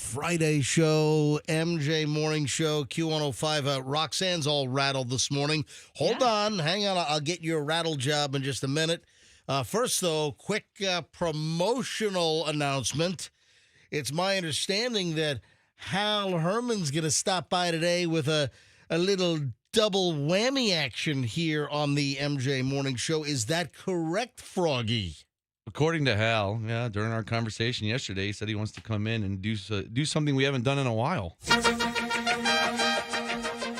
Friday show, MJ Morning Show, Q105. Roxanne's all rattled this morning. Hold on. Hang on. I'll get you a rattle job in just a minute. First, though, quick promotional announcement. It's my understanding that Hal Herman's going to stop by today with a little double whammy action here on the MJ Morning Show. Is that correct, Froggy? According to Hal, during our conversation yesterday, he said he wants to come in and do something we haven't done in a while.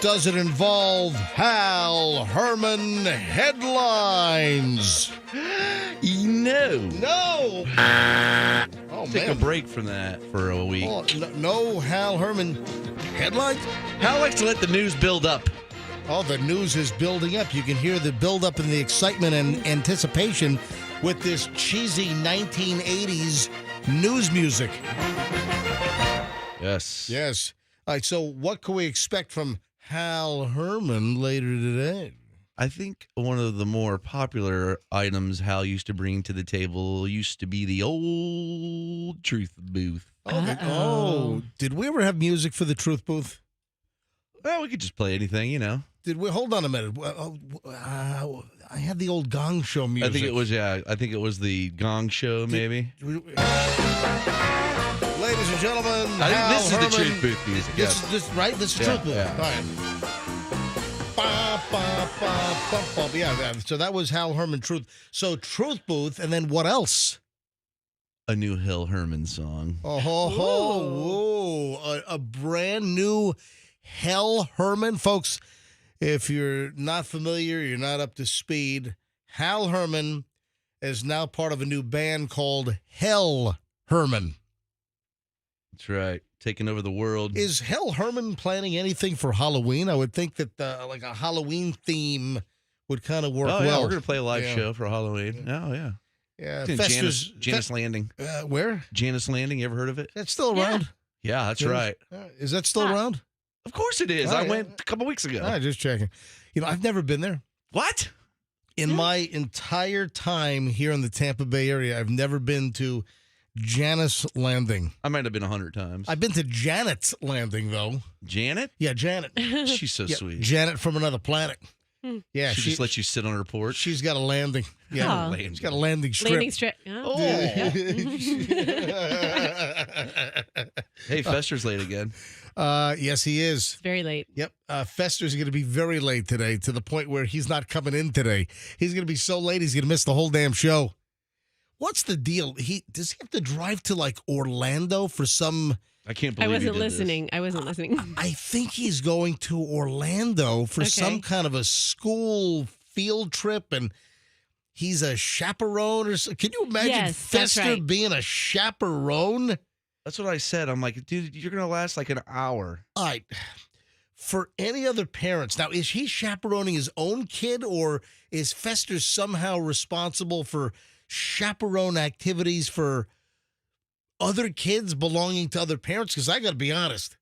Does it involve Hal Herman headlines? No. Oh, Take a break from that for a week. Oh, no Hal Herman headlines? Hal likes to let the news build up. Oh, the news is building up. You can hear the build-up and the excitement and anticipation with this cheesy 1980s news music. Yes. All right, so what can we expect from Hal Herman later today? I think one of the more popular items Hal used to bring to the table used to be the old Truth Booth. Oh, did we ever have music for the Truth Booth? Well, we could just play anything, Did we? Hold on a minute. I had the old Gong Show music. I think it was the Gong Show, maybe. Ladies and gentlemen, I think Hal this Herman. is the Truth Booth music. This is right? This is Truth Booth. Yeah. All right. Ba, ba, ba, ba, ba. Yeah, so that was Hal Herman Truth. So Truth Booth, and then what else? A new Hal Herman song. A brand new Hal Herman. Folks, if you're not familiar, you're not up to speed, Hal Herman is now part of a new band called Hal Herman. That's right. Taking over the world. Is Hal Herman planning anything for Halloween? I would think that like a Halloween theme would kind of work well. We're going to play a live show for Halloween. Oh, yeah. Yeah. Janice Landing. Where? Janice Landing. You ever heard of it? That's still around? Yeah, that's right. Is that still around? Of course it is. I went a couple weeks ago. Just checking. I've never been there. What? In my entire time here in the Tampa Bay area, I've never been to Janice Landing. I might have been 100 times. I've been to Janet's Landing, though. Janet? Yeah, Janet. She's so sweet. Janet from another planet. Yeah, she just lets you sit on her porch. She's got a landing. Yeah, she's got a landing strip. Landing strip. Oh. Yeah. Hey, Fester's late again. Yes, he is. It's very late. Yep. Fester's going to be very late today, to the point where he's not coming in today. He's going to be so late he's going to miss the whole damn show. What's the deal? Does he have to drive to like Orlando for some? I can't believe I wasn't listening. I think he's going to Orlando for some kind of a school field trip, and he's a chaperone. Can you imagine Fester being a chaperone? That's what I said. I'm like, dude, you're going to last like an hour. All right. For any other parents, now, is he chaperoning his own kid, or is Fester somehow responsible for chaperone activities for other kids belonging to other parents? Because I got to be honest,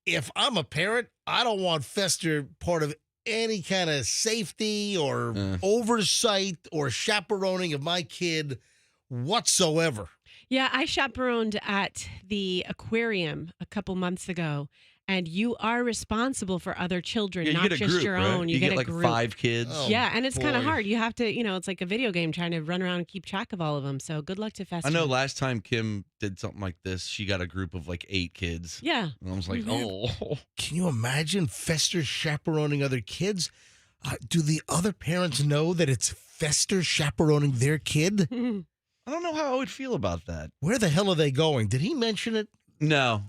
if I'm a parent, I don't want Fester part of any kind of safety or oversight or chaperoning of my kid whatsoever. Yeah, I chaperoned at the aquarium a couple months ago, and you are responsible for other children, Yeah, you not get a just group, your right? own. You get a like group. 5 kids. Oh, Yeah, and it's kind of boy. hard. You have to, it's like a video game trying to run around and keep track of all of them. So good luck to Fester. I know last time Kim did something like this, she got a group of like 8 kids. Yeah. And I was like, oh. Can you imagine Fester chaperoning other kids? Do the other parents know that it's Fester chaperoning their kid? I don't know how I would feel about that. Where the hell are they going? Did he mention it? No,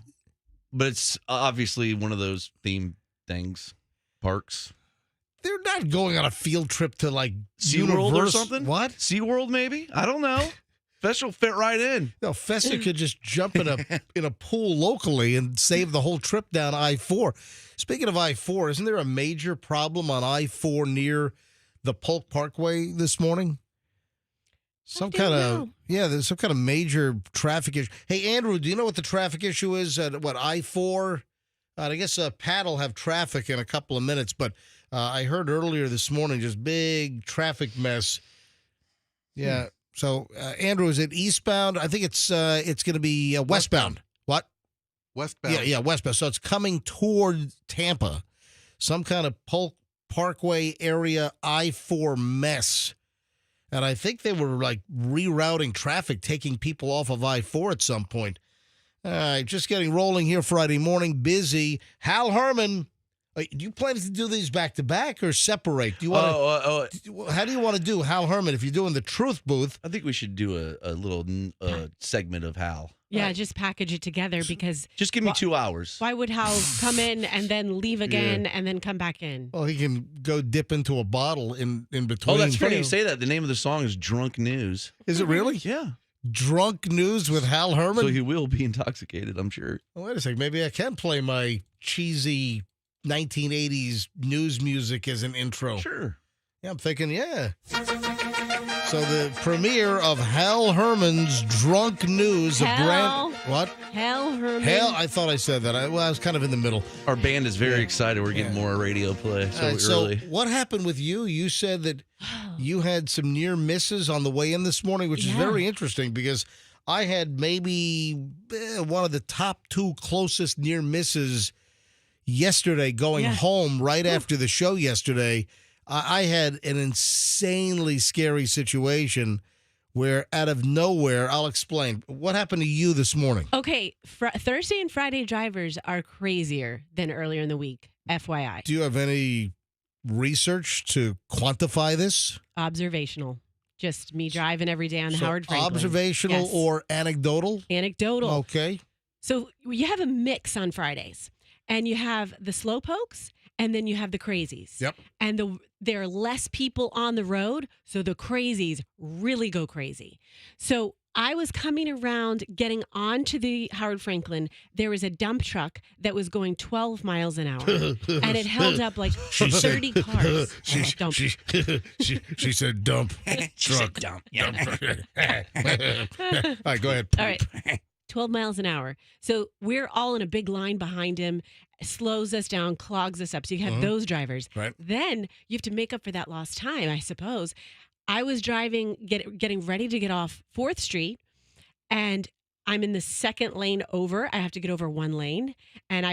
but it's obviously one of those theme things, parks. They're not going on a field trip to like SeaWorld or something? What? SeaWorld maybe? I don't know. Fester will fit right in. No, Fester could just jump in a pool locally and save the whole trip down I-4. Speaking of I-4, isn't there a major problem on I-4 near the Polk Parkway this morning? There's some kind of major traffic issue. Hey, Andrew, do you know what the traffic issue is at I-4? I guess Pat will have traffic in a couple of minutes, but I heard earlier this morning just big traffic mess. Yeah. So, Andrew, is it eastbound? I think it's going to be westbound. What? Westbound. Yeah, westbound. So it's coming toward Tampa. Some kind of Polk Parkway area I-4 mess. And I think they were like rerouting traffic, taking people off of I-4 at some point. All right, just getting rolling here Friday morning. Busy. Hal Herman. Do you plan to do these back to back or separate? Do you want how do you want to do Hal Herman if you're doing the Truth Booth? I think we should do a little segment of Hal. Yeah, just package it together because Just give me 2 hours. why would Hal come in and then leave again and then come back in? Well, he can go dip into a bottle in between. Oh, that's funny you say that. The name of the song is Drunk News. Is it really? Yeah. Drunk News with Hal Herman? So he will be intoxicated, I'm sure. Oh, wait a second. Maybe I can play my cheesy 1980s news music as an intro. Sure. Yeah, I'm thinking, yeah. So the premiere of Hal Herman's Drunk News. What? Hal Herman. I thought I said that. I was kind of in the middle. Our band is very excited. We're getting more radio play so All right, early. So what happened with you? You said that you had some near misses on the way in this morning, which is very interesting because I had maybe one of the top 2 closest near misses yesterday going home right after the show yesterday. I had an insanely scary situation where out of nowhere, I'll explain. What happened to you this morning? Okay, Thursday and Friday drivers are crazier than earlier in the week, FYI. Do you have any research to quantify this? Observational. Just me driving every day on Howard Franklin. Observational or anecdotal? Anecdotal. Okay. So you have a mix on Fridays, and you have the slowpokes, and then you have the crazies. Yep. And there are less people on the road, so the crazies really go crazy. So I was coming around, getting onto the Howard Franklin. There was a dump truck that was going 12 miles an hour, and it held up like 30 cars. She said dump truck. dump. All right, go ahead. All right. 12 miles an hour. So we're all in a big line behind him, slows us down, clogs us up. So you have those drivers. Right. Then you have to make up for that lost time, I suppose. I was driving, getting ready to get off 4th Street, and I'm in the second lane over. I have to get over one lane, and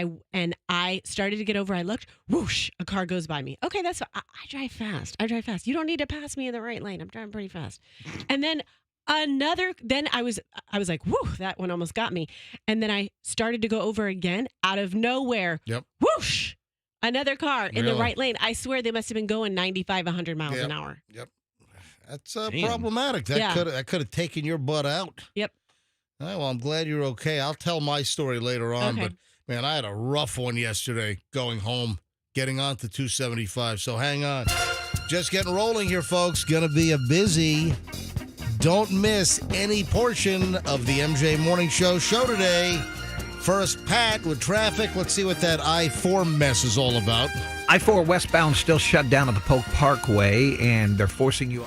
I started to get over. I looked, whoosh, a car goes by me. Okay, that's I drive fast. You don't need to pass me in the right lane. I'm driving pretty fast. And then then I was like, whoo, that one almost got me. And then I started to go over again out of nowhere. Yep. Whoosh, another car in the Really? right lane. I swear they must have been going 95, 100 miles an hour. Yep. That's problematic. That could have taken your butt out. Yep. All right, well, I'm glad you're okay. I'll tell my story later on, Okay. but man, I had a rough one yesterday going home, getting on to 275. So hang on. Just getting rolling here, folks. Gonna be a busy. Don't miss any portion of the MJ Morning Show today. First, Pat with traffic. Let's see what that I-4 mess is all about. I-4 westbound still shut down at the Polk Parkway, and they're forcing you.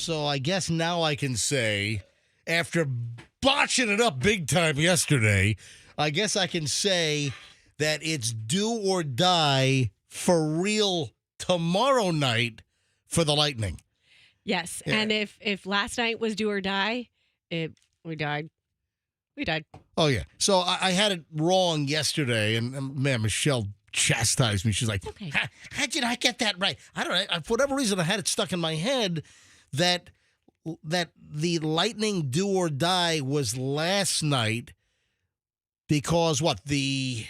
So I guess now I can say, after botching it up big time yesterday, I guess I can say that it's do or die for real tomorrow night for the Lightning. Yes. Yeah. And if last night was do or die, we died. We died. Oh, yeah. So I had it wrong yesterday, and man, Michelle chastised me. She's like, Okay. how'd you not get that right? I don't know. For whatever reason, I had it stuck in my head that the Lightning do or die was last night because what? The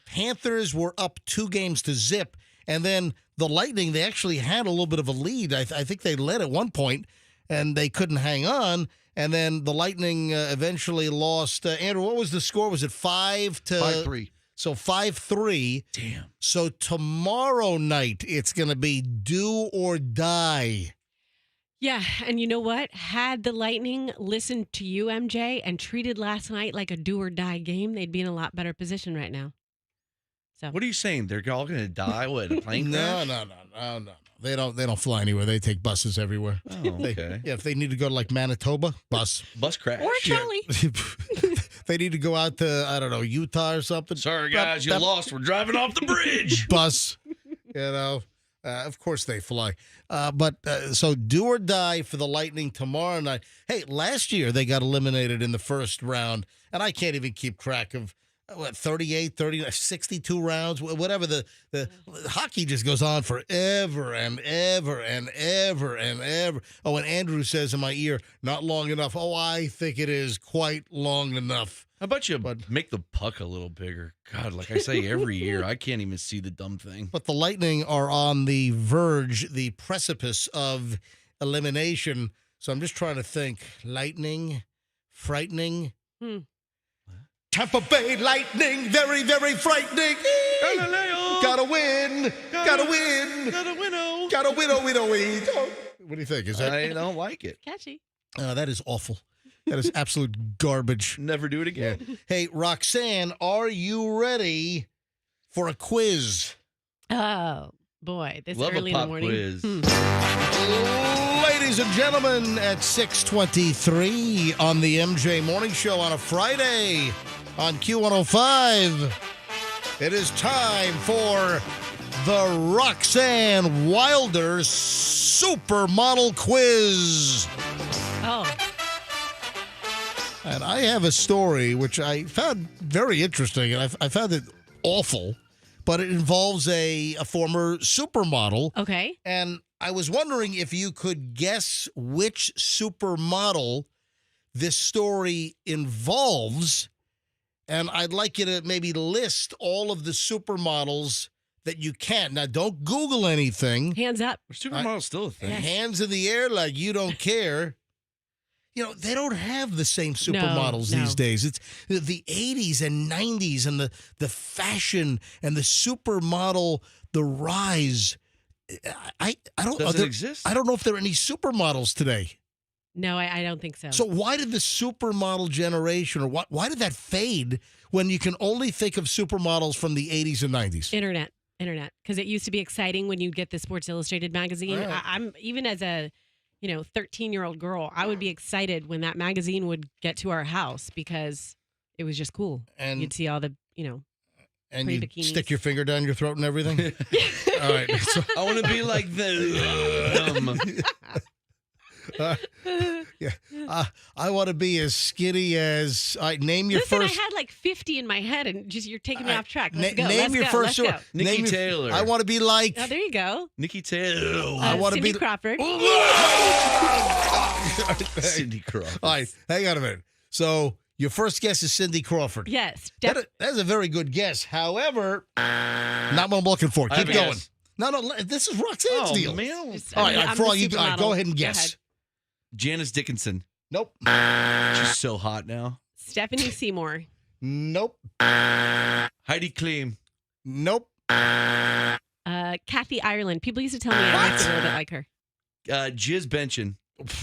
Panthers were up 2-0, and then the Lightning, they actually had a little bit of a lead. I think they led at one point, and they couldn't hang on. And then the Lightning eventually lost. Andrew, what was the score? Was it 5-3? So 5-3. Damn. So tomorrow night, it's going to be do or die. Yeah. And you know what? Had the Lightning listened to you, MJ, and treated last night like a do or die game, they'd be in a lot better position right now. So What are you saying? They're all going to die? What, a plane crash? No. They don't fly anywhere. They take buses everywhere. Oh, okay. If they need to go to like Manitoba, bus. Bus crash. or a trolley. They need to go out to, I don't know, Utah or something. Sorry, guys, you lost. We're driving off the bridge. Bus. Of course they fly. So do or die for the Lightning tomorrow night. Hey, last year they got eliminated in the first round, and I can't even keep track of 38, 30, 62 rounds, whatever. The hockey just goes on forever and ever and ever and ever. Oh, and Andrew says in my ear, not long enough. Oh, I think it is quite long enough. How about you make the puck a little bigger? God, like I say every year, I can't even see the dumb thing. But the Lightning are on the verge, the precipice of elimination. So I'm just trying to think. Lightning, frightening. Tampa Bay Lightning, very, very frightening. Gotta win. Gotta win. Gotta winnow. Gotta win. What do you think? Is that? I don't like it. Catchy. That is awful. That is absolute garbage. Never do it again. Hey, Roxanne, are you ready for a quiz? Oh, boy. This Love early a in the pop morning. quiz. Ladies and gentlemen, at 6:23 on the MJ Morning Show on a Friday on Q105, it is time for the Roxanne Wilder Supermodel Quiz. Oh, And I have a story which I found very interesting, and I found it awful, but it involves a former supermodel. okay. And I was wondering if you could guess which supermodel this story involves. And I'd like you to maybe list all of the supermodels that you can. Now, don't Google anything. Hands up. Supermodel's still a thing. Hands in the air like you don't care. You know, they don't have the same supermodels No. these days. It's the 80s and 90s and the fashion and the supermodel, the rise. I don't Does it exist? I don't know if there are any supermodels today. No, I don't think so. So why did the supermodel generation, or why did that fade when you can only think of supermodels from the 80s and 90s? Internet. Because it used to be exciting when you get the Sports Illustrated magazine. Right. I'm even as a 13-year-old girl, I would be excited when that magazine would get to our house because it was just cool. And You'd see all the, and pretty you bikinis. stick your finger down your throat and everything. All right. So, I want to be like them. I want to be as skinny as. All right, name your Listen, first. I had like 50 in my head, and just you're taking me I- off track. na- Let's go. name let's your go, first. let's go. Nikki Name your- Taylor. I want to be like. Oh, there you go. Nikki Taylor. I wanna Cindy be- Crawford. Cindy Crawford. All right, hang on a minute. So your first guess is Cindy Crawford. Yes. That's a very good guess. However, not what I'm looking for. I have Keep a going. guess. No, this is Roxanne's Oh, deal. man. Just- All right, I'm the Froggy, all right, supermodel. go ahead and Go guess. ahead. Janice Dickinson. Nope. She's so hot now. Stephanie Seymour. Nope. Heidi Klum. Nope. Kathy Ireland. People used to tell me I looked a little bit like her. Jiz Benchin.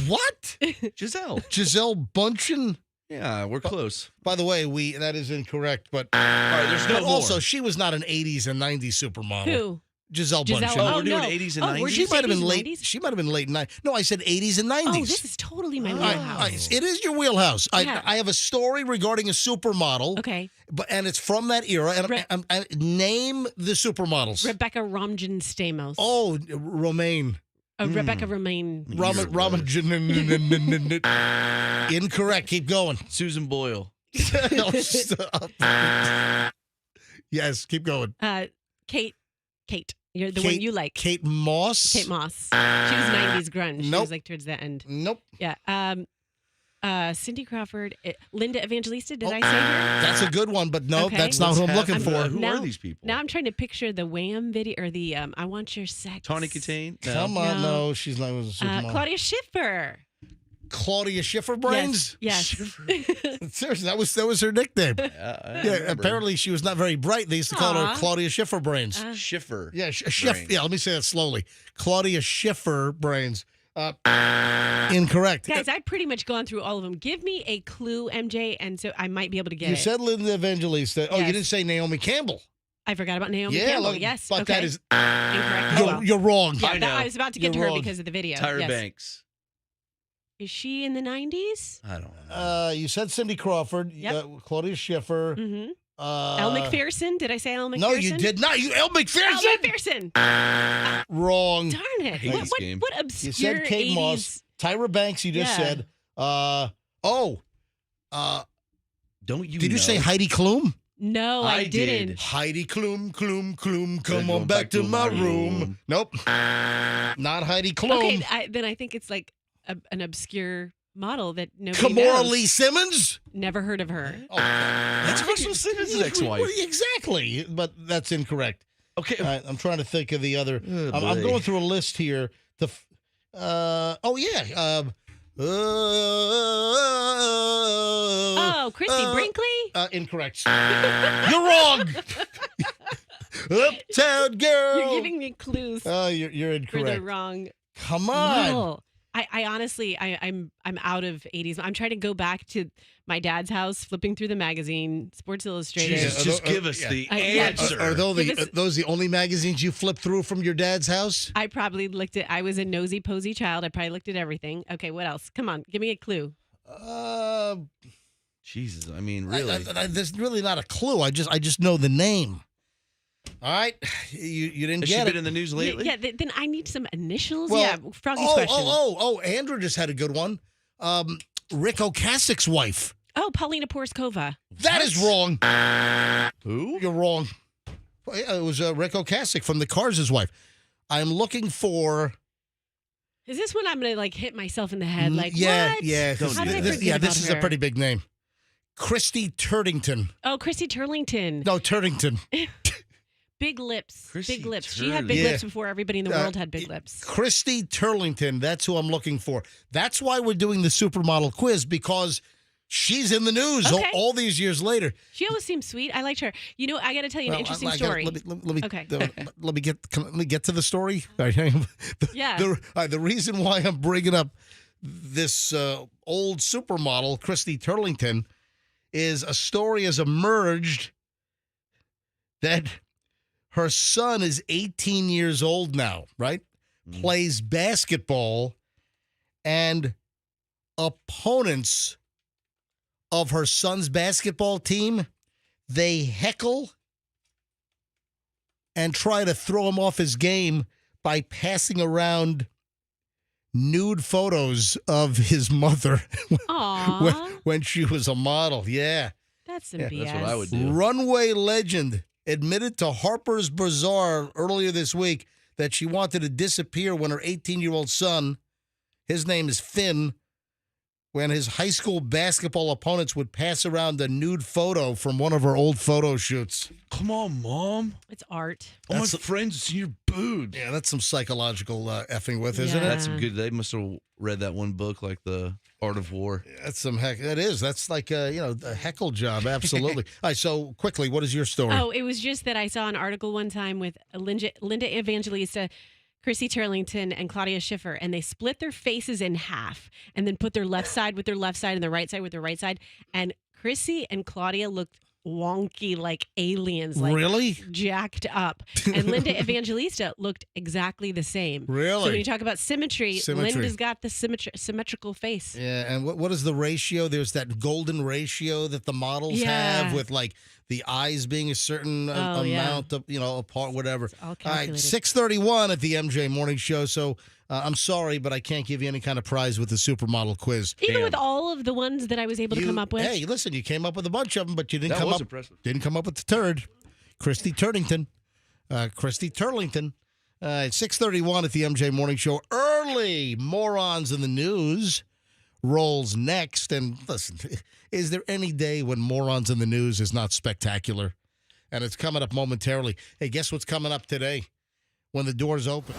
What? Giselle. Giselle Bundchen? Yeah, we're close. By the way, that is incorrect, but All right, there's no but more. also she was not an 80s and 90s supermodel. Who? Giselle Giselle- Bundchen. Oh, Oh, we're doing no. 80s and Oh, 90s? where'd She you say might have been 80s and late. 90s? She might have been late 90s. No, I said 80s and 90s. Oh, this is totally my I- wheelhouse. it is your wheelhouse. Yeah. I have a story regarding a supermodel. Okay. And it's from that era. And I name the supermodels. Rebecca Romijn Stamos. Oh, Romaine. Rebecca Romaine. Incorrect. Keep going. Susan Boyle. No, stop. Yes, keep going. Kate. You're the Kate- one you like. Kate Moss. Kate Moss. She was 90s grunge. She Nope. was like towards the end. Nope. Yeah. Cindy Crawford. Linda Evangelista. Did Oh, I say her? That's a good one, but no, Okay. that's not who I'm looking for. Who Now- are these people? Now I'm trying to picture the Wham video or the I Want Your Sex. Tawny Katane? No. Come on, No. no, she's not. Was a supermodel. Claudia Schiffer. Claudia Schifferbrains. Yes. Seriously, that was her nickname. I Yeah, remember. apparently she was not very bright. They used to call her Aw. Claudia Schifferbrains. Schiffer. Yeah, yeah, let me say that slowly. Claudia Schifferbrains. Incorrect. Guys, I've pretty much gone through all of them. Give me a clue, MJ, and so I might be able to get You it. said Linda Evangelista. Oh, you Yes. didn't say Naomi Campbell. I forgot about Naomi Yeah, Campbell. look, Yes. but okay. that is incorrect. as well. you're wrong. Yeah, I know. I was about to get to You're her wrong. because of the video. Tyra Yes. Banks. Is she in the 90s? I don't know. You said Cindy Crawford. Yep. Claudia Schiffer. Mm-hmm. Uh, Elle McPherson? Did I say Elle McPherson? No, you did not. You Elle McPherson. Elle McPherson. Wrong. Darn it. hate this game. What obscure You said Kate 80s? Moss. Tyra Banks. You just Yeah. said. Don't you Did you know? say Heidi Klum? No, I I didn't. did. Heidi Klum, come Then on go back to my room. Nope. Not Heidi Klum. Okay, then I think it's like an obscure model that nobody Kimora knows. Lee Simmons? Never heard of her. Oh, That's Russell Simmons' ex-wife. Exactly, but that's incorrect. Okay. All right, I'm trying to think of the other. Oh, I'm boy. going through a list here. Christy Brinkley? Incorrect. You're wrong. Uptown girl. You're giving me clues You're for the incorrect. wrong Come on. model. I honestly, I'm out of 80s. I'm trying to go back to my dad's house, flipping through the magazine, Sports Illustrated. Jesus, just give us yeah. the Yeah. answer. Are Give us- those the only magazines you flip through from your dad's house? I probably looked at. I was a nosy posy child. I probably looked at everything. Okay, what else? Come on, give me a clue. Jesus, I mean, really. There's really not a clue. I just know the name. All right, you didn't Has she get been it. in the news lately? Yeah, then I need some initials. Well, yeah, Froggy's question. Andrew just had a good one. Rick Ocasek's wife. Oh, Paulina Porskova. That is wrong. Who? You're wrong. It was Rick Ocasek from the Cars' wife. I'm looking for. Is this when I'm gonna like hit myself in the head? Like, yeah, what? yeah. Don't How do did I that. forget about This is a her? pretty big name. Christy Turlington. Oh, Christy Turlington. No, Turlington. Big lips. Chrissy Big lips. She had big Turlington. lips before everybody in the world had big lips. Christy Turlington. That's who I'm looking for. That's why we're doing the supermodel quiz, because she's in the news Okay. all these years later. She always seems sweet. I liked her. You know, I got to tell you an Well, interesting I gotta- story. Let me Okay. let me get to the story. Yeah. The reason why I'm bringing up this old supermodel, Christy Turlington, is a story has emerged that her son is 18 years old now, right? Plays basketball, and opponents of her son's basketball team, they heckle and try to throw him off his game by passing around nude photos of his mother Aw, when she was a model. Yeah. that's some Yeah, BS. That's what I would do. Runway legend admitted to Harper's Bazaar earlier this week that she wanted to disappear when her 18-year-old son, his name is Finn, when his high school basketball opponents would pass around a nude photo from one of her old photo shoots. Come on, Mom. It's art. All my That's- friends have seen your boobs. Yeah, that's some psychological effing with, isn't Yeah. it? That's some good. They must have read that one book, like The Art of War. That's some heck. That is. That's like a heckle job. Absolutely. All right. So quickly, what is your story? Oh, it was just that I saw an article one time with Linda Evangelista, Chrissy Turlington, and Claudia Schiffer, and they split their faces in half and then put their left side with their left side and their right side with their right side. And Chrissy and Claudia looked wonky like aliens, like Really? jacked up. And Linda Evangelista looked exactly the same. Really? So when you talk about symmetry, Symmetry. Linda's got the symmetrical face. Yeah, and what is the ratio? There's that golden ratio that the models have with like the eyes being a certain amount of, apart, whatever. All All calculated. right, 6:31 at the MJ Morning Show. So I'm sorry, but I can't give you any kind of prize with the Supermodel quiz. Even with all of the ones that I was able to come up with. Hey, listen, you came up with a bunch of them, but you didn't That was impressive. Didn't come up with the third. Christy Turlington. It's 6:31 at the MJ Morning Show. Early Morons in the News rolls next. And listen, is there any day when Morons in the News is not spectacular? And it's coming up momentarily. Hey, guess what's coming up today when the doors open?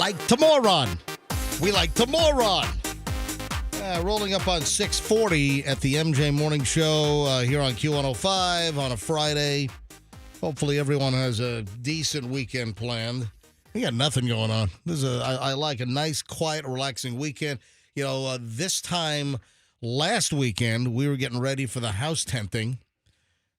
like to moron. We like to moron. Rolling up on 6:40 at the MJ Morning Show here on Q105 on a Friday. Hopefully everyone has a decent weekend planned. We got nothing going on. I like a nice, quiet, relaxing weekend. You know, this time last weekend, we were getting ready for the house tenting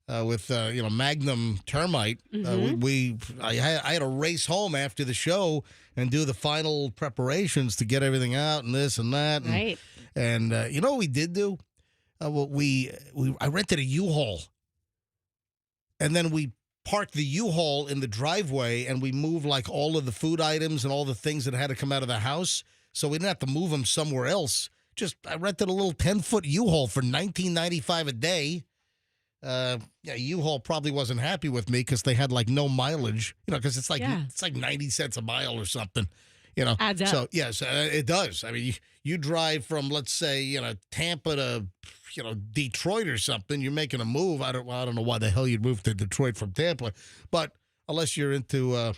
with Magnum termite. I had to race home after the show and do the final preparations to get everything out and this and that. And, Right. And you know what we did do? I rented a U-Haul, and then we parked the U-Haul in the driveway, and we moved like all of the food items and all the things that had to come out of the house, so we didn't have to move them somewhere else. I rented a little 10-foot U-Haul for $19.95 a day. U-Haul probably wasn't happy with me because they had like no mileage, because it's like 90 cents a mile or something, Adds up. So yes, it does. I mean, you drive from, let's say, Tampa to, Detroit or something. You're making a move. I don't know why the hell you'd move to Detroit from Tampa, but unless you're into,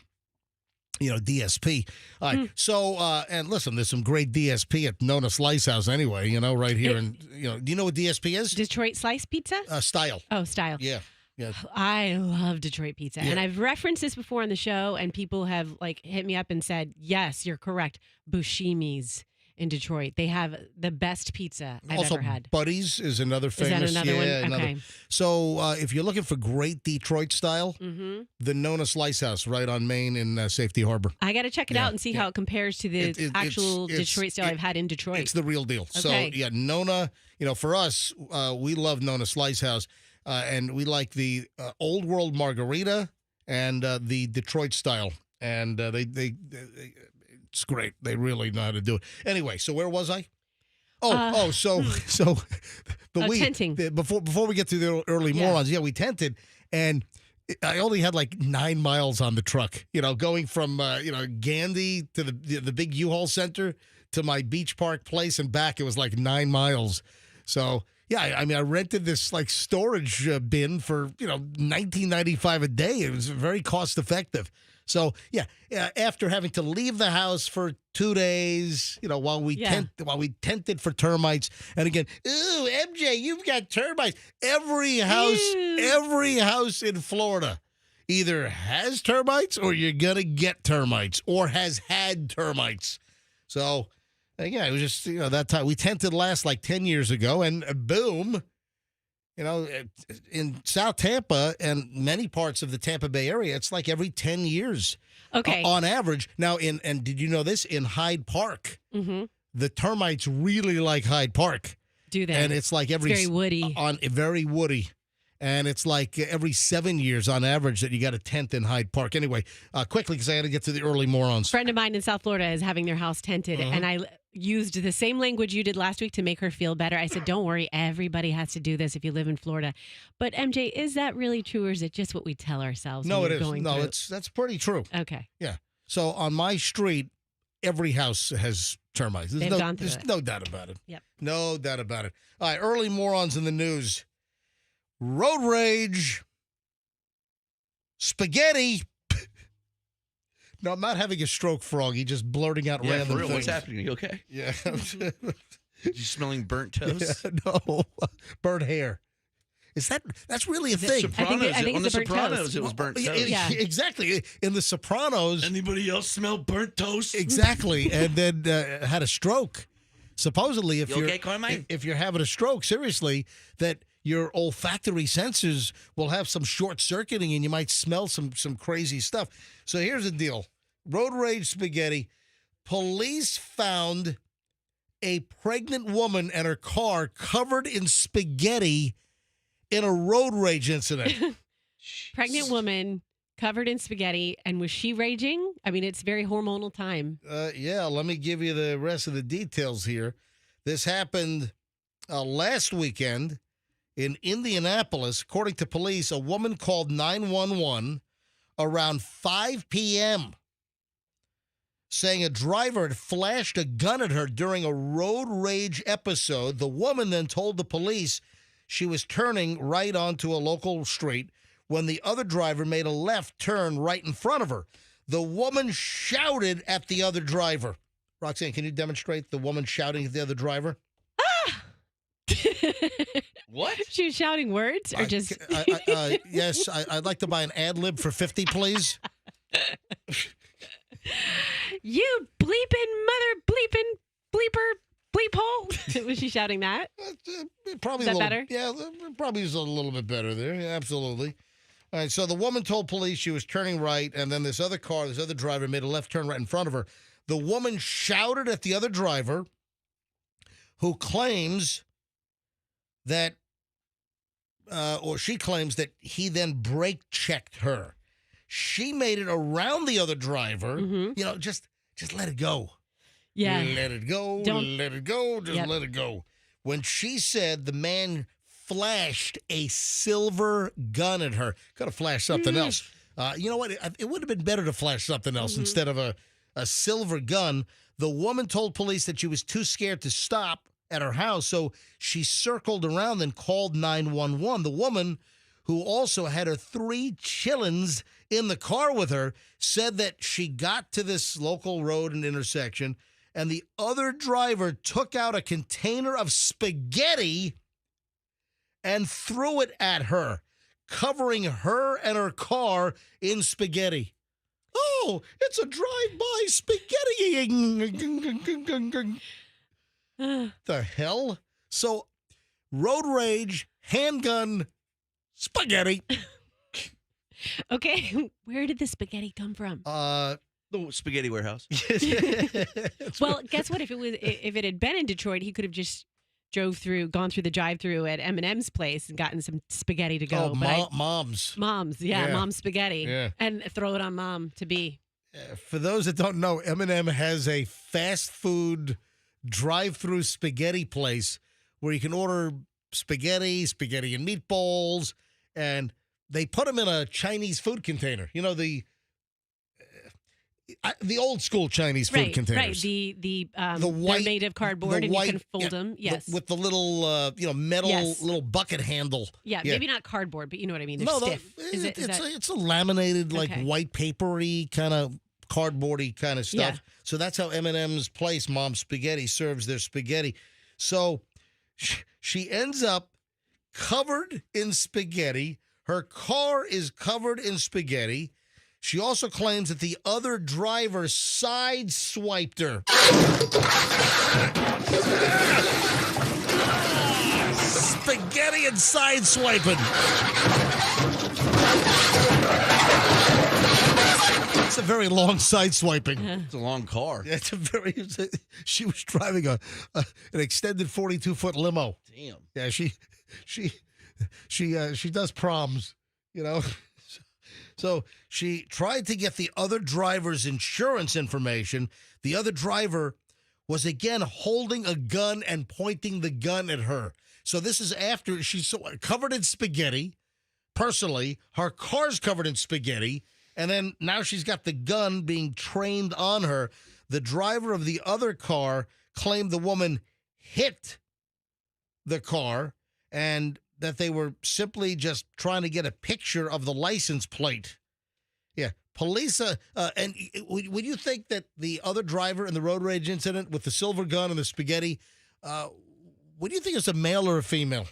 DSP. All right. So, and listen, there's some great DSP at Nona Slice House anyway, right here. Do you know what DSP is? Detroit slice pizza? Style. Oh, style. Yeah. Yeah. I love Detroit pizza. Yeah. And I've referenced this before on the show, and people have hit me up and said, yes, you're correct. Buscemi's in Detroit. They have the best pizza I've Also, ever had. Buddy's is another Is famous. that another yeah, one? another. Okay. So if you're looking for great Detroit style, Mm-hmm. the Nona Slice House right on Main in Safety Harbor. I got to check it Yeah, out and see yeah. how it compares to the actual Detroit style I've had in Detroit. It's the real deal. So Okay. yeah, Nona. For us, we love Nona Slice House, and we like the Old World Margarita and the Detroit style, and they it's great. They really know how to do it. Anyway, so where was I? So the week tenting. before we get to the early morons, we tented, and I only had like 9 miles on the truck. Going from Gandy to the big U-Haul center to my beach park place and back. It was like 9 miles. So yeah, I rented this like storage bin for $19.95 a day. It was very cost effective. So yeah, after having to leave the house for 2 days, while we tented for termites, and again, ooh, MJ, you've got termites. Every house in Florida either has termites or you're gonna get termites or has had termites. So yeah, it was just that time we tented last like 10 years ago, and boom. In South Tampa and many parts of the Tampa Bay area, it's like every 10 years. Okay. On average. Now, and did you know this? In Hyde Park, the termites really like Hyde Park. Do they? And it's like It's very woody. Very woody. And it's like every 7 years on average that you got a tent in Hyde Park. Anyway, quickly, because I had to get to the early morons. A friend of mine in South Florida is having their house tented, and I used the same language you did last week to make her feel better. I said, don't worry, everybody has to do this if you live in Florida. But MJ, is that really true, or is it just what we tell ourselves? No, when it we're is. going No, through? that's pretty true. Okay. Yeah. So on my street, every house has termites. They've gone through there's it. no doubt about it. Yep. No doubt about it. All right, early morons in the news. Road rage. Spaghetti. No, I'm not having a stroke, Froggy, just blurting out Yeah, random for real. things. What's happening? Are you okay? Yeah. You smelling burnt toast? No. Burnt hair. That's really a thing? Sopranos. I think On the it's a burnt Sopranos, toast. it was burnt Yeah, toast. Yeah. Exactly. In The Sopranos. Anybody else smell burnt toast? Exactly. And then had a stroke. Supposedly, if You you're okay, Carmine? if you're having a stroke, seriously, that your olfactory sensors will have some short circuiting and you might smell some crazy stuff. So here's the deal. Road rage spaghetti. Police found a pregnant woman and her car covered in spaghetti in a road rage incident. Pregnant woman covered in spaghetti, and was she raging? I mean, it's very hormonal time. Yeah, let me give you the rest of the details here. This happened last weekend in Indianapolis. According to police, a woman called 911 around 5 p.m. saying a driver had flashed a gun at her during a road rage episode. The woman then told the police she was turning right onto a local street when the other driver made a left turn right in front of her. The woman shouted at the other driver. Roxanne, can you demonstrate the woman shouting at the other driver? What? She was shouting words, or just Yes, I'd like to buy an ad lib for 50, please. you bleeping mother bleeping bleeper bleep hole. Was she shouting that? Probably Is that a little, better? Yeah, probably is a little bit better there. Yeah, absolutely. All right, so the woman told police she was turning right, and then this other driver made a left turn right in front of her. The woman shouted at the other driver, who claims that, or she claims that he then brake checked her. She made it around the other driver. Mhm. Just let it go. Yeah. Let it go. Don't- Let it go. Just Yep. let it go. When she said the man flashed a silver gun at her, could have flashed something else. You know what? It would have been better to flash something else instead of a silver gun. The woman told police that she was too scared to stop at her house, so she circled around and called 911. The woman, who also had her 3 chillins in the car with her, said that she got to this local road and intersection, and the other driver took out a container of spaghetti and threw it at her, covering her and her car in spaghetti. Oh, it's a drive-by spaghetti. The hell? So, road rage, handgun, spaghetti. Okay, where did the spaghetti come from? The spaghetti warehouse. Well, guess what? If it had been in Detroit, he could have just gone through the drive-through at Eminem's place and gotten some spaghetti to go. Mom's. Mom's spaghetti, Yeah. and throw it on Mom to be. For those that don't know, Eminem has a fast food drive-through spaghetti place where you can order spaghetti and meatballs, and they put them in a Chinese food container. You know, the old school Chinese food containers. Right. The white, they're made of cardboard, and you can fold them. Yes, with the little metal little bucket handle. Yeah, maybe not cardboard, but you know what I mean. They're stiff. It's a laminated white papery kind of cardboardy kind of stuff. Yeah. So that's how Eminem's place, Mom's Spaghetti, serves their spaghetti. So she ends up covered in spaghetti. Her car is covered in spaghetti. She also claims that the other driver sideswiped her. Spaghetti and sideswiping. It's a very long sideswiping. It's a long car. She was driving an extended 42-foot limo. Damn. Yeah, she does proms, you know. So she tried to get the other driver's insurance information. The other driver was again holding a gun and pointing the gun at her. So this is after she's covered in spaghetti. Personally, her car's covered in spaghetti. And then now she's got the gun being trained on her. The driver of the other car claimed the woman hit the car and that they were simply just trying to get a picture of the license plate. Yeah. Police, and would you think that the other driver in the road rage incident with the silver gun and the spaghetti, would you think it's a male or a female?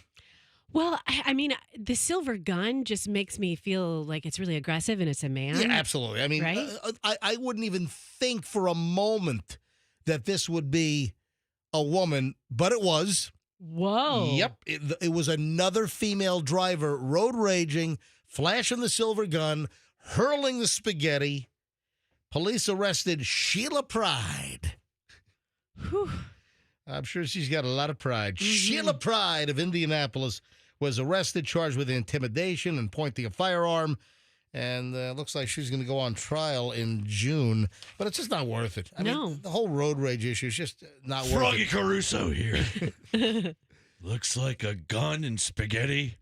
Well, I mean, the silver gun just makes me feel like it's really aggressive and it's a man. Yeah, absolutely. I mean, right? I wouldn't even think for a moment that this would be a woman, but it was. Whoa. Yep. It was another female driver road raging, flashing the silver gun, hurling the spaghetti. Police arrested Sheila Pride. Whew. I'm sure she's got a lot of pride. Mm-hmm. Sheila Pride of Indianapolis was arrested, charged with intimidation and pointing a firearm. And looks like she's going to go on trial in June. But it's just not worth it. I mean, the whole road rage issue is just not worth it. Froggy Caruso here. Looks like a gun and spaghetti.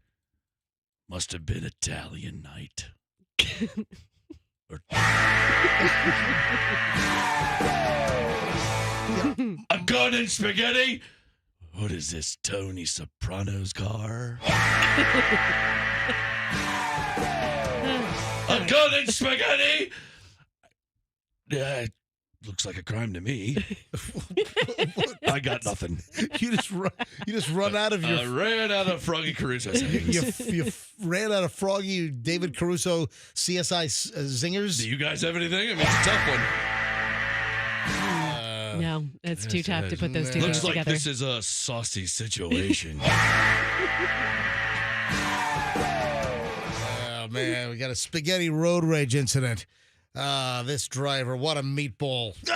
Must have been Italian night. A gun and spaghetti? What is this, Tony Soprano's car? A gun and spaghetti? Yeah, looks like a crime to me. I got nothing. You just run out of your. I ran out of Froggy Caruso sayings. You ran out of Froggy David Caruso CSI zingers. Do you guys have anything? I mean, it's a tough one. No, it's too tough to put those two Looks things like together. this is a saucy situation. Oh, man, we got a spaghetti road rage incident. This driver, what a meatball. There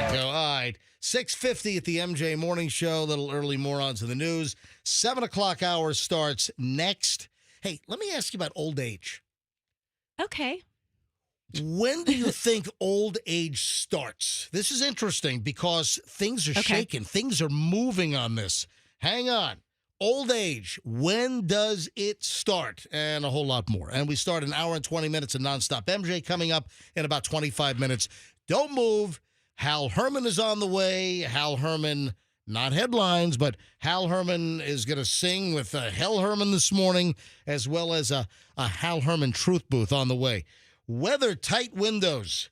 you go. All right. 6:50 at the MJ Morning Show. Little early Morons in the news. 7 o'clock hour starts next. Hey, let me ask you about old age. Okay. When do you think old age starts? This is interesting because things are shaking. Things are moving on this. Hang on. Old age, when does it start? And a whole lot more. And we start an hour and 20 minutes of nonstop MJ coming up in about 25 minutes. Don't move. Hal Herman is on the way. Hal Herman, not headlines, but Hal Herman is going to sing with Hal Herman this morning, as well as a Hal Herman truth booth on the way. Weather tight windows.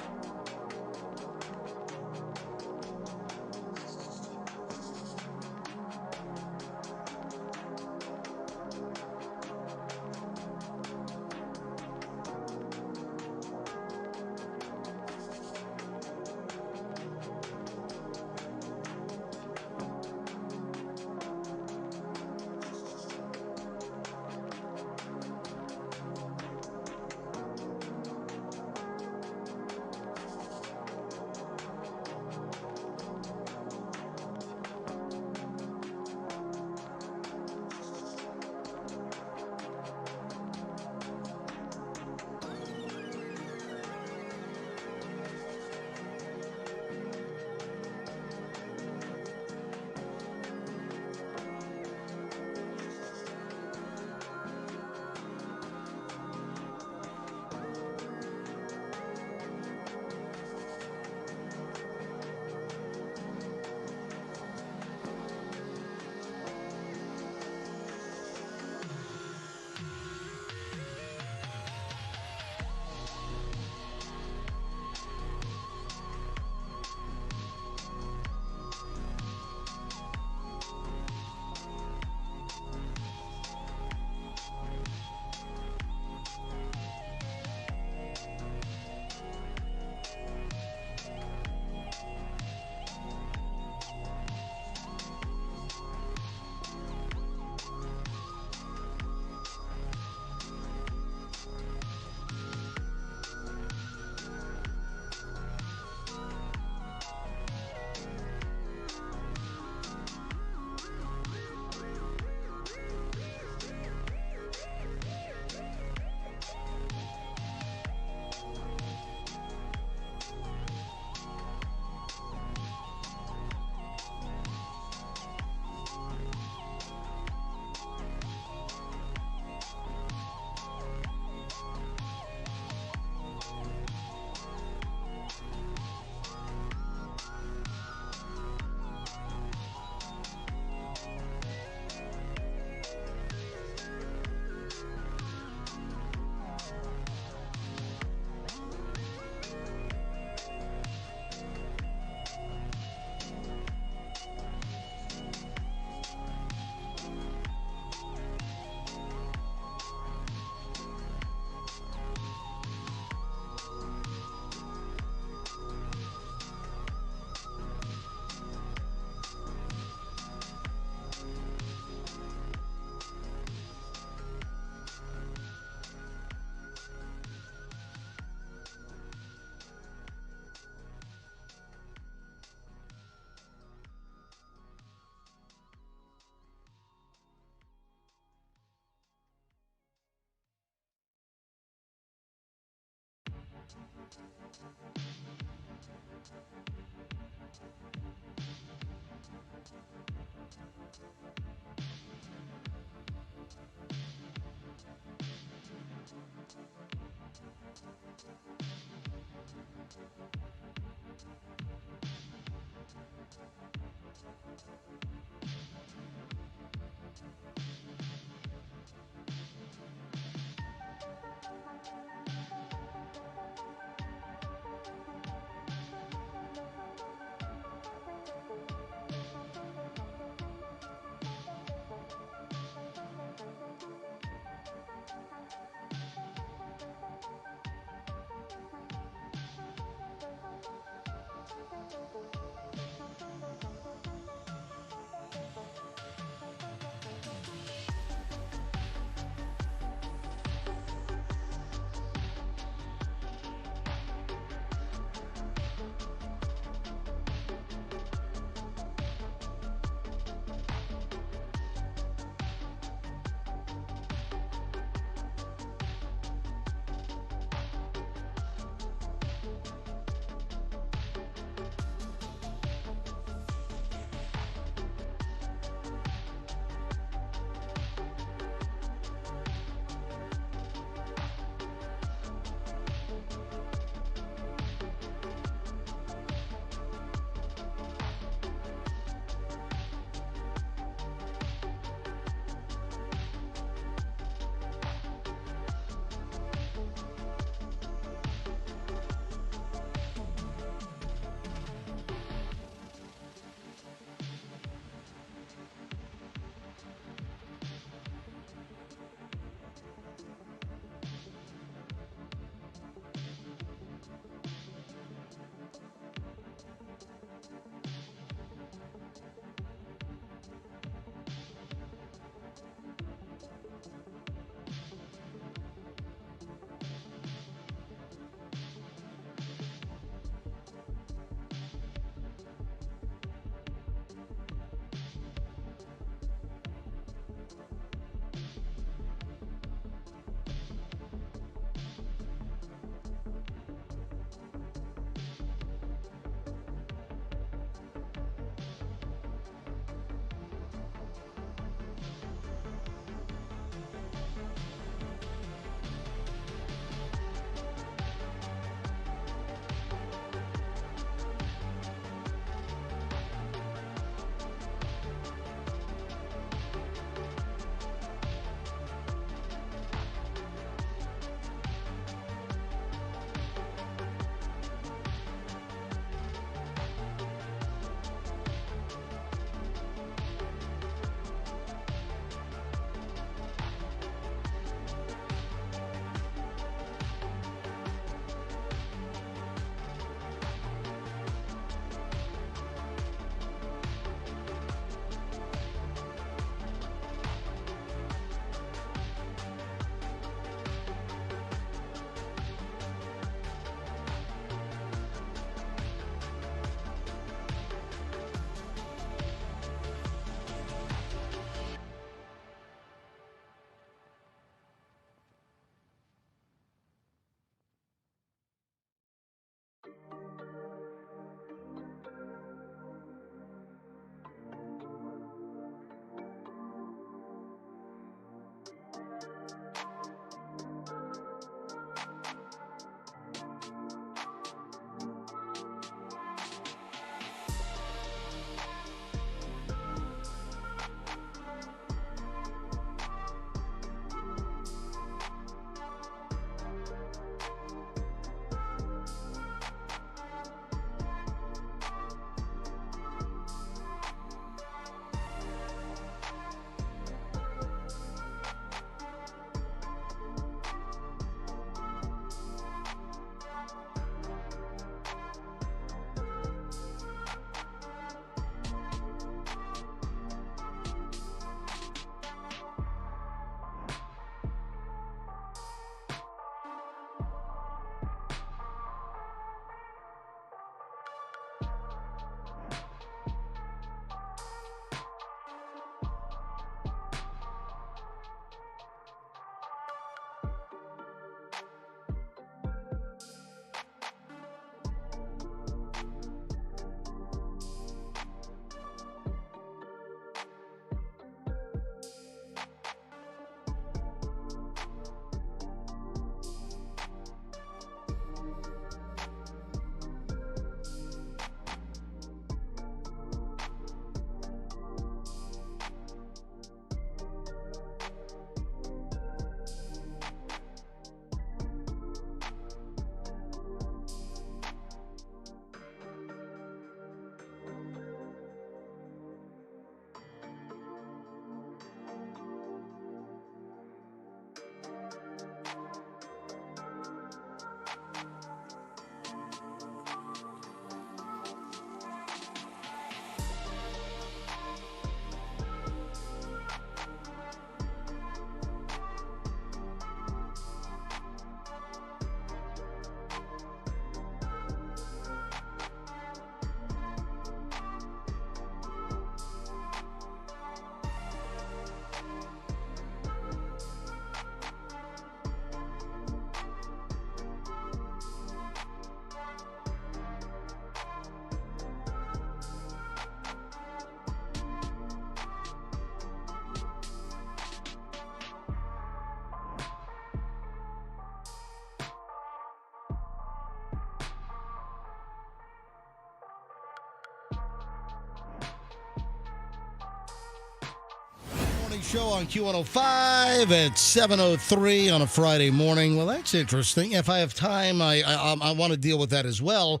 Show on Q105 at 7:03 on a Friday morning. Well, that's interesting. If I have time, I want to deal with that as well.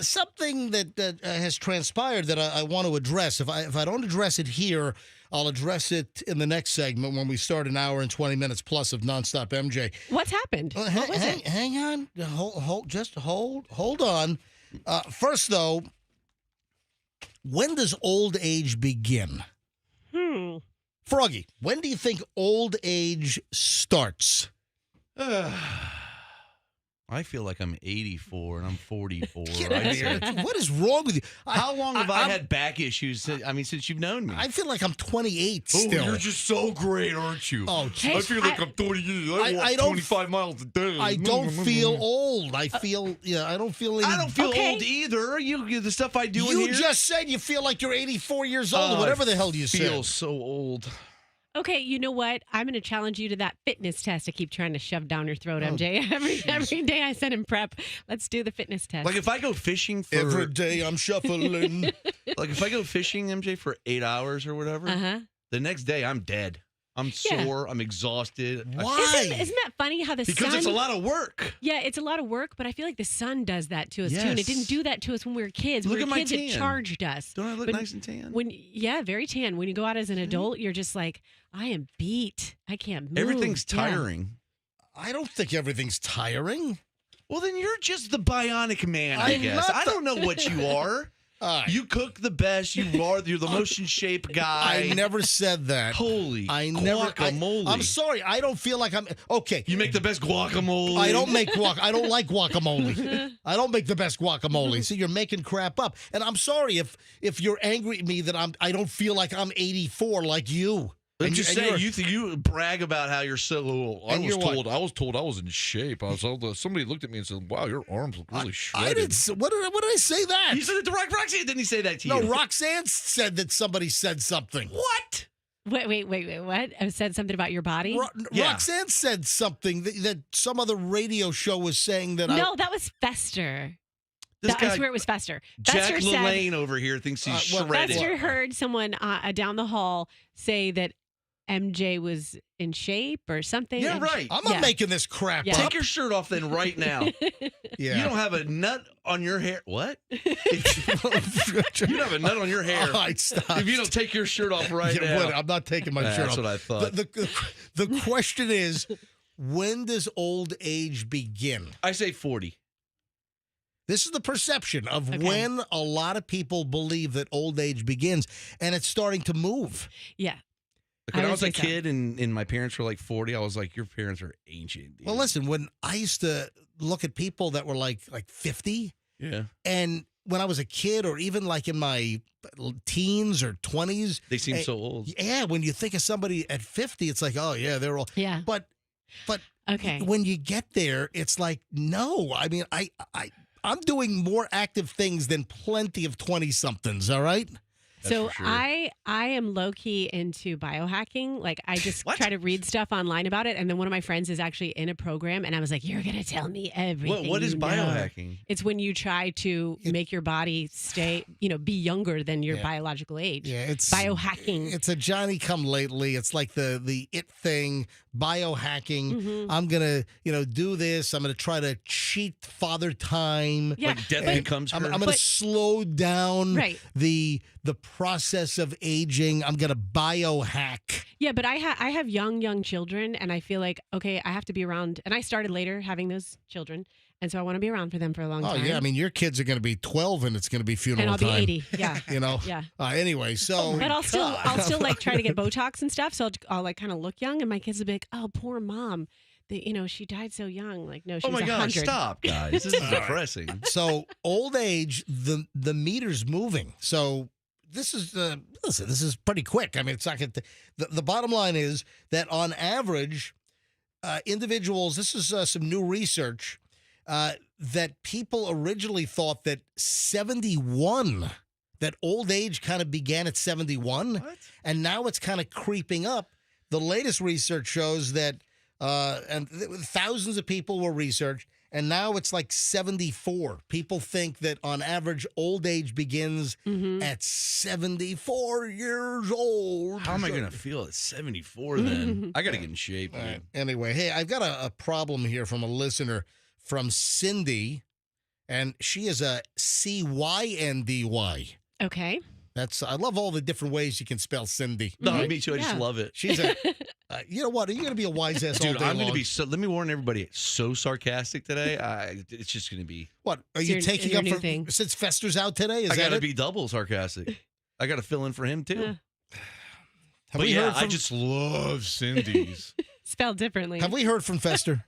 Something that has transpired that I want to address. If I don't address it here, I'll address it in the next segment when we start an hour and 20 minutes plus of nonstop MJ. What's happened? What was it? Hang on. Hold on. First, though, when does old age begin? Froggy, when do you think old age starts? I feel like I'm 84 and I'm 44. Get out of here. What is wrong with you? How long have I had back issues? Since you've known me. I feel like I'm 28 still. Oh, you're just so great, aren't you? Oh, Hey, I feel like I'm 30 years. I walk 25 miles a day. I don't feel old. I feel, I don't feel any... I don't feel Okay. old either. The stuff I do in You here. just said you feel like you're 84 years old, or whatever the hell you I said. feel so old. Okay, you know what? I'm going to challenge you to that fitness test I keep trying to shove down your throat, Oh, MJ. Every day I send him prep. Let's do the fitness test. Like if I go fishing for Every day I'm shuffling. like if I go fishing, MJ, for 8 hours or whatever, the next day I'm dead. I'm sore. I'm exhausted. Why? Isn't that funny how the sun... Because it's a lot of work. Yeah, it's a lot of work, but I feel like the sun does that to us too, and it Yes. didn't do that to us when we were kids. Look When at we my were kids, it tan. charged us. Don't I look But nice and tan? Very tan. When you go out as an adult, you're just like, I am beat. I can't move. Everything's Yeah. tiring. I don't think everything's tiring. Well, then you're just the bionic man, I I'm guess. not I don't know what you are. All right. You cook the best. You're the motion shape guy. I never said that. Holy guacamole. I'm sorry. I don't feel like I'm... Okay. You make the best guacamole. I don't make I don't like guacamole. I don't make the best guacamole. So you're making crap up. And I'm sorry if you're angry at me that I don't feel like I'm 84 like you. I'm just saying, you're- you brag about how you're so old. And you're what? I was told I was in shape. Somebody looked at me and said, "Wow, your arms look really shredded." I didn't. What did I say that? You said it to Roxanne. Didn't he say that to you? No, Roxanne said that somebody said something. What? Wait, what? I said something about your body? Yeah. Roxanne said something that some other radio show was saying that No, that was Fester. This I guy, swear it was Fester. Jack Fester said, LaLanne over here thinks he's well, shredded. Fester heard someone down the hall say that MJ was in shape or something. Yeah, and- right. I'm not Yeah. making this crap Yeah. up. Take your shirt off then right now. Yeah. You don't have a nut on your hair. What? You don't have a nut on your hair. All right, stop. If you don't take your shirt off right Yeah, now. what? I'm not taking my shirt That's off. what I thought. The question is, when does old age begin? I say 40. This is the perception of Okay. when a lot of people believe that old age begins, and it's starting to move. Yeah. When I I would was a say so. kid and my parents were like 40, I was like, your parents are ancient. Dude. Well, listen, when I used to look at people that were like 50, Yeah. and when I was a kid, or even like in my teens or 20s, They seem Hey, so old. yeah, when you think of somebody at 50, it's like, oh yeah, they're all. Yeah. But Okay. when you get there, it's like, no. I mean, I'm doing more active things than plenty of 20-somethings, all right? That's So for sure. I am low key into biohacking. Like I just What? try to read stuff online about it, and then one of my friends is actually in a program, and I was like, "You're gonna tell me everything." What is you know." biohacking? It's when you try to make your body stay, be younger than your Yeah. biological age. Yeah, it's Biohacking. It's a Johnny come lately. It's like the it thing, biohacking. Mhm. I'm gonna, do this. I'm gonna try to cheat father time. Yeah, Like death but- becomes I'm her? gonna slow down Right. the process of aging. I'm gonna biohack. Yeah, but I have young children, and I feel like okay, I have to be around. And I started later having those children, and so I want to be around for them for a long Oh time. yeah, I mean your kids are gonna be 12 and it's gonna be funeral and I'll be time. 80. Yeah, Yeah. yeah. Anyway, so But I'll still like try to get Botox and stuff. So I'll like kind of look young, and my kids will be like, "Oh, poor mom, she died so young." Like, no, she's Oh my gosh, 100. stop, guys. This is depressing. So old age, the meter's moving. So this is listen. This is pretty quick. I mean, it's not gonna the bottom line is that on average, individuals. This is some new research that people originally thought that 71, that old age kind of began at 71, What? and now it's kind of creeping up. The latest research shows that and thousands of people were researched, and now it's like 74. People think that on average, old age begins at 74 years old. How am I going to feel at 74 then? I got to get in shape. All Dude. right. Anyway, hey, I've got a problem here from a listener from Cindy, and she is a CYNDY. Okay. I love all the different ways you can spell Cindy. No, me too. I just Yeah. love it. She's a, you know what? Are you going to be a wise ass all Dude, day I'm going to long? be let me warn everybody, so sarcastic today. it's just going to be. What are It's you your- taking your up new for thing. since Fester's out today? Is I got that to it? be double sarcastic. I got to fill in for him too. Yeah. Have But we yeah, heard from, I just love Cindy's. Spelled differently. have we heard from Fester?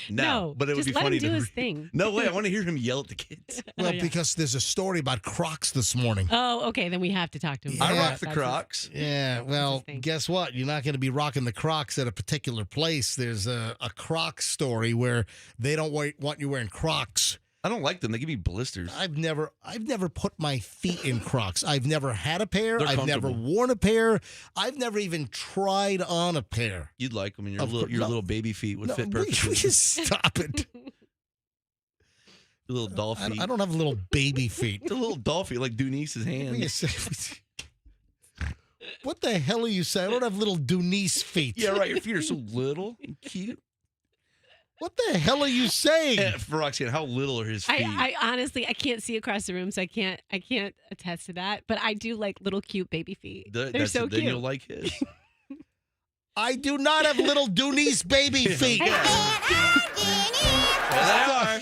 No, but it would just be let funny him do to. his thing. No way! I want to hear him yell at the kids. Well, yeah. because there's a story about Crocs this morning. Oh, okay. Then we have to talk to him. Yeah. I Yeah, rock the That's Crocs. Yeah, well, thing. guess what? You're not going to be rocking the Crocs at a particular place. There's a Crocs story where they don't want you wearing Crocs. I don't like them. They give me blisters. I've never put my feet in Crocs. I've never had a pair. They're I've never comfortable. worn a pair. I've never even tried on a pair. You'd like them, and Of course- your no. little baby feet would No, fit will perfectly. you stop it. The little doll I feet. don't have little baby feet. The little doll feet, like Denise's What do you hand. say? What the hell are you saying? I don't have little Denise feet. Yeah, right. Your feet are so little and cute. What the hell are you saying? For Roxanne, how little are his feet? I honestly I can't see across the room, so I can't attest to that. But I do like little cute baby feet. They're so then cute. you'll like his. I do not have little Denise baby feet. There they are.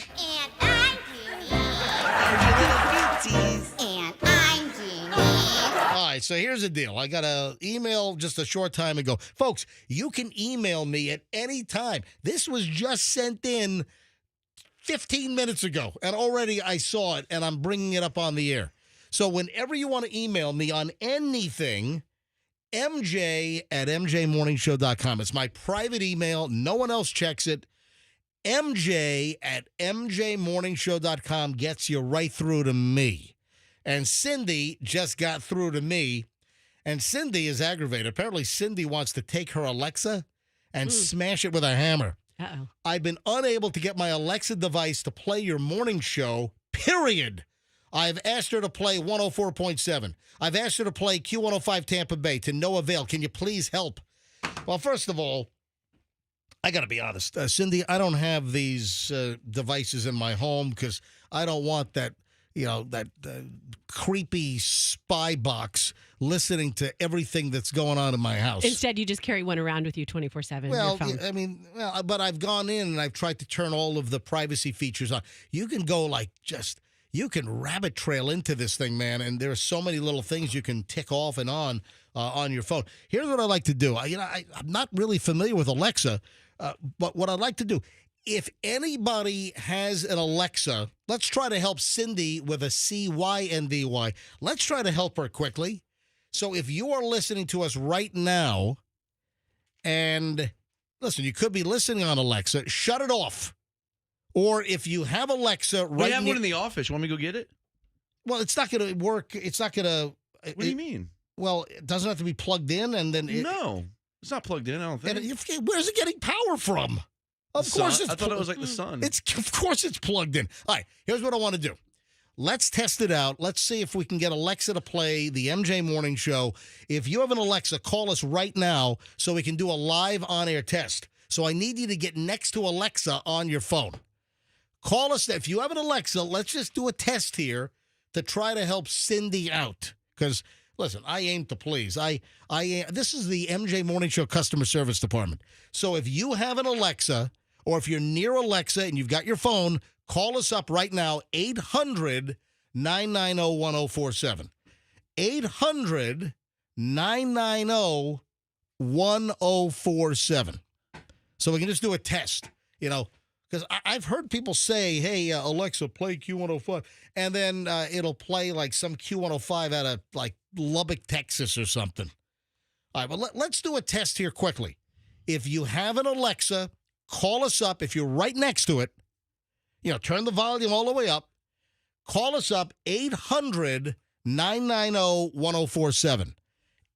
All right, so here's the deal. I got an email just a short time ago. Folks, you can email me at any time. This was just sent in 15 minutes ago, and already I saw it, and I'm bringing it up on the air. So whenever you want to email me on anything, mj@mjmorningshow.com. It's my private email. No one else checks it. mj@mjmorningshow.com gets you right through to me. And Cindy just got through to me, and Cindy is aggravated. Apparently, Cindy wants to take her Alexa and smash it with a hammer. Uh-oh. I've been unable to get my Alexa device to play your morning show, period. I've asked her to play 104.7. I've asked her to play Q105 Tampa Bay, to no avail. Can you please help? Well, first of all, I got to be honest. Cindy, I don't have these devices in my home because I don't want that, that creepy spy box listening to everything that's going on in my house. Instead, you just carry one around with you 24/7. Well, your phone. I mean, but I've gone in and I've tried to turn all of the privacy features on. You can go you can rabbit trail into this thing, man, and there are so many little things you can tick off and on your phone. Here's what I like to do. I'm not really familiar with Alexa, but what I'd like to do, if anybody has an Alexa, let's try to help Cindy with a CYNDY. Let's try to help her quickly. So if you are listening to us right now, and listen, you could be listening on Alexa, shut it off. Or if you have Alexa We right have one in the office. You want me to go get it? well, it's not going to work. It's not going to. What do you mean? Well, it doesn't have to be plugged in, and then No, it's not plugged in. I don't think. where's it getting power from? Of The course, sun? it's I thought it was like the sun. Of course it's plugged in. All right, here's what I want to do. Let's test it out. Let's see if we can get Alexa to play the MJ Morning Show. If you have an Alexa, call us right now so we can do a live on-air test. So I need you to get next to Alexa on your phone. Call us. If you have an Alexa, let's just do a test here to try to help Cindy out. Because, listen, I aim to please. This is the MJ Morning Show Customer Service Department. So if you have an Alexa, or if you're near Alexa and you've got your phone, call us up right now, 800-990-1047. 800-990-1047. So we can just do a test, because I've heard people say, hey, Alexa, play Q105. And then it'll play like some Q105 out of like Lubbock, Texas or something. All right, but let's do a test here quickly. If you have an Alexa, call us up. If you're right next to it, turn the volume all the way up. Call us up, 800-990-1047.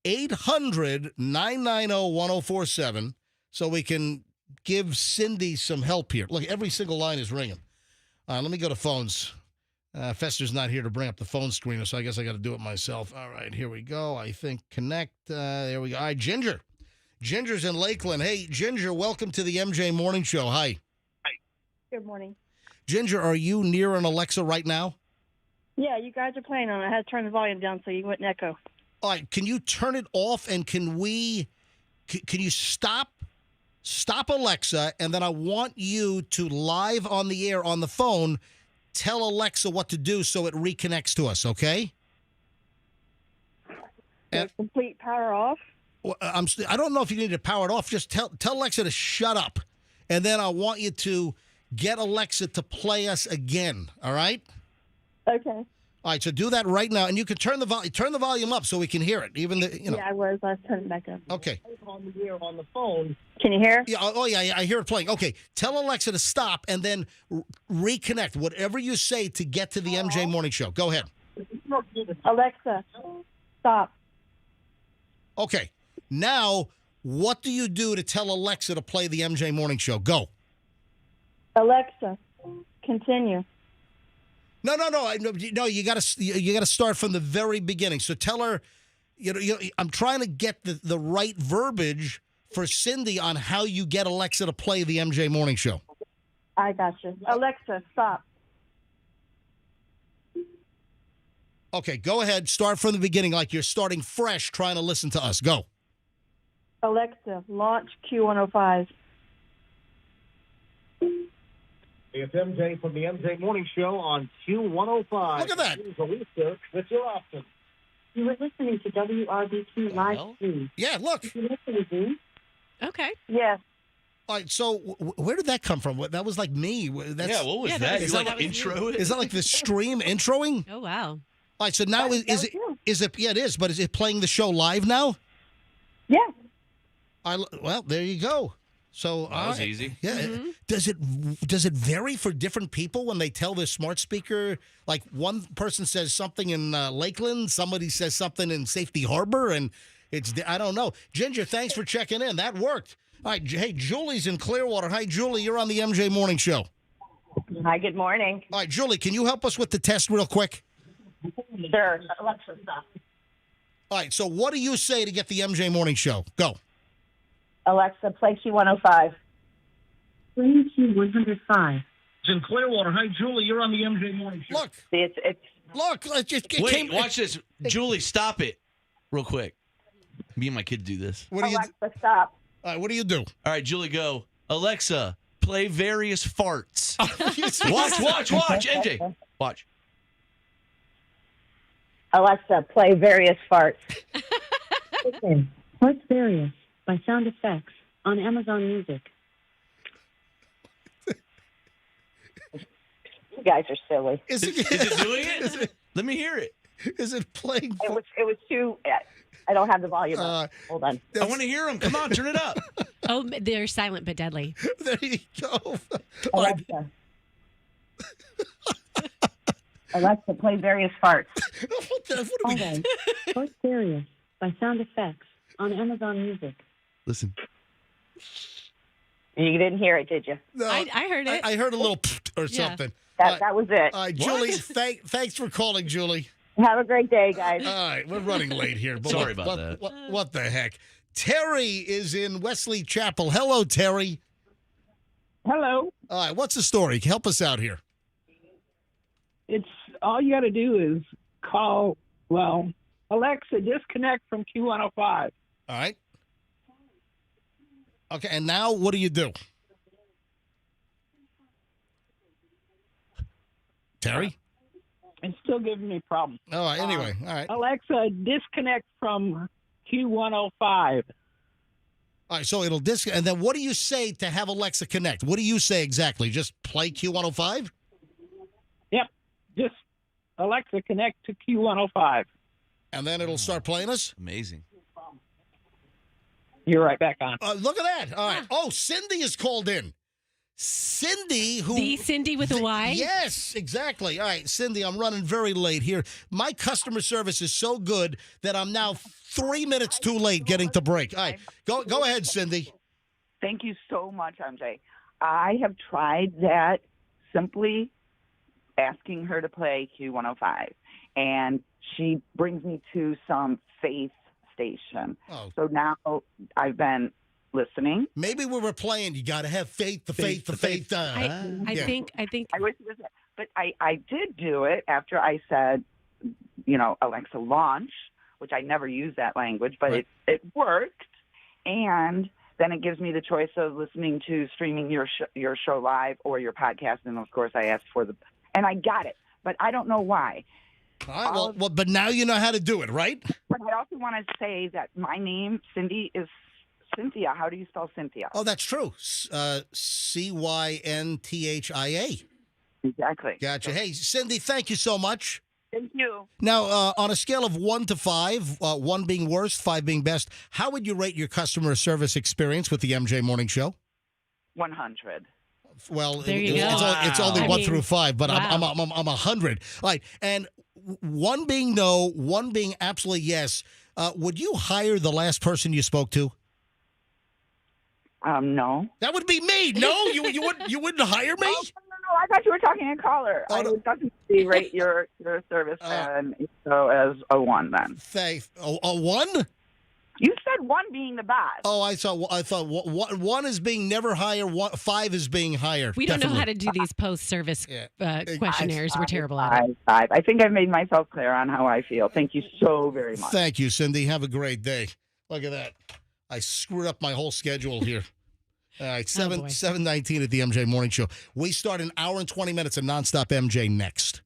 800-990-1047, so we can give Cindy some help here. Look, every single line is ringing. Let me go to phones. Fester's not here to bring up the phone screener, so I guess I got to do it myself. All right, here we go. I think connect. There we go. All right, Ginger. Ginger's in Lakeland. Hey, Ginger, welcome to the MJ Morning Show. Hi. Good morning. Ginger, are you near an Alexa right now? Yeah, you guys are playing on it. I had to turn the volume down so you wouldn't echo. All right, can you turn it off, and can you stop Alexa, and then I want you to live on the air on the phone tell Alexa what to do so it reconnects to us, okay? Complete power off? Well, I don't know if you need to power it off. Just tell Alexa to shut up, and then I want you to get Alexa to play us again, all right? Okay. All right, so do that right now, and you can turn the volume up so we can hear it. Even Yeah, I was. I turned it back up. Okay. On the air on the phone. Can you hear? Yeah. Oh, yeah. I hear it playing. Okay. Tell Alexa to stop and then reconnect. Whatever you say to get to the MJ Morning Show. Go ahead. Alexa, stop. Okay. Now, what do you do to tell Alexa to play the MJ Morning Show? Go. Alexa, continue. No. You gotta start from the very beginning. So tell her. I'm trying to get the right verbiage for Cindy on how you get Alexa to play the MJ Morning Show. I got you. Alexa, stop. Okay, go ahead. Start from the beginning like you're starting fresh trying to listen to us. Go. Alexa, launch Q105. It's MJ from the MJ Morning Show on Q105. Look at that. Here's Alicia with your option. You were listening to WRBQ Livestream. Yeah, look. Okay. Yes. All right, so where did that come from? That was like me. That's, what was Yeah, that? that You was- like that was intro it? Is that like the stream introing? Oh, wow. All right, so now is it? Yeah, it is. But is it playing the show live now? Yeah. Well, there you go. So That was easy. Yeah. Does it vary for different people when they tell their smart speaker? Like one person says something in Lakeland, somebody says something in Safety Harbor, and I don't know. Ginger, thanks for checking in. That worked. All right. Hey, Julie's in Clearwater. Hi, Julie. You're on the MJ Morning Show. Hi, good morning. All right, Julie, can you help us with the test real quick? Sure. Alexa, stop. All right. So what do you say to get the MJ Morning Show? Go. Alexa, play Q105. Play Q105. It's in Clearwater. Hi, Julie. You're on the MJ Morning Show. Look. See, it's Look. It Wait, watch this. Julie, stop it real quick. Me and my kid do this. What do you? Alexa, stop. All right. What do you do? All right, Julie, go. Alexa, play various farts. Watch. MJ, watch. Alexa, play various farts. Listen, what's various by Sound Effects on Amazon Music? You guys are silly. Is Is it doing it? Let me hear it. Is it playing? It was too. I don't have the volume up. Hold on. I want to hear them. Come on, turn it up. Oh, they're silent but deadly. There you go. All right. Alexa. Alexa, play various farts. What do we? Hold on. What's various by Sound Effects on Amazon Music? Listen. You didn't hear it, did you? No, I heard it. I heard a little or Yeah. something. That was it. All right, Julie. Thanks for calling, Julie. Have a great day, guys. All right, we're running late here. But Sorry about that. What the heck? Terry is in Wesley Chapel. Hello, Terry. Hello. All right, what's the story? Help us out here. It's all you got to do is call, Alexa, disconnect from Q105. All right. Okay, and now what do you do? Terry? It's still giving me problems. All right, anyway. All right. Alexa, disconnect from Q105. All right, so it'll and then what do you say to have Alexa connect? What do you say exactly? Just play Q105? Yep. Just Alexa, connect to Q105. And then it'll start playing us? Amazing. You're right back on. Look at that. All right. Oh, Cindy is called in. Cindy, who... The Cindy with a Y? Yes, exactly. All right, Cindy, I'm running very late here. My customer service is so good that I'm now 3 minutes too late getting to break. All right, go ahead, Cindy. Thank you so much, MJ. I have tried that, simply asking her to play Q105, and she brings me to some faith station. Oh. So now I've been listening. Maybe we were playing. You got to have faith. The faith. I Yeah. think I wish it was that. But I did do it after I said, Alexa launch, which I never use that language, but Right. it worked. And then it gives me the choice of listening to streaming your show live or your podcast. And of course I asked and I got it, but I don't know why. All right. Well, but now you know how to do it, right? But I also want to say that my name, Cindy, is Cynthia. How do you spell Cynthia? Oh, that's true. Cynthia. Exactly. Gotcha. Hey, Cindy, thank you so much. Thank you. Now, on a scale of 1 to 5, 1 being worst, 5 being best, how would you rate your customer service experience with the MJ Morning Show? 100. Well, There you it's, go. it's only I 1 mean, through 5, but wow. I'm 100. All right, and 1 being no, 1 being absolutely yes. Would you hire the last person you spoke to? No. That would be me. No, you wouldn't hire me. Oh, no, I thought you were talking a caller. Oh, I no. would definitely rate your service and so as a 1 then. A 1? You said 1 being the best. Oh, I thought 1 is being never higher. 5 is being higher. We don't know how Definitely. to do these post-service Yeah. questionnaires. We're terrible at it. 5. I think I've made myself clear on how I feel. Thank you so very much. Thank you, Cindy. Have a great day. Look at that. I screwed up my whole schedule here. All right, 7:19 at the MJ Morning Show. We start an hour and 20 minutes of nonstop MJ next.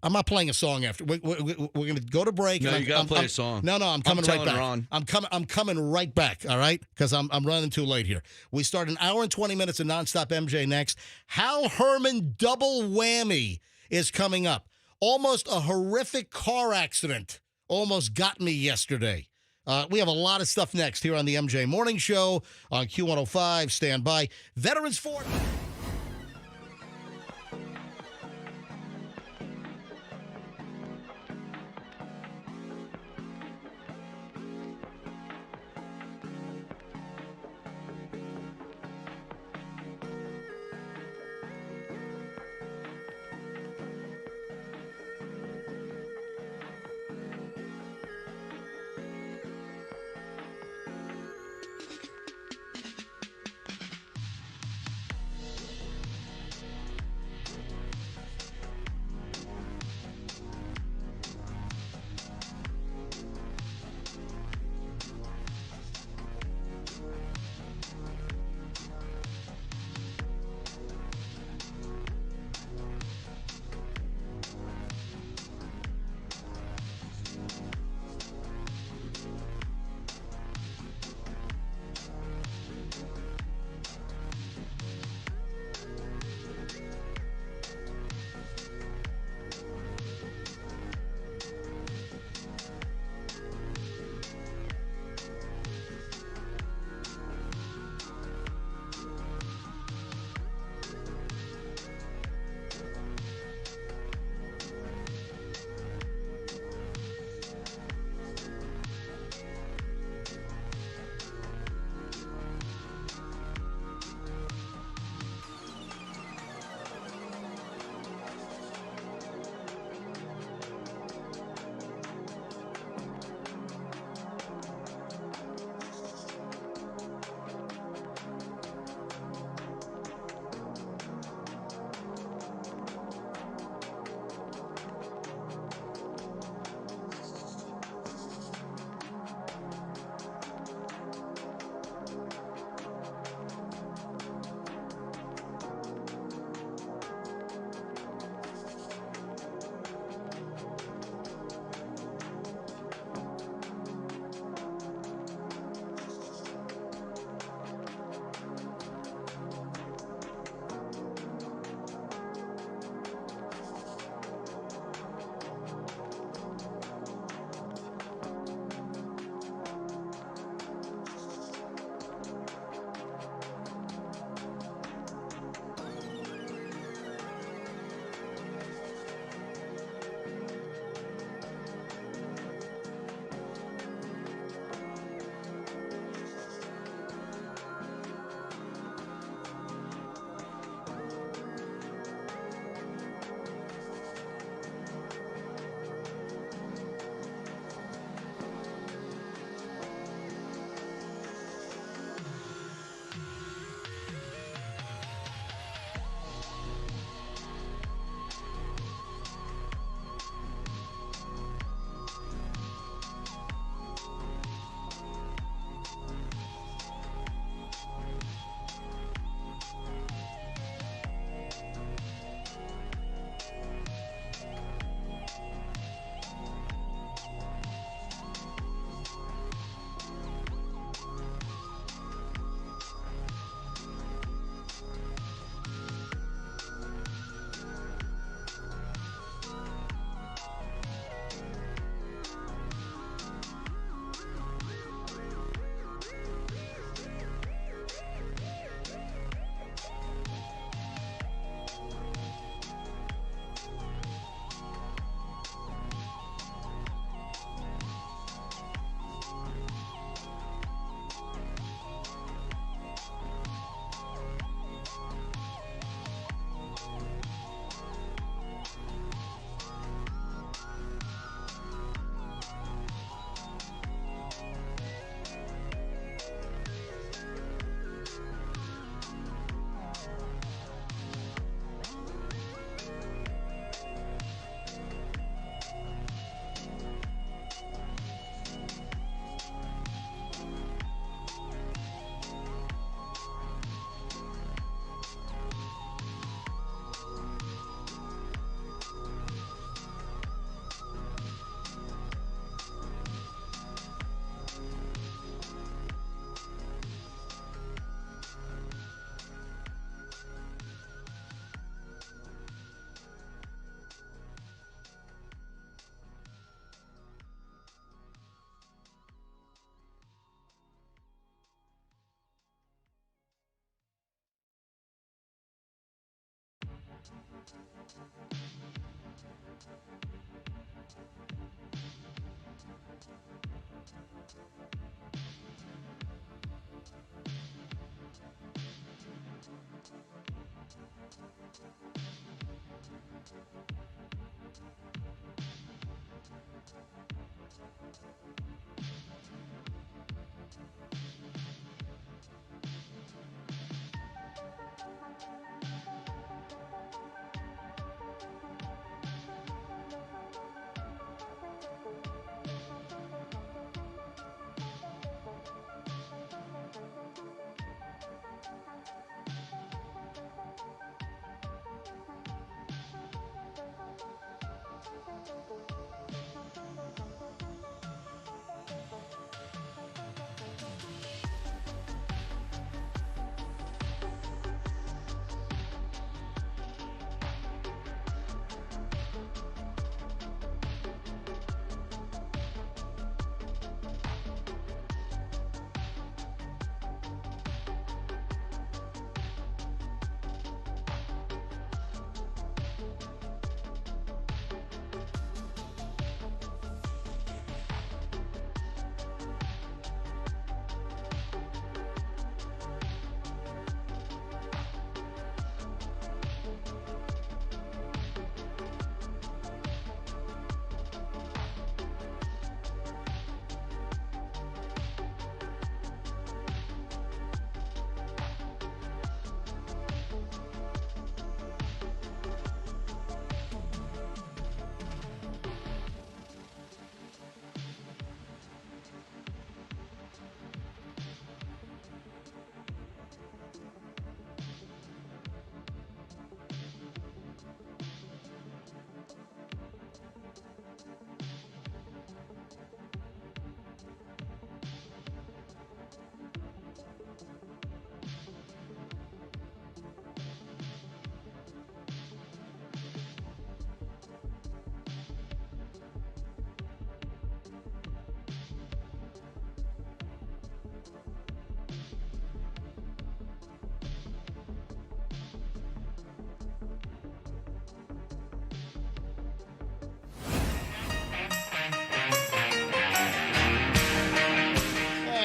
I'm not playing a song after. We're going to go to break. No, and you got to play a song. No, I'm coming right telling back. Ron. I'm coming right back, all right? Because I'm running too late here. We start an hour and 20 minutes of nonstop MJ next. Hal Herman double whammy is coming up. Almost a horrific car accident almost got me yesterday. We have a lot of stuff next here on the MJ Morning Show on Q105. Stand by. Veterans Fort.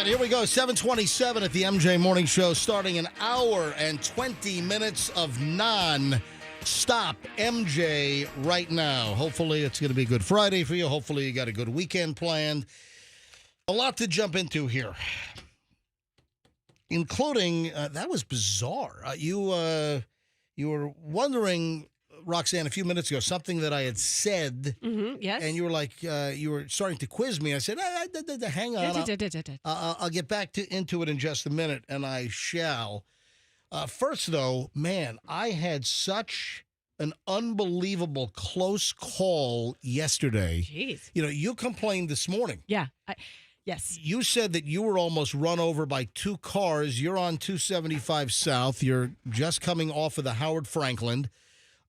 Here we go, 7:27 at the MJ Morning Show, starting an hour and 20 minutes of non-stop MJ right now. Hopefully it's going to be a good Friday for you. Hopefully you got a good weekend planned. A lot to jump into here, including, that was bizarre. You were wondering, Roxanne, a few minutes ago, something that I had said. Yes. And you were like, you were starting to quiz me. I said, hang on. I'll get back into it in just a minute, and I shall. First, though, man, I had such an unbelievable close call yesterday. Jeez. You know, you complained this morning. Yeah. Yes. You said that you were almost run over by two cars. You're on 275 South. You're just coming off of the Howard Franklin.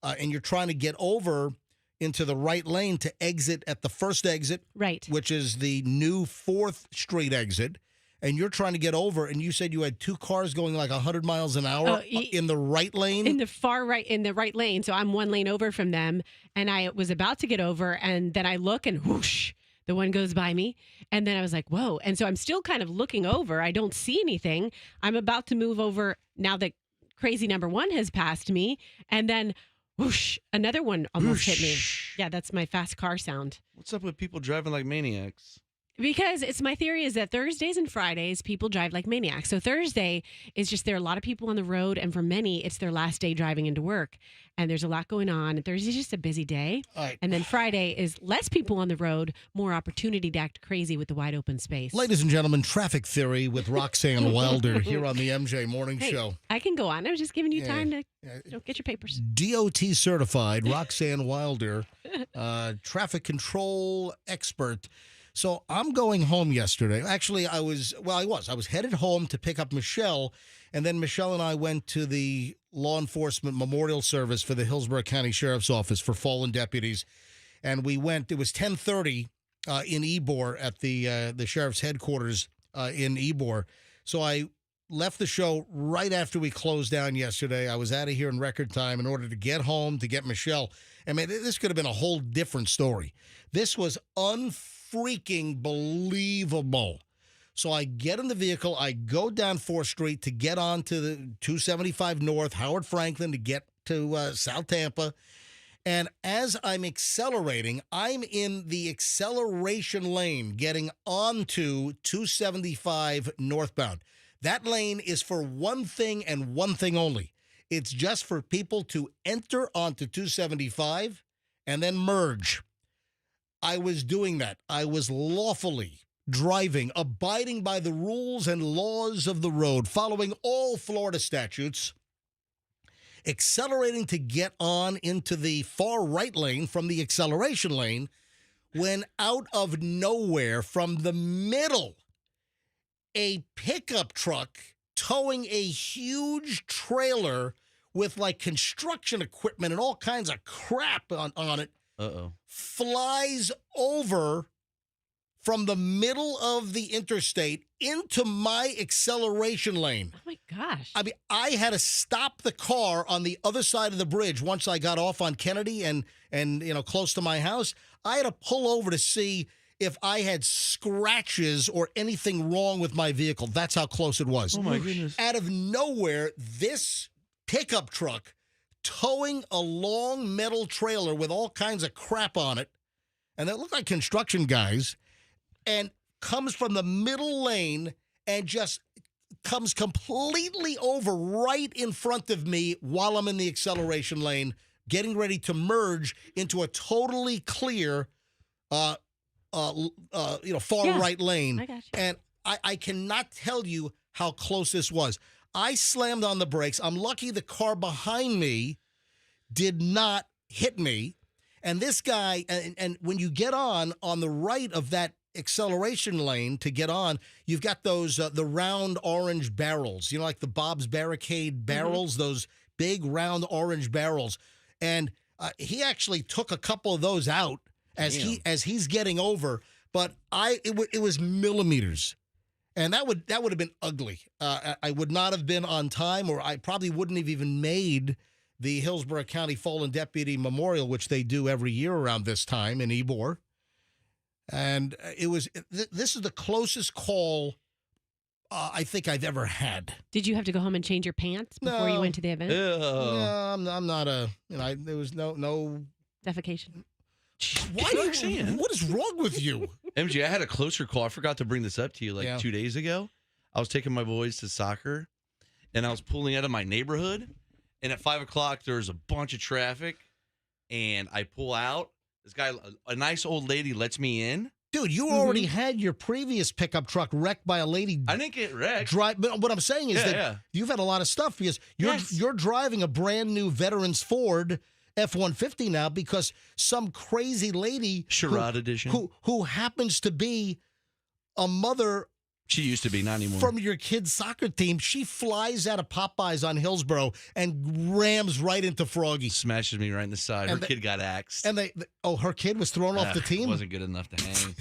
And you're trying to get over into the right lane to exit at the first exit, right, which is the new 4th Street exit. And you're trying to get over, and you said you had two cars going like 100 miles an hour in the right lane? In the far right, in the right lane. So I'm one lane over from them, and I was about to get over, and then I look, and whoosh, the one goes by me. And then I was like, whoa. And so I'm still kind of looking over. I don't see anything. I'm about to move over now that crazy number one has passed me. And then whoosh, another one almost hit me. Yeah, that's my fast car sound. What's up with people driving like maniacs? Because it's my theory is that Thursdays and Fridays, people drive like maniacs. So Thursday is just there are a lot of people on the road. And for many, it's their last day driving into work. And there's a lot going on. And Thursday's just a busy day. Right. And then Friday is less people on the road, more opportunity to act crazy with the wide open space. Ladies and gentlemen, traffic theory with Roxanne Wilder here on the MJ Morning Show. I can go on. I was just giving you time to get your papers. DOT certified, Roxanne Wilder, traffic control expert. So I'm going home yesterday. Actually, I was headed home to pick up Michelle, and then Michelle and I went to the law enforcement memorial service for the Hillsborough County Sheriff's Office for fallen deputies. And we went, it was 10:30 in Ybor at the sheriff's headquarters in Ybor. So I left the show right after we closed down yesterday. I was out of here in record time in order to get home to get Michelle. I mean, this could have been a whole different story. This was unfreaking believable. So I get in the vehicle. I go down 4th Street to get on to the 275 North, Howard Franklin, to get to South Tampa. And as I'm accelerating, I'm in the acceleration lane getting onto 275 northbound. That lane is for one thing and one thing only. It's just for people to enter onto 275 and then merge. I was doing that. I was lawfully driving, abiding by the rules and laws of the road, following all Florida statutes, accelerating to get on into the far right lane from the acceleration lane, when out of nowhere from the middle, a pickup truck towing a huge trailer with like construction equipment and all kinds of crap on it flies over from the middle of the interstate into my acceleration lane. Oh, my gosh. I mean, I had to stop the car on the other side of the bridge once I got off on Kennedy and close to my house. I had to pull over to see if I had scratches or anything wrong with my vehicle. That's how close it was. Oh, my goodness. Out of nowhere, this pickup truck towing a long metal trailer with all kinds of crap on it, and they look like construction guys, and comes from the middle lane and just comes completely over right in front of me while I'm in the acceleration lane, getting ready to merge into a totally clear, far right lane. I got you. And I cannot tell you how close this was. I slammed on the brakes. I'm lucky the car behind me did not hit me. And this guy, and when you get on the right of that acceleration lane to get on, you've got those the round orange barrels, like the Bob's Barricade barrels, those big round orange barrels. And he actually took a couple of those out as he's getting over, but it was millimeters. And that would have been ugly. I would not have been on time, or I probably wouldn't have even made the Hillsborough County Fallen Deputy Memorial, which they do every year around this time in Ybor. And this is the closest call I think I've ever had. Did you have to go home and change your pants before you went to the event? No, I'm not there was no Defecation. Why Roxanne? What is wrong with you? MJ, I had a closer call. I forgot to bring this up to you 2 days ago. I was taking my boys to soccer, and I was pulling out of my neighborhood, and at 5 o'clock, there's a bunch of traffic, and I pull out. This guy, a nice old lady, lets me in. Dude, you already had your previous pickup truck wrecked by a lady. I didn't get wrecked. But what I'm saying is that you've had a lot of stuff because you're driving a brand new Veterans Ford F-150 now because some crazy lady Charade edition who happens to be a mother. She used to be, not anymore. From your kid's soccer team, she flies out of Popeyes on Hillsborough and rams right into Froggy. Smashes me right in the side. Her kid got axed. And her kid was thrown off the team? Wasn't good enough to hang.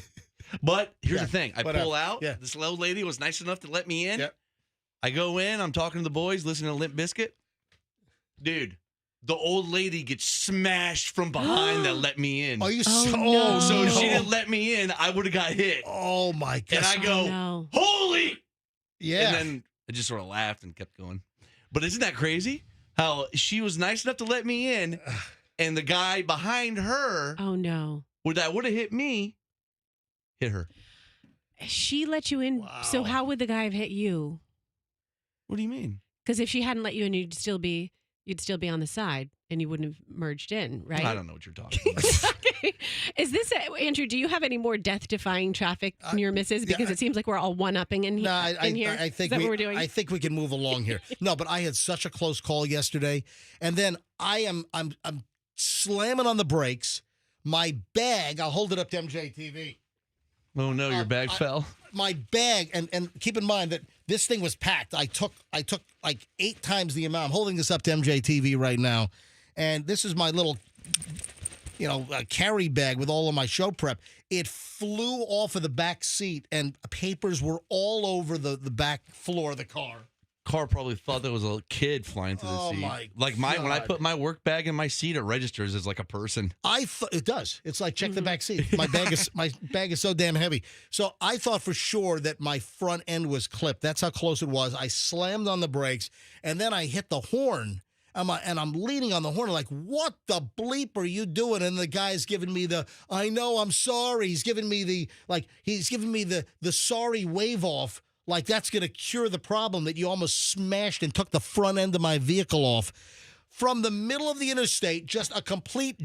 But here's the thing. I pull out. Yeah. This old lady was nice enough to let me in. Yep. I go in. I'm talking to the boys, listening to Limp Bizkit. Dude, the old lady gets smashed from behind that let me in. Are you no. So if she didn't let me in, I would have got hit. Oh, my God. And I go, holy. Yeah. And then I just sort of laughed and kept going. But isn't that crazy? How she was nice enough to let me in, and the guy behind her. Oh, no. That would have hit me. Hit her. She let you in. Wow. So how would the guy have hit you? What do you mean? Because if she hadn't let you in, you'd still be on the side and you wouldn't have merged in, right? I don't know what you're talking about. Okay. Is this, Andrew, do you have any more death-defying traffic near misses? Because it seems like we're all one-upping in here. I think what we're doing? I think we can move along here. No, but I had such a close call yesterday. And then I'm slamming on the brakes. My bag, I'll hold it up to MJTV. Oh, no, your bag fell. My bag, and keep in mind that this thing was packed. I took like 8 times the amount. I'm holding this up to MJTV right now. And this is my little, carry bag with all of my show prep. It flew off of the back seat, and papers were all over the back floor of the car. car probably thought there was a kid flying through the seat. When I put my work bag in my seat, it registers as like a person. It does. It's like check the back seat. My bag is so damn heavy. So I thought for sure that my front end was clipped. That's how close it was. I slammed on the brakes, and then I hit the horn. And I'm leaning on the horn like, what the bleep are you doing? And the guy's giving me I know, I'm sorry. He's giving me the sorry wave off. Like that's going to cure the problem that you almost smashed and took the front end of my vehicle off. From the middle of the interstate, just a complete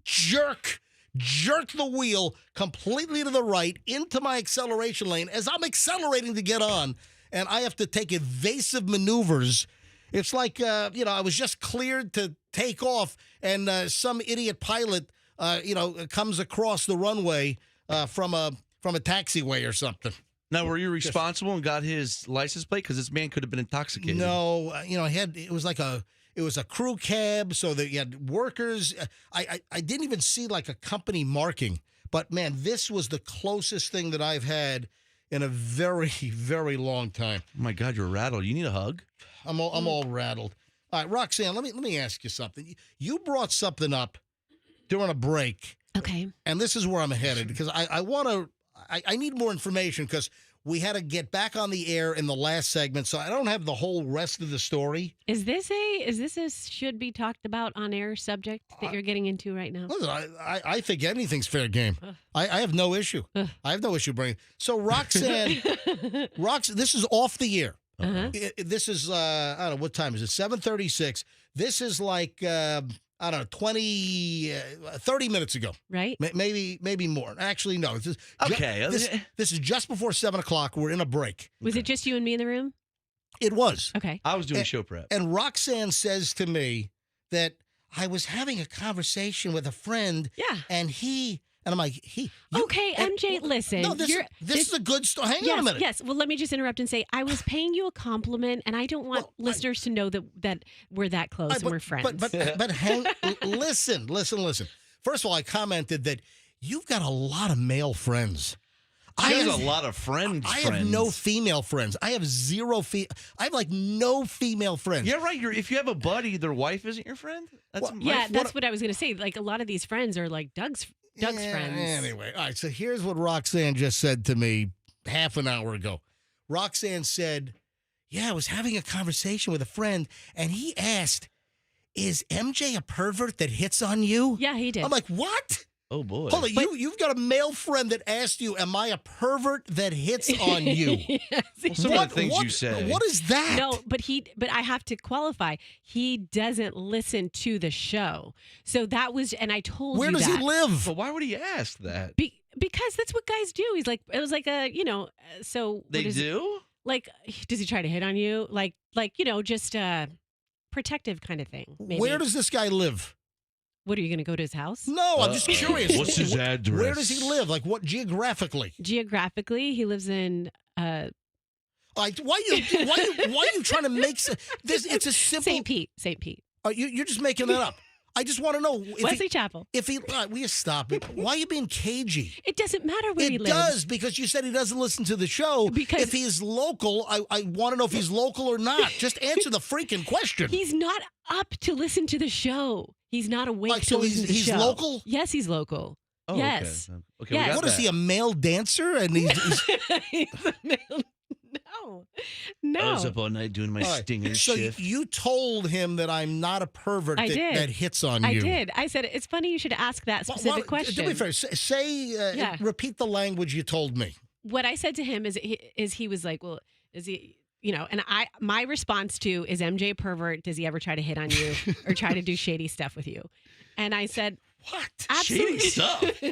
jerk the wheel completely to the right into my acceleration lane as I'm accelerating to get on. And I have to take evasive maneuvers. It's like, I was just cleared to take off, and some idiot pilot, comes across the runway from a taxiway or something. Now, were you responsible and got his license plate? Because this man could have been intoxicated. No, it was a crew cab, so that you had workers. I didn't even see like a company marking, but man, this was the closest thing that I've had in a very, very long time. Oh my God, you're rattled. You need a hug? I'm all rattled. All right, Roxanne, let me ask you something. You brought something up during a break. Okay. And this is where I'm headed because I need more information because we had to get back on the air in the last segment, so I don't have the whole rest of the story. Is this a should be talked about on air subject that you're getting into right now? Listen, I think anything's fair game. I have no issue. I have no issue bringing. So Roxanne, this is off the air. Uh-huh. This is I don't know what time is it? 7:36. This is like 30 minutes ago. Right? Maybe more. Actually, no. This is just before 7 o'clock. We're in a break. Was it just you and me in the room? It was. Okay. I was doing show prep. And Roxanne says to me that I was having a conversation with a friend. Yeah. And I'm like, okay, MJ, listen. No, this is a good story. Hang on a minute. Yes. Well, let me just interrupt and say I was paying you a compliment, and I don't want listeners to know that we're that close and we're friends. But listen. First of all, I commented that you've got a lot of male friends. She has a lot of friends. I have no female friends. I have I have like no female friends. Yeah, right. If you have a buddy, their wife isn't your friend. That's what I was going to say. Like a lot of these friends are like Doug's friends. Anyway, all right. So here's what Roxanne just said to me half an hour ago. Roxanne said, "Yeah, I was having a conversation with a friend, and he asked, is MJ a pervert that hits on you?" Yeah, he did. I'm like, what? Oh, boy. Hold on, you've got a male friend that asked you, am I a pervert that hits on you? Yes, well, some of the things you say. What is that? No, but I have to qualify. He doesn't listen to the show. So that was, and I told Where you does that. he live? But why would he ask that? Because that's what guys do. He's like, it was like a, so. They do? Like, does he try to hit on you? Like, just protective kind of thing. Maybe. Where does this guy live? What, are you going to go to his house? No, I'm just curious. What's his address? Where does he live? Like, what geographically? Geographically, he lives in. Why are you trying to make this? It's a simple. St. Pete. You're just making that up. I just want to know. Wesley Chapel. Will you stop it? Why are you being cagey? It doesn't matter where he lives. It does, because you said he doesn't listen to the show. Because if he's local, I want to know if he's local or not. Just answer the freaking question. He's not up to listen to the show. He's not awake to listen to the show. He's local? Yes, he's local. Oh, yes. Okay. Yes. What is he, a male dancer? And he's He's a male. No. I was up all night doing my stinger shift. So you told him that I'm not a pervert that hits on you. I did. I said, it's funny you should ask that specific question. To be fair, repeat the language you told me. What I said to him is he was like, well, is he, and my response to, is MJ a pervert? Does he ever try to hit on you or try to do shady stuff with you? And I said, what? Absolutely. Shady stuff?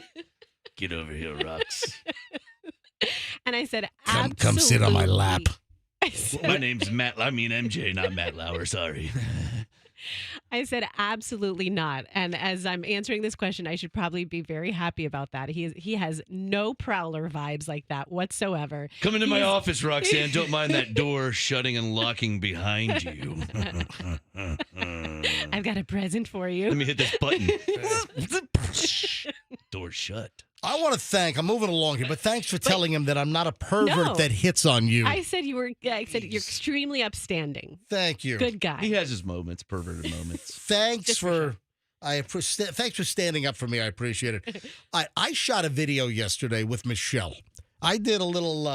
Get over here, Rox. And I said, come sit on my lap. My name's Matt. I mean MJ, not Matt Lauer. Sorry. I said, absolutely not. And as I'm answering this question, I should probably be very happy about that. He has no prowler vibes like that whatsoever. Come into my office, Roxanne. Don't mind that door shutting and locking behind you. I've got a present for you. Let me hit this button. Door shut. I want to thank. I'm moving along here, but thanks for telling him that I'm not a pervert No. that hits on you. I said you're extremely upstanding. Thank you. Good guy. He has his moments, perverted moments. Thanks for standing up for me. I appreciate it. I shot a video yesterday with Michelle. I did a little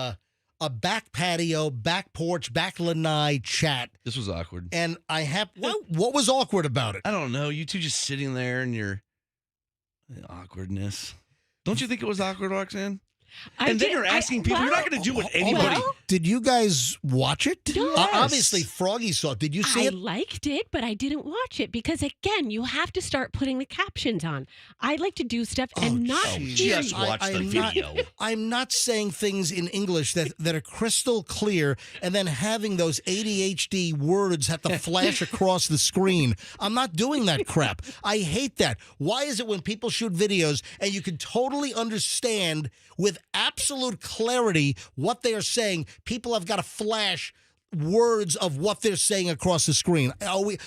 a back patio, back porch, back lanai chat. This was awkward. And what was awkward about it? I don't know. You two just sitting there and your awkwardness. Don't you think it was awkward, Roxanne? Then you're asking people. You're not going to do what anybody. Did you guys watch it? Yes. Obviously, Froggy saw it. Did you see it? I liked it, but I didn't watch it because, again, you have to start putting the captions on. I like to do stuff and not hear just you. watch the video. I'm not saying things in English that are crystal clear and then having those ADHD words have to flash across the screen. I'm not doing that crap. I hate that. Why is it when people shoot videos and you can totally understand with absolute clarity what they are saying, people have got to flash words of what they're saying across the screen? Are we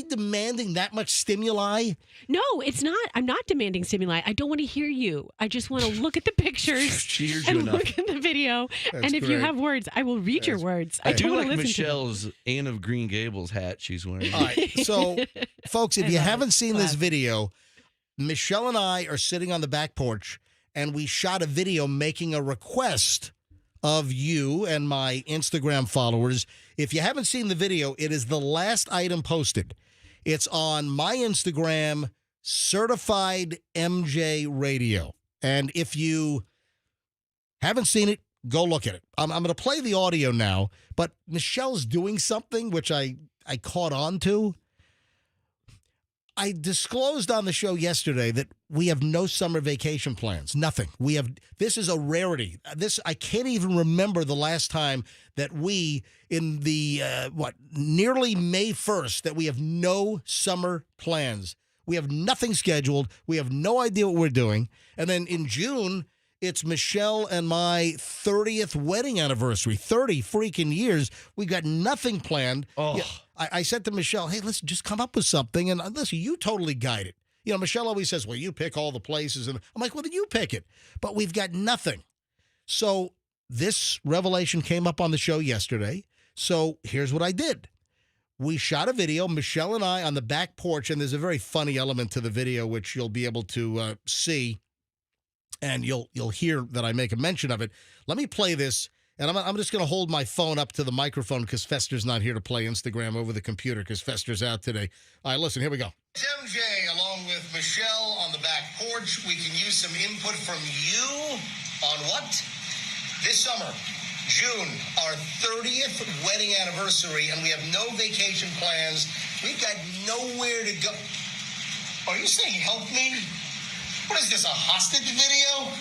demanding that much stimuli? No, it's not. I'm not demanding stimuli. I don't want to hear you. I just want to look at the pictures She hears you and enough. look at the video. And if you great. have words, I will read your words. I I don't do want like to listen Michelle's Anne of Green Gables hat she's wearing. All right. So, folks, if I you love haven't it. seen this Classic. video, Michelle and I are sitting on the back porch, and we shot a video making a request of you and my Instagram followers. If you haven't seen the video, it is the last item posted. It's on my Instagram, Certified MJ Radio. And if you haven't seen it, go look at it. I'm going to play the audio now, but Michelle's doing something which I caught on to. I disclosed on the show yesterday that we have no summer vacation plans. Nothing. This is a rarity. I can't even remember the last time that we, in the, nearly May 1st, that we have no summer plans. We have nothing scheduled. We have no idea what we're doing. And then in June, it's Michelle and my 30th wedding anniversary. 30 freaking years. We got nothing planned. Oh. Yeah, I said to Michelle, hey, let's just come up with something. And listen, you totally guide it. You know, Michelle always says, well, you pick all the places. And I'm like, well, then you pick it. But we've got nothing. So this revelation came up on the show yesterday. So here's what I did. We shot a video, Michelle and I, on the back porch. And there's a very funny element to the video, which you'll be able to see. And you'll hear that I make a mention of it. Let me play this. And I'm just going to hold my phone up to the microphone because Fester's not here to play Instagram over the computer because Fester's out today. All right, listen, here we go. MJ, along with Michelle on the back porch. We can use some input from you on what? This summer, June, our 30th wedding anniversary, and we have no vacation plans. We've got nowhere to go. Are you saying help me? What is this, a hostage video?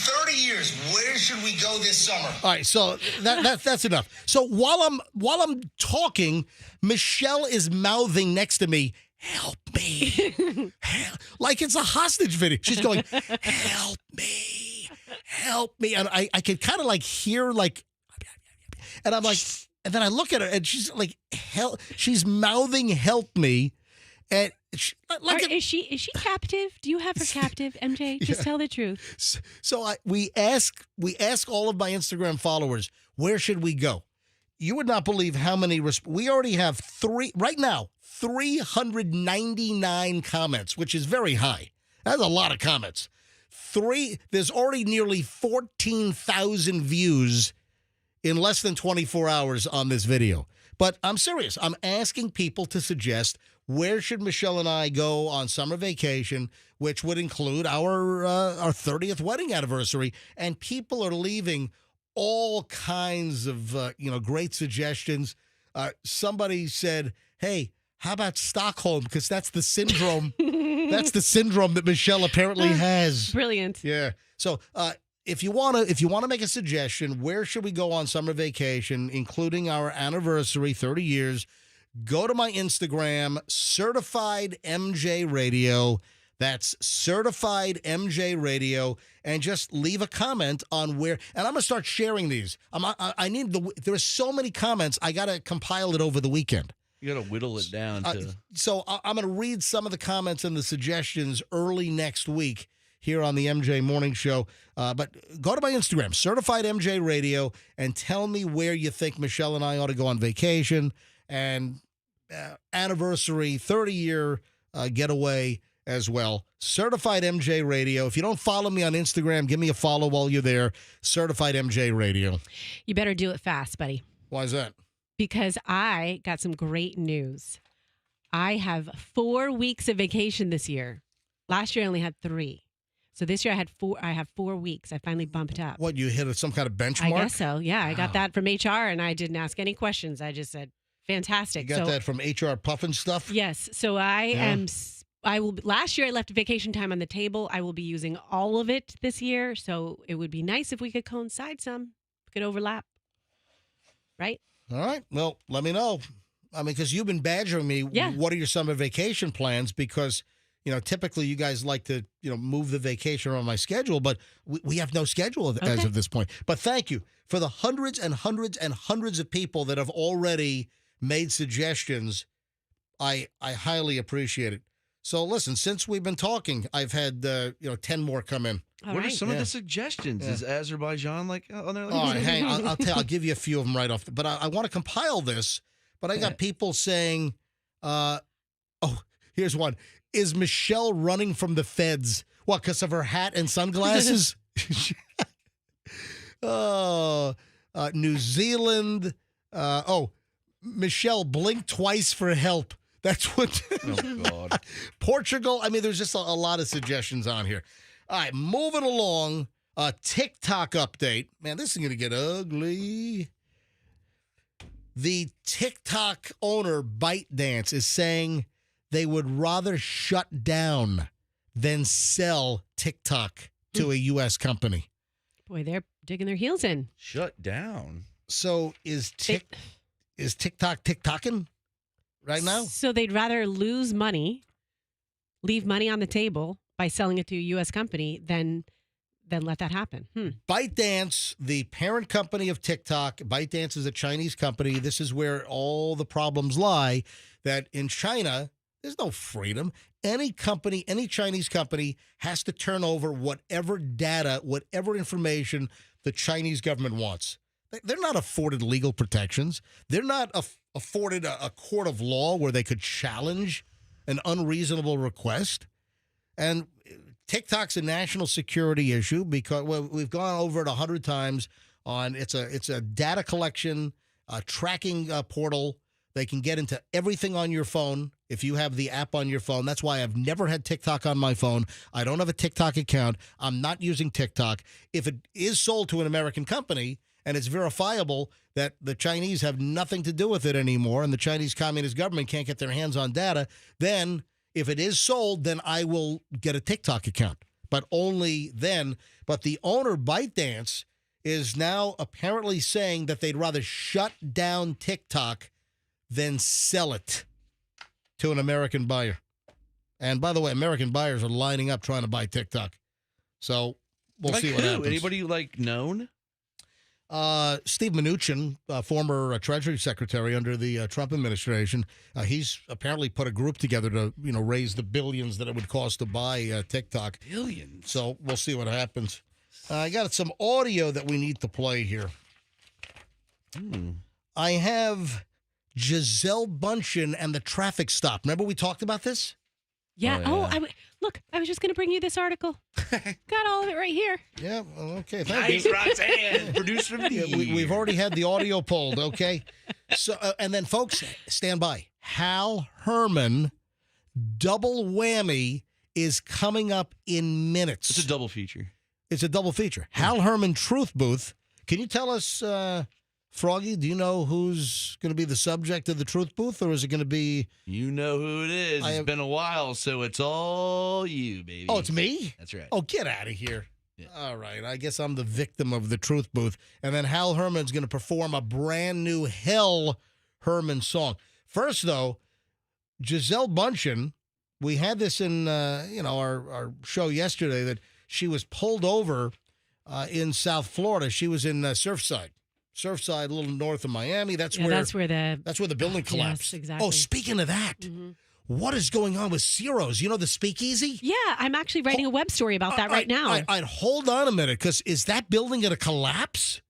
30 years. Where should we go this summer? All right, so that's enough. So while I'm talking, Michelle is mouthing next to me, "Help me," like it's a hostage video. She's going, "Help me, help me," and I could kind of like hear like, and I'm like, and then I look at her and she's like, "Help!" She's mouthing, "Help me," and. Is she captive? Do you have her captive, MJ? Just tell the truth. So we ask all of my Instagram followers, where should we go? You would not believe how many. We already have 399 comments, which is very high. That's a lot of comments. There's already nearly 14,000 views in less than 24 hours on this video. But I'm serious. I'm asking people to suggest where should Michelle and I go on summer vacation, which would include our 30th wedding anniversary. And people are leaving all kinds of great suggestions. Somebody said, "Hey, how about Stockholm? Because that's the syndrome. That's the syndrome that Michelle apparently has." Brilliant. Yeah. So if you want to make a suggestion, where should we go on summer vacation, including our anniversary, 30 years? Go to my Instagram, Certified MJ Radio. That's Certified MJ Radio, and just leave a comment on where. And I'm gonna start sharing these. There are so many comments. I gotta compile it over the weekend. You got to whittle it down to. So I'm going to read some of the comments and the suggestions early next week here on the MJ Morning Show. But go to my Instagram, Certified MJ Radio, and tell me where you think Michelle and I ought to go on vacation and anniversary, 30-year getaway as well. Certified MJ Radio. If you don't follow me on Instagram, give me a follow while you're there. Certified MJ Radio. You better do it fast, buddy. Why is that? Because I got some great news. I have 4 weeks of vacation this year. Last year I only had 3. So this year I have 4 weeks. I finally bumped up. What, you hit some kind of benchmark? I guess so. Yeah, I got that from HR and I didn't ask any questions. I just said, fantastic. You got that from HR Puffin stuff? Yes. So I will. Last year I left vacation time on the table. I will be using all of it this year. So it would be nice if we could coincide some. We could overlap. Right? All right. Well, let me know. I mean, because you've been badgering me. Yeah. What are your summer vacation plans? Because, typically you guys like to, move the vacation around my schedule, but we have no schedule as of this point. But thank you for the hundreds and hundreds and hundreds of people that have already made suggestions. I highly appreciate it. So listen, since we've been talking, I've had 10 more come in. What are some of the suggestions? Yeah. Is Azerbaijan on there? All right, hang on. I'll give you a few of them right off. But I want to compile this. But I got people saying, here's one. Is Michelle running from the feds? What, because of her hat and sunglasses? New Zealand. Michelle, blink twice for help. That's what. Oh, God. Portugal. I mean, there's just a lot of suggestions on here. All right, moving along. TikTok update. Man, this is going to get ugly. The TikTok owner, ByteDance, is saying they would rather shut down than sell TikTok to a U.S. company. Boy, they're digging their heels in. Shut down. So is TikTok TikToking right now? So they'd rather lose money, leave money on the table by selling it to a U.S. company than let that happen. ByteDance, the parent company of TikTok, ByteDance is a Chinese company. This is where all the problems lie, that in China, there's no freedom. Any company, any Chinese company has to turn over whatever data, whatever information the Chinese government wants. They're not afforded legal protections. They're not afforded a court of law where they could challenge an unreasonable request. And TikTok's a national security issue because we've gone over it 100 times. It's a data collection, tracking portal. They can get into everything on your phone if you have the app on your phone. That's why I've never had TikTok on my phone. I don't have a TikTok account. I'm not using TikTok. If it is sold to an American company and it's verifiable that the Chinese have nothing to do with it anymore and the Chinese Communist government can't get their hands on data, then if it is sold, then I will get a TikTok account, but only then. But the owner, ByteDance, is now apparently saying that they'd rather shut down TikTok than sell it to an American buyer. And by the way, American buyers are lining up trying to buy TikTok. So we'll see what happens. Anybody known? Steve Mnuchin, former Treasury Secretary under the Trump administration, he's apparently put a group together to raise the billions that it would cost to buy TikTok. Billions. So we'll see what happens. I got some audio that we need to play here. I have Gisele Bündchen and the traffic stop. Remember we talked about this? Yeah. Look, I was just going to bring you this article. Got all of it right here. Yeah. Okay. Thank you. Roxanne, produced from me. We've already had the audio pulled. Okay. So, and then folks, stand by. Hal Herman, double whammy, is coming up in minutes. It's a double feature. It's a double feature. Hal Herman Truth Booth. Can you tell us, Froggy, do you know who's going to be the subject of the Truth Booth, or is it going to be... You know who it is. It's been a while, so it's all you, baby. Oh, it's me? That's right. Oh, get out of here. Yeah. All right. I guess I'm the victim of the Truth Booth. And then Hal Herman's going to perform a brand new Hal Herman song. First, though, Gisele Bündchen, we had this in our show yesterday, that she was pulled over in South Florida. She was in Surfside. Surfside, a little north of Miami. That's where the building collapsed. Yes, exactly. Oh, speaking of that, what is going on with Ciro's? You know the Speakeasy? Yeah, I'm actually writing a web story about that right now. Hold on a minute, because is that building going to collapse?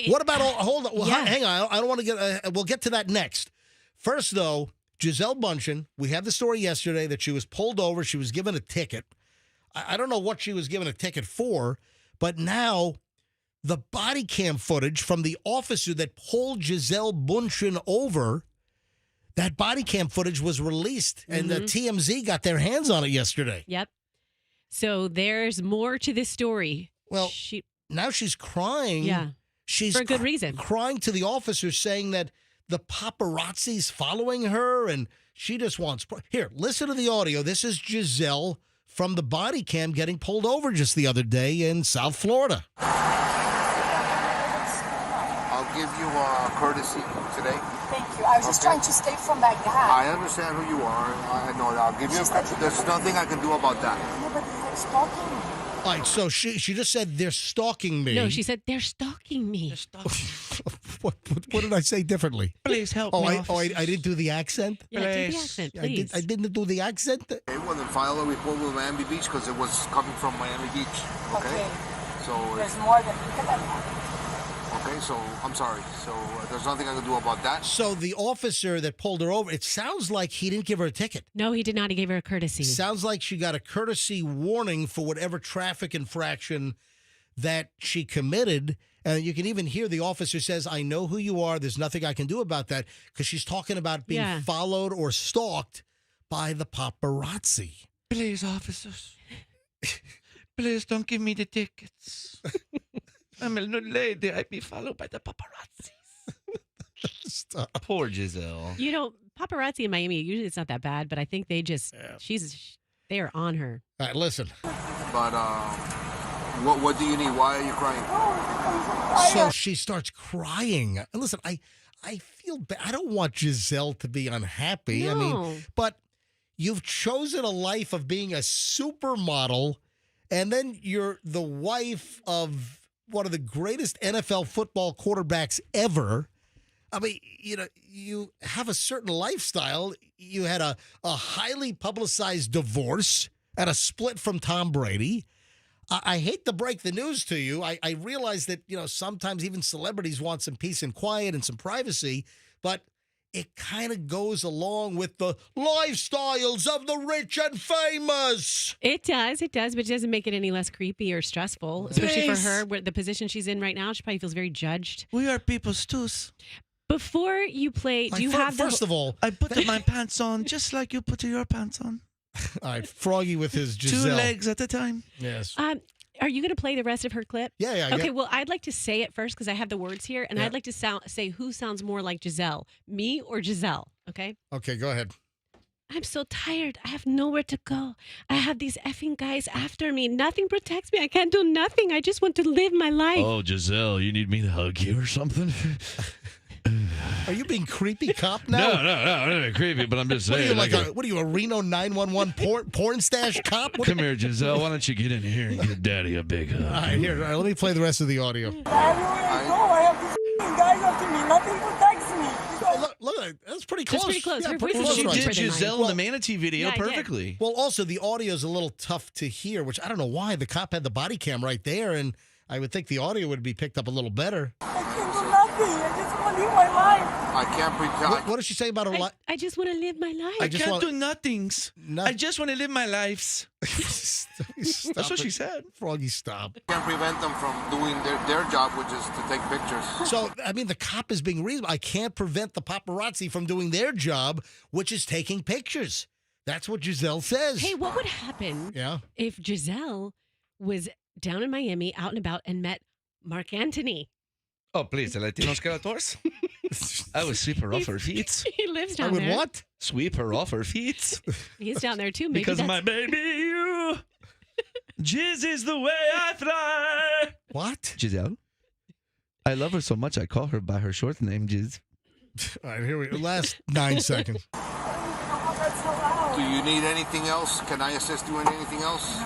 What about all? Hold on, well, hang on. I don't want to get. We'll get to that next. First, though, Gisele Bündchen. We had the story yesterday that she was pulled over. She was given a ticket. I don't know what she was given a ticket for, but now the body cam footage from the officer that pulled Gisele Bündchen over, that body cam footage was released, and the TMZ got their hands on it yesterday. Yep. So there's more to this story. Well, now she's crying. Yeah. She's for a good reason. Crying to the officer, saying that the paparazzi's following her, and she just wants. Here, listen to the audio. This is Gisele from the body cam getting pulled over just the other day in South Florida. I'll give you a courtesy today. Thank you. I was just trying to stay from that guy. I understand who you are. I know that. I'll give you a courtesy. There's nothing I can do about that. No, but they're stalking me. All right, so she just said they're stalking me. No, she said they're stalking me. What did I say differently? Please help me. I didn't do the accent? Yeah, do the accent, please. I didn't do the accent? Okay, well, then file a report with Miami Beach because it was coming from Miami Beach. Okay? So there's more than that. Okay, so I'm sorry. So there's nothing I can do about that. So the officer that pulled her over, it sounds like he didn't give her a ticket. No, he did not. He gave her a courtesy. Sounds like she got a courtesy warning for whatever traffic infraction that she committed. And you can even hear the officer says, I know who you are. There's nothing I can do about that, because she's talking about being followed or stalked by the paparazzi. Please, officers. Please don't give me the tickets. I'm a little lady. I'd be followed by the paparazzis. Stop. Poor Gisele. You know, paparazzi in Miami, usually it's not that bad, but I think they just, they are on her. All right, listen. But what do you need? Why are you crying? So she starts crying. And listen, I feel bad. I don't want Gisele to be unhappy. No. I mean, but you've chosen a life of being a supermodel, and then you're the wife of one of the greatest NFL football quarterbacks ever. I mean, you have a certain lifestyle. You had a highly publicized divorce and a split from Tom Brady. I hate to break the news to you. I realize that, sometimes even celebrities want some peace and quiet and some privacy, but it kind of goes along with the lifestyles of the rich and famous. It does, but it doesn't make it any less creepy or stressful, especially for her, the position she's in right now. She probably feels very judged. We are people's tools. Before you play, do you have First of all, I put my pants on just like you put your pants on. All right, Froggy with his Gisele. 2 legs at a time. Yes. Are you going to play the rest of her clip? Yeah. Okay, well, I'd like to say it first because I have the words here, and I'd like to say who sounds more like Gisele, me or Gisele, okay? Okay, go ahead. I'm so tired. I have nowhere to go. I have these effing guys after me. Nothing protects me. I can't do nothing. I just want to live my life. Oh, Gisele, you need me to hug you or something? Are you being creepy cop now? No, I'm not creepy, but I'm just saying. What are you, a Reno 911 porn stash cop? Come here, Gisele. Why don't you get in here and give Daddy a big hug? All right, let me play the rest of the audio. Everywhere I go, I have these guys after me. Nothing protects me. Look at it. That's pretty close. That's pretty close. Yeah, Her pretty voice is close. She deeper did than Gisele mine. in the Manatee video Yeah, I did. perfectly. Well, also, the audio is a little tough to hear, which I don't know why. The cop had the body cam right there, and I would think the audio would be picked up a little better. I can't do nothing. I just want to live my life. I can't pretend. What does she say about her life? I just want to live my life. I can't do nothings. I just want to live my lives. That's what she said. Froggy, stop. I can't prevent them from doing their job, which is to take pictures. So, I mean, the cop is being reasonable. I can't prevent the paparazzi from doing their job, which is taking pictures. That's what Gisele says. Hey, what would happen if Gisele was down in Miami, out and about, and met Mark Antony? Oh, please, the Latinos Carators? I would sweep her off her feet. He lives down would there. what? Sweep her off her feet. He's down there too. Maybe Because that's... my baby, you. Jizz is the way I fly. What? Gisele? I love her so much I call her by her short name, Jizz. All right, here we go. Last 9 seconds. Do you need anything else? Can I assist you in anything else?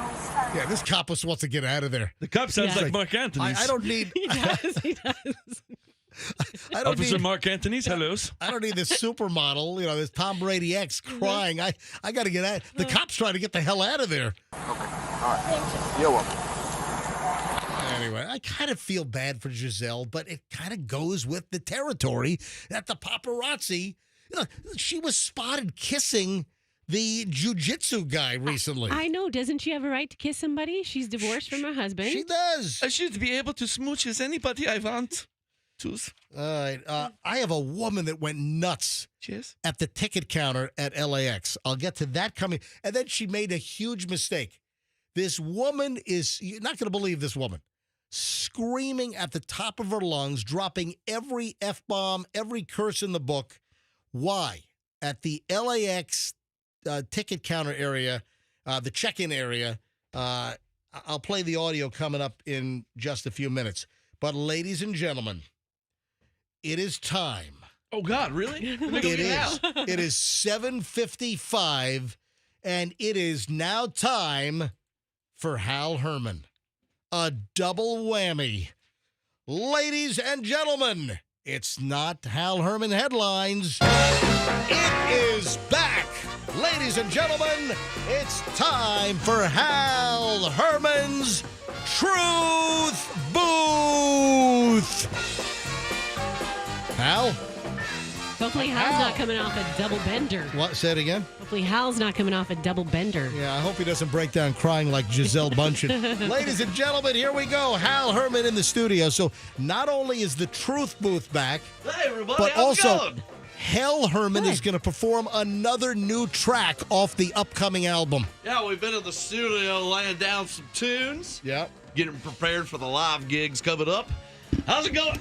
Yeah, this cop just wants to get out of there. The cop sounds like Mark Anthony. I don't need... He does. I don't Officer need, Mark Anthony's hellos. I don't need this supermodel, this Tom Brady ex crying. I got to get out. The cops trying to get the hell out of there. Okay. All right. You're welcome. Anyway, I kind of feel bad for Giselle, but it kind of goes with the territory that the paparazzi, she was spotted kissing the jiu-jitsu guy recently. I know. Doesn't she have a right to kiss somebody? She's divorced from her husband. She does. I should be able to smooch as anybody I want to. All right. I have a woman that went nuts at the ticket counter at LAX. I'll get to that coming. And then she made a huge mistake. This woman you're not going to believe this woman, screaming at the top of her lungs, dropping every F-bomb, every curse in the book. Why? At the LAX ticket counter area, the check-in area. I'll play the audio coming up in just a few minutes. But ladies and gentlemen, it is time. Oh, God, really? It is. It is 7:55, and it is now time for Hal Herman. A double whammy. Ladies and gentlemen, it's not Hal Herman headlines. It is back. Ladies and gentlemen, it's time for Hal Herman's Truth Booth. Hal? Hopefully Hal's not coming off a double bender. What? Say it again? Hopefully Hal's not coming off a double bender. Yeah, I hope he doesn't break down crying like Giselle Bundchen. Ladies and gentlemen, here we go. Hal Herman in the studio. So not only is the Truth Booth back, Hey, everybody, but how's it also going? Hal Herman is going to perform another new track off the upcoming album. Yeah, we've been in the studio laying down some tunes. Yep. Getting prepared for the live gigs coming up. How's it going?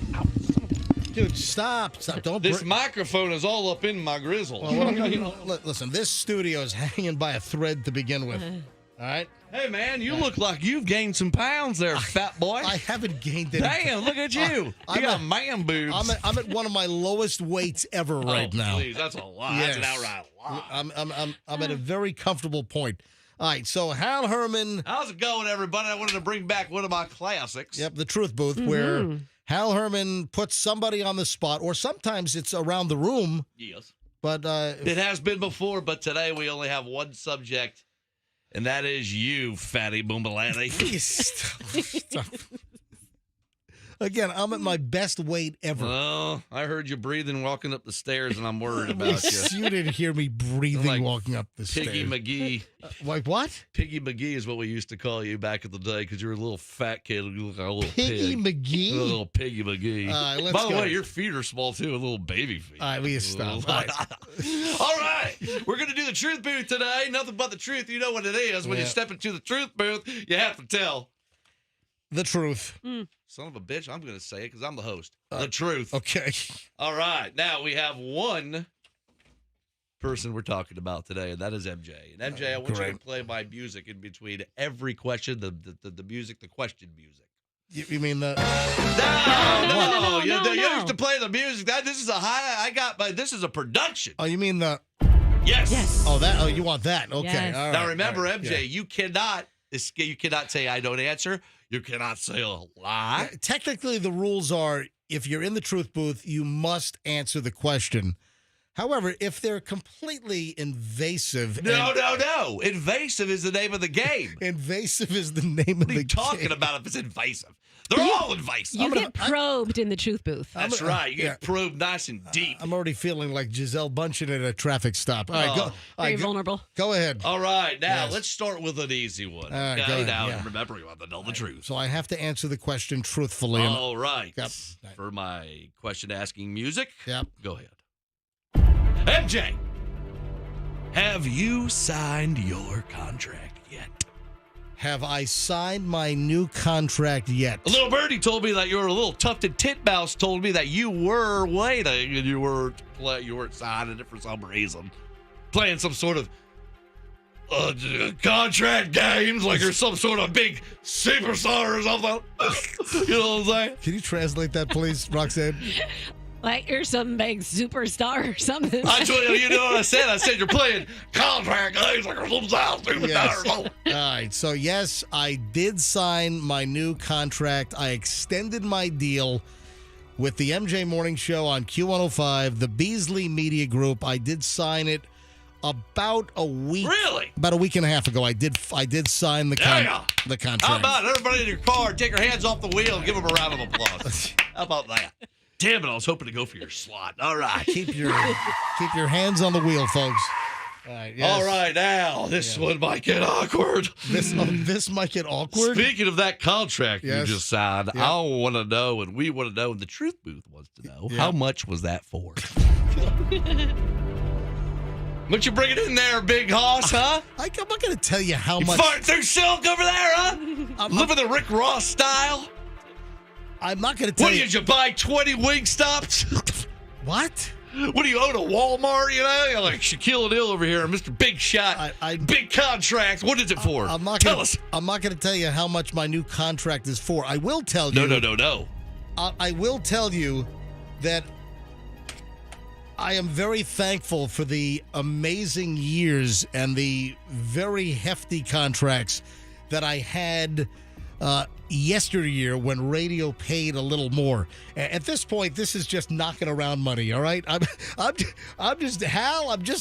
Dude, stop. Don't. This microphone is all up in my grizzle. Well, listen, this studio is hanging by a thread to begin with. All right? Hey, man, you look like you've gained some pounds there, fat boy. I haven't gained any. Damn, look at you. You got man boobs. I'm at one of my lowest weights ever right now. Please, that's a lie. Yes. That's an outright lie. I'm at a very comfortable point. All right, so Hal Herman. How's it going, everybody? I wanted to bring back one of my classics. Yep, the Truth Booth, where Hal Herman puts somebody on the spot, or sometimes it's around the room. Yes. But it has been before, but today we only have one subject, and that is you, fatty boombalatti. Please stop. Again, I'm at my best weight ever. Oh, I heard you breathing walking up the stairs, and I'm worried about you. You didn't hear me breathing like walking up the stairs. Piggy McGee. Like what? Piggy McGee is what we used to call you back in the day because you were a little fat kid. You look like a little Piggy pig. McGee? A little Piggy McGee. Let's By the go. way, your feet are small too, a little baby feet. All right, we stop. All right. All right. We're going to do the truth booth today. Nothing but the truth. You know what it is. When you step into the truth booth, you have to tell the truth. Son of a bitch, I'm going to say it because I'm the host. The truth. Okay. All right. Now we have one person we're talking about today, and that is MJ. And MJ, I want you to play my music in between every question, the music, the question music. You mean the... No. You used to play the music. This is a production. Oh, you mean the... Yes. Oh, you want that? Okay. Yes. All right. Now remember, all right. MJ, you cannot say I don't answer. You cannot say a lie. Technically, the rules are if you're in the truth booth, you must answer the question. However, if they're completely invasive... No. Invasive is the name of the game. Invasive is the name of the game. What are you talking about if it's invasive? They're all invasive. You get probed in the truth booth. That's right. You get probed nice and deep. I'm already feeling like Giselle Bundchen at a traffic stop. All right, go. Very vulnerable. Go ahead. All right, now let's start with an easy one. All right, go Okay, ahead, now yeah. remember, you want to know the truth. So I have to answer the question truthfully. All right. Yep. For my question asking music, Yep. go ahead. MJ, have you signed your contract yet? Have I signed my new contract yet? A little birdie told me that you were a little tufted titmouse. Told me that you were waiting and you weren't signing it for some reason, playing some sort of contract games like you're some sort of big superstar or something. You know what I'm saying? Can you translate that, please, Roxanne? Like you're some big superstar or something. I told you know what I said? I said you're playing contract games like you're some superstar. Yes. All right. So, yes, I did sign my new contract. I extended my deal with the MJ Morning Show on Q105, the Beasley Media Group. I did sign it about a week. Really? About a week and a half ago. I did sign the contract. How about everybody in your car, take your hands off the wheel and give them a round of applause? How about that? Damn it, I was hoping to go for your slot. All right. Keep your hands on the wheel, folks. All right, yes. All right, now, this one might get awkward. This might get awkward? Speaking of that contract you just signed, Yeah. I want to know, and we want to know, and the Truth Booth wants to know, how much was that for? What you bringing in there, big hoss, huh? I'm not going to tell you how You much. farting through silk over there, huh? Living the Rick Ross style? I'm not going to tell What, you. did you buy 20 Wingstops? What? What do you own, a Walmart, you know? You're like Shaquille O'Neal over here, Mr. Big Shot, big contract. What is it for? Tell us. I'm not going to tell you how much my new contract is for. I will tell you. No. I will tell you that I am very thankful for the amazing years and the very hefty contracts that I had yesteryear when radio paid a little more. At this point, this is just knocking around money, all right? I'm just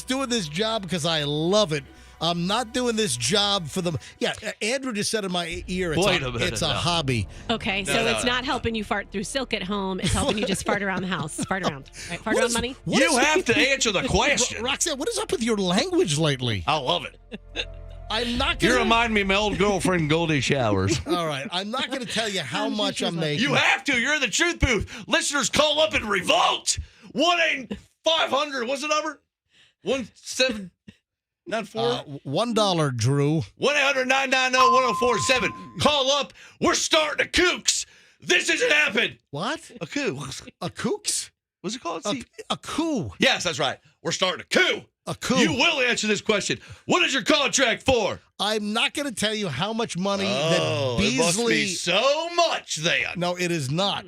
doing this job because I love it. I'm not doing this job for the... Yeah, Andrew just said in my ear, it's a hobby. Okay, so it's not helping you fart through silk at home. It's helping you just fart around the house. Fart around. Right? Fart around money? You have to answer the question. Roxanne, what is up with your language lately? I love it. I'm not going to... You remind me of my old girlfriend, Goldie Showers. All right, I'm not going to tell you how much I'm making. You have to. You're in the Truth Booth. Listeners, call up and revolt. 1-800-500. What's the number? 1794. $1, Drew. 1-800-990-1047. Call up. We're starting a kooks. This isn't happened. What? A coup. A kooks? What's it called? A coup. Yes, that's right. We're starting a coup. A coup. You will answer this question. What is your contract for? I'm not going to tell you how much money that Beasley... It must be so much then. No, it is not.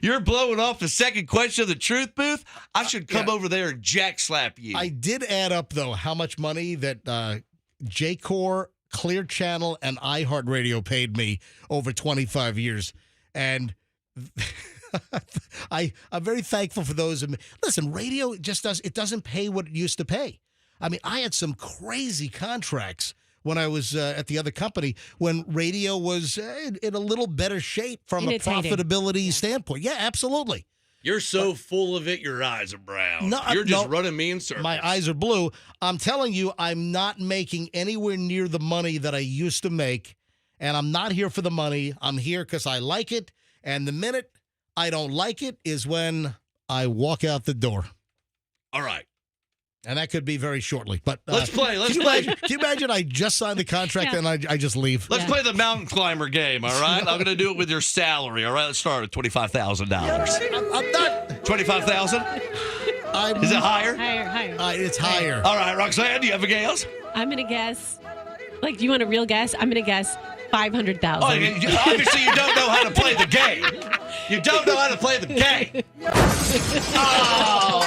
You're blowing off the second question of the Truth Booth? I should come over there and jack slap you. I did add up, though, how much money that J-Core, Clear Channel, and iHeartRadio paid me over 25 years. And... I'm very thankful for those. Listen, radio just doesn't pay what it used to pay. I mean, I had some crazy contracts when I was at the other company when radio was in a little better shape from a profitability standpoint. Yeah, absolutely. You're so full of it, your eyes are brown. You're just running me in circles. My eyes are blue. I'm telling you, I'm not making anywhere near the money that I used to make, and I'm not here for the money. I'm here because I like it, and the minute I don't like it is when I walk out the door. All right. And that could be very shortly. But let's play. Can you imagine I just signed the contract and I just leave? Let's play the mountain climber game, all right? I'm going to do it with your salary, all right? Let's start at $25,000. I'm not. $25,000? Is it higher? Higher. It's higher. All right, Roxanne, do you have a guess? I'm going to guess. Like, do you want a real guess? I'm going to guess 500,000. Oh, obviously, you don't know how to play the game. You don't know how to play the game. Oh.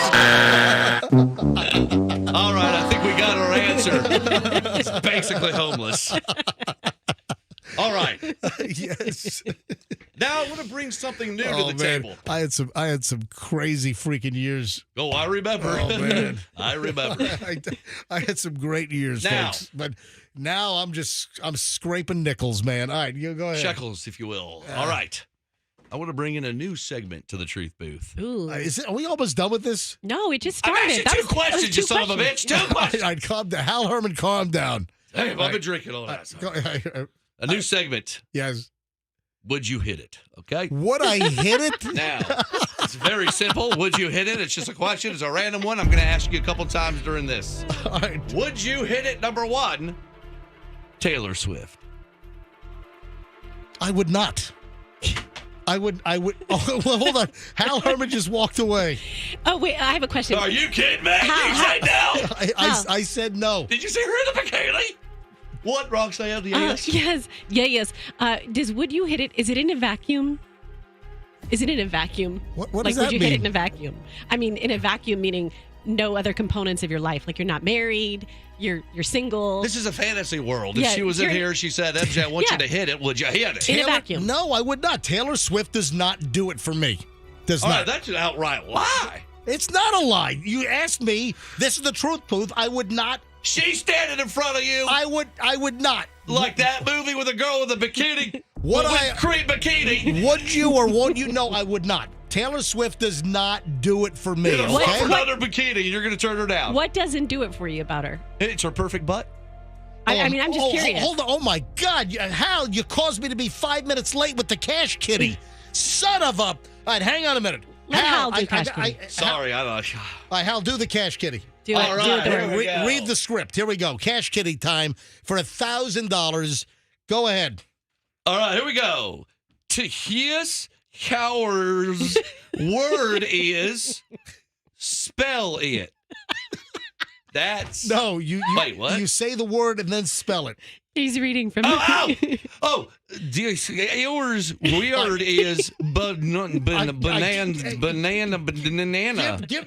All right, I think we got our answer. It's basically homeless. All right. Yes. Now I want to bring something new to the table. I had some crazy freaking years. Oh, I remember. Oh man, I remember. I had some great years, folks. But now I'm scraping nickels, man. All right, you go ahead. Shekels, if you will. All right. I want to bring in a new segment to the Truth Booth. Ooh. Are we almost done with this? No, it just started. I'm asking two questions, you son of a bitch. Two questions. I'd calm down. Hal Herman, calm down. Hey, I've been drinking all that. A new segment. Yes. Would you hit it? Okay. Would I hit it? Now, it's very simple. Would you hit it? It's just a question. It's a random one. I'm going to ask you a couple times during this. All right. Would you hit it? Number one, Taylor Swift. I would not. I would. Oh, well, hold on. Hal Herman just walked away. Oh, wait. I have a question. Are you kidding me? You said no. I said no. Did you see her in the bikini? What, Roxanne? Yes. Yes. Yes. Would you hit it? Is it in a vacuum? Is it in a vacuum? What like, does that mean? Would you hit it in a vacuum? I mean, in a vacuum, meaning no other components of your life. Like you're not married, you're single. This is a fantasy world. If Yeah, she was in you're- here, she said, MJ, I want Yeah. you to hit it. Would you hit it? In a vacuum. No, I would not. Taylor Swift does not do it for me. Does All not. right, that's an outright lie. It's not a lie. You asked me. This is the truth, Booth. I would not. She's standing in front of you. I would not. Like that movie with a girl with a bikini. Would with I- creep bikini. Would you or won't you? No, I would not. Taylor Swift does not do it for me. Hit her Okay. for another bikini, and you're going to turn her down. What doesn't do it for you about her? It's her perfect butt. I mean, I'm just curious. Hold on. Oh, my God. Hal, you caused me to be 5 minutes late with the cash kitty. Son of a... All right, hang on a minute. Let Hal do cash kitty. Sorry, I don't. All right, Hal, do the cash kitty. Do it. All Do right, it. here we go. Read the script. Here we go. Cash kitty time for $1,000. Go ahead. All right, here we go. To his cowards word is spell it. That's No, you Wait, what? You say the word and then spell it. He's reading from. Oh, yours weird is banana.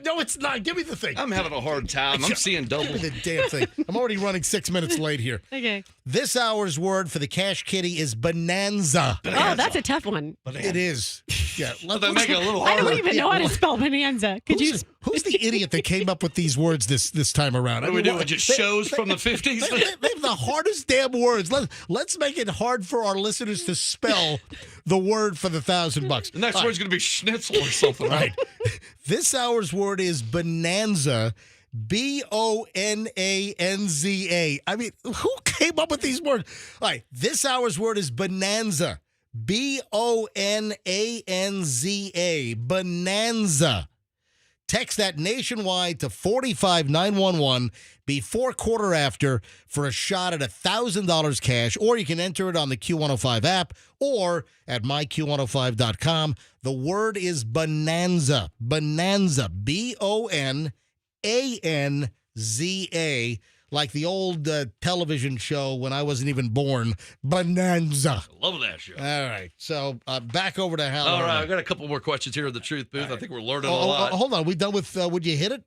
No, it's not. Give me the thing. I'm having a hard time. I'm seeing double. Give me the damn thing. I'm already running 6 minutes late here. Okay. This hour's word for the cash kitty is bonanza. Oh, that's a tough one. It is. Yeah. They make it a little I harder. don't even know how to spell bonanza. Could you? Who's the idiot that came up with these words this time around? What do we do? Just shows from the 50s? They have the hardest damn words. Let's make it hard for our listeners to spell the word for the $1,000. The next word's going to be schnitzel or something, Right. This hour's word is bonanza. Bonanza. I mean, who came up with these words? All right. This hour's word is bonanza. Bonanza. Bonanza. Text that nationwide to 45911 before quarter after for a shot at $1,000 cash, or you can enter it on the Q105 app or at myq105.com. The word is bonanza. Bonanza. Bonanza. Like the old television show when I wasn't even born. Bonanza. Love that show. All right. So back over to Hal. All right, Herman. I got a couple more questions here in the truth booth. I think we're learning a Oh, lot. hold on. We done with Would You Hit It?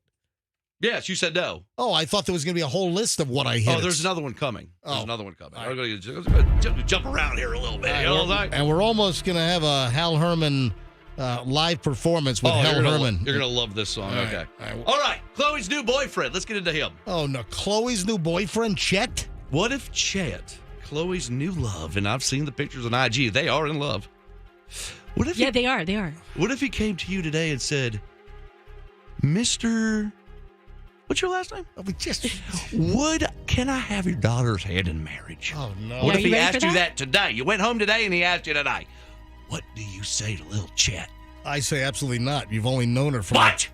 Yes, you said no. Oh, I thought there was going to be a whole list of what I hit. Oh, there's another one coming. There's Oh. another one coming. All I'm going to jump around here a little bit. You know what I'm saying? And we're almost going to have a Hal Herman live performance with Hal Herman. You're going to love this song. All right. Okay. All right. All right. Chloe's new boyfriend. Let's get into him. Oh, no. Chloe's new boyfriend, Chet? What if Chet, Chloe's new love, and I've seen the pictures on IG, they are in love. What if Yeah, they are. They are. What if he came to you today and said, Mr. What's your last name? Can I have your daughter's hand in marriage? Oh, no. What Yeah, if you he ready asked for you that? that today? You went home today and he asked you today. What do you say to little Chet? I say absolutely not. You've only known her for... What?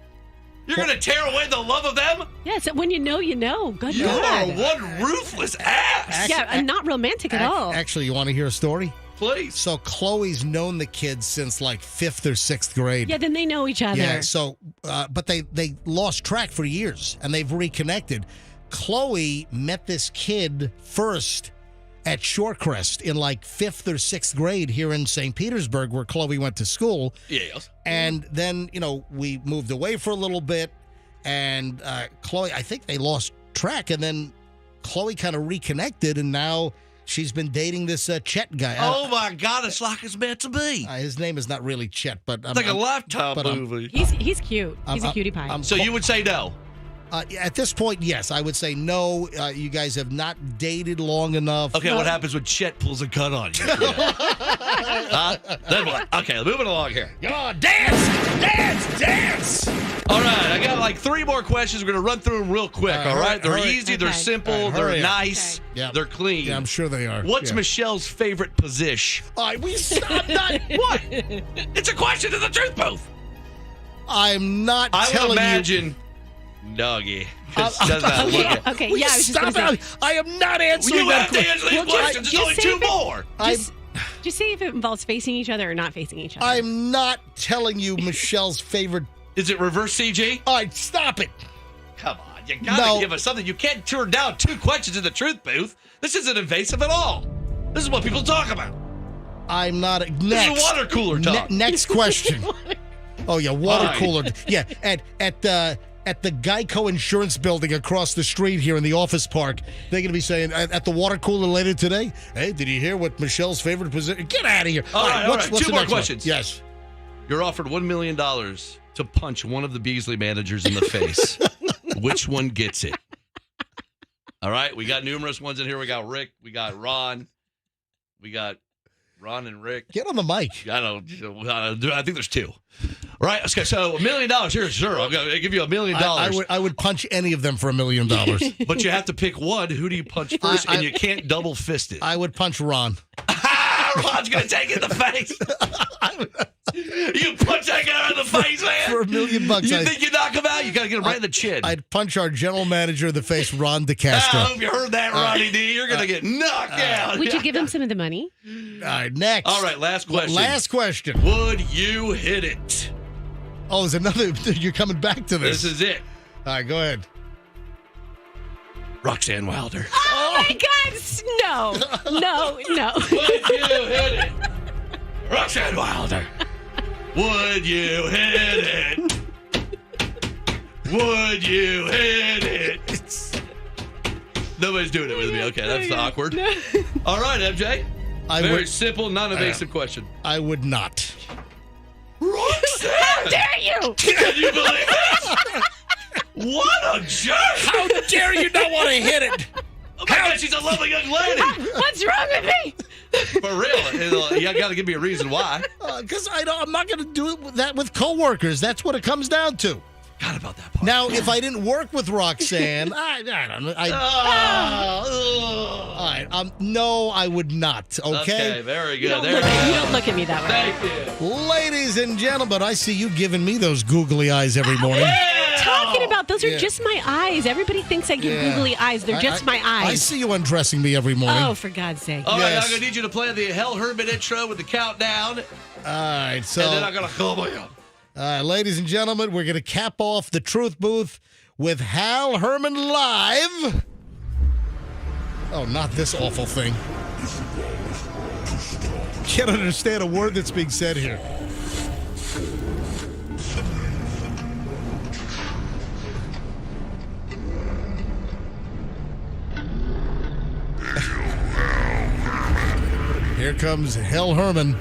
You're going to tear away the love of them? Yeah, so when you know, you know. Good You God. are one ruthless ass. Yeah, and not romantic at all. Actually, you want to hear a story? Please. So Chloe's known the kids since like 5th or 6th grade. Yeah, then they know each other. Yeah, so, but they lost track for years, and they've reconnected. Chloe met this kid first at Shorecrest in like 5th or 6th grade here in St. Petersburg, where Chloe went to school. Yes. And then, we moved away for a little bit, and Chloe, I think they lost track, and then Chloe kind of reconnected, and now she's been dating this Chet guy. Oh, my God. It's like it's meant to be. His name is not really Chet, but... It's like a Lifetime movie. He's cute. He's a cutie pie. So you would say no? At this point, yes. I would say no. You guys have not dated long enough. Okay, what happens when Chet pulls a gun on you? Huh? Then what? Okay, moving along here. Come on, dance! All right, I got like 3 more questions. We're going to run through them real quick, all right? They're hurry. easy, they're Okay. simple, All right, they're hurry up. nice, Okay. they're clean. Yeah, I'm sure they are. What's Yeah. Michelle's favorite position? All right, we stop not. What? It's a question in the truth booth. I'm not I would telling imagine doggy. 'Cause you. does not look at- Okay, Will yeah, you I was just stop gonna say. it. I am not answering You that have to answer these Well, questions. There's only say 2 if it- more. Just say if it involves facing each other or not facing each other. I'm not telling you Michelle's favorite. Is it reverse CG? All right, stop it. Come on, you gotta No. give us something. You can't turn down 2 questions in the truth booth. This isn't invasive at all. This is what people talk about. I'm not. This Next. is water cooler talk. Next question. Oh yeah, water All right. cooler. Yeah, at at the Geico Insurance Building across the street here in the office park. They're going to be saying at the water cooler later today, hey, did you hear what Michelle's favorite position? Get out of here. All right. What's Two the more next one? questions. Yes. You're offered $1 million to punch one of the Beasley managers in the face. Which one gets it? All right. We got numerous ones in here. We got Rick. We got Ron. We got Ron and Rick. Get on the mic. I think there's two. All right. Okay. So $1 million here, sure. I'm going to give you $1 million. I would punch any of them for $1 million. But you have to pick one. Who do you punch first? And you can't double fist it. I would punch Ron. Ron's going to take it in the face. You punch that guy in the face, man. For $1 million. You think you knock him out? You got to get him right in the chin. I'd punch our general manager in the face, Ron DeCastro. I hope you heard that, Ronnie D. You're going to get knocked out. Would you give him some of the money? All right, next. All right, last question. Last question. Would you hit it? Oh, there's another. You're coming back to this. This is it. All right, go ahead. Roxanne Wilder. Oh my God! No. Would you hit it? Roxanne Wilder. Would you hit it? Would you hit it? Nobody's doing it with me. Okay, that's awkward. All right, MJ. Very simple, non-evasive question. I would not. Roxanne! How dare you? Can you believe it? What a jerk! How dare you not want to hit it? Oh my God, she's a lovely young lady. What's wrong with me? For real. You got to give me a reason why. Because I'm not going to do that with coworkers. That's what it comes down to. Forgot about that part. Now, if I didn't work with Roxanne, I don't know. All right. No, I would not. Okay. Very You good. don't look at me that way. Thank you. Ladies and gentlemen, I see you giving me those googly eyes every morning. Talking about those are just my eyes. Everybody thinks I give googly eyes. They're just my eyes. I see you undressing me every morning. Oh, for God's sake. All right, I'm going to need you to play the Hal Herman intro with the countdown. All right, so. And then I'm going to call you. All right, ladies and gentlemen, we're going to cap off the Truth Booth with Hal Herman live. Oh, not this awful thing. Can't understand a word that's being said here. Here comes Hal Herman.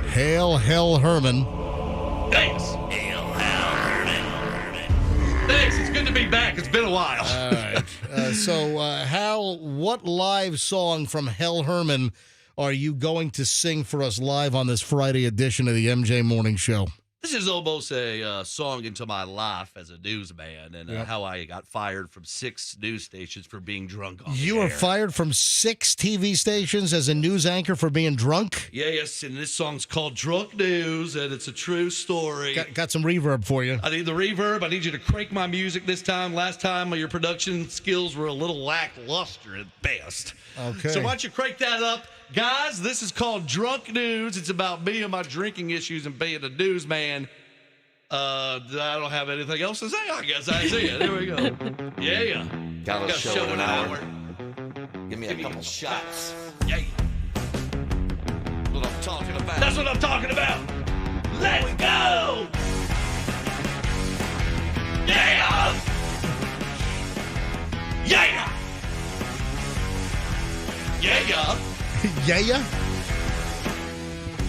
Hal Herman. Thanks. Hal Herman. Thanks. It's good to be back. It's been a while. All right. So, Hal, what live song from Hal Herman are you going to sing for us live on this Friday edition of the MJ Morning Show? This is almost a song into my life as a newsman and how I got fired from 6 news stations for being drunk on You the were air. fired from 6 TV stations as a news anchor for being drunk? Yes, and this song's called Drunk News, and it's a true story. Got some reverb for you. I need the reverb. I need you to crank my music this time. Last time, your production skills were a little lackluster at best. Okay. So why don't you crank that up? Guys, this is called Drunk News. It's about me and my drinking issues and being a newsman. I don't have anything else to say. I guess I see it. There we go. Yeah. Got a show in an hour. Give me a couple shots. Yeah. That's what I'm talking about. That's what I'm talking about. Let's go. Yeah. Yeah. Yeah. Yeah?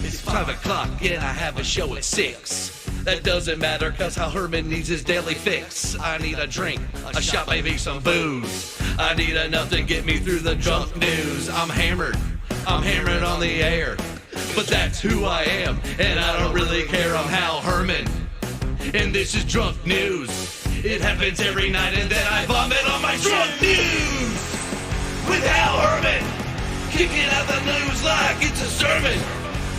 It's 5 o'clock and I have a show at 6. That doesn't matter cause Hal Herman needs his daily fix. I need a drink, a shot, maybe some booze. I need enough to get me through the drunk news. I'm hammered on the air. But that's who I am and I don't really care. I'm Hal Herman and this is Drunk News. It happens every night and then I vomit on my drunk news. With Hal Herman. Kicking out the news like it's a sermon.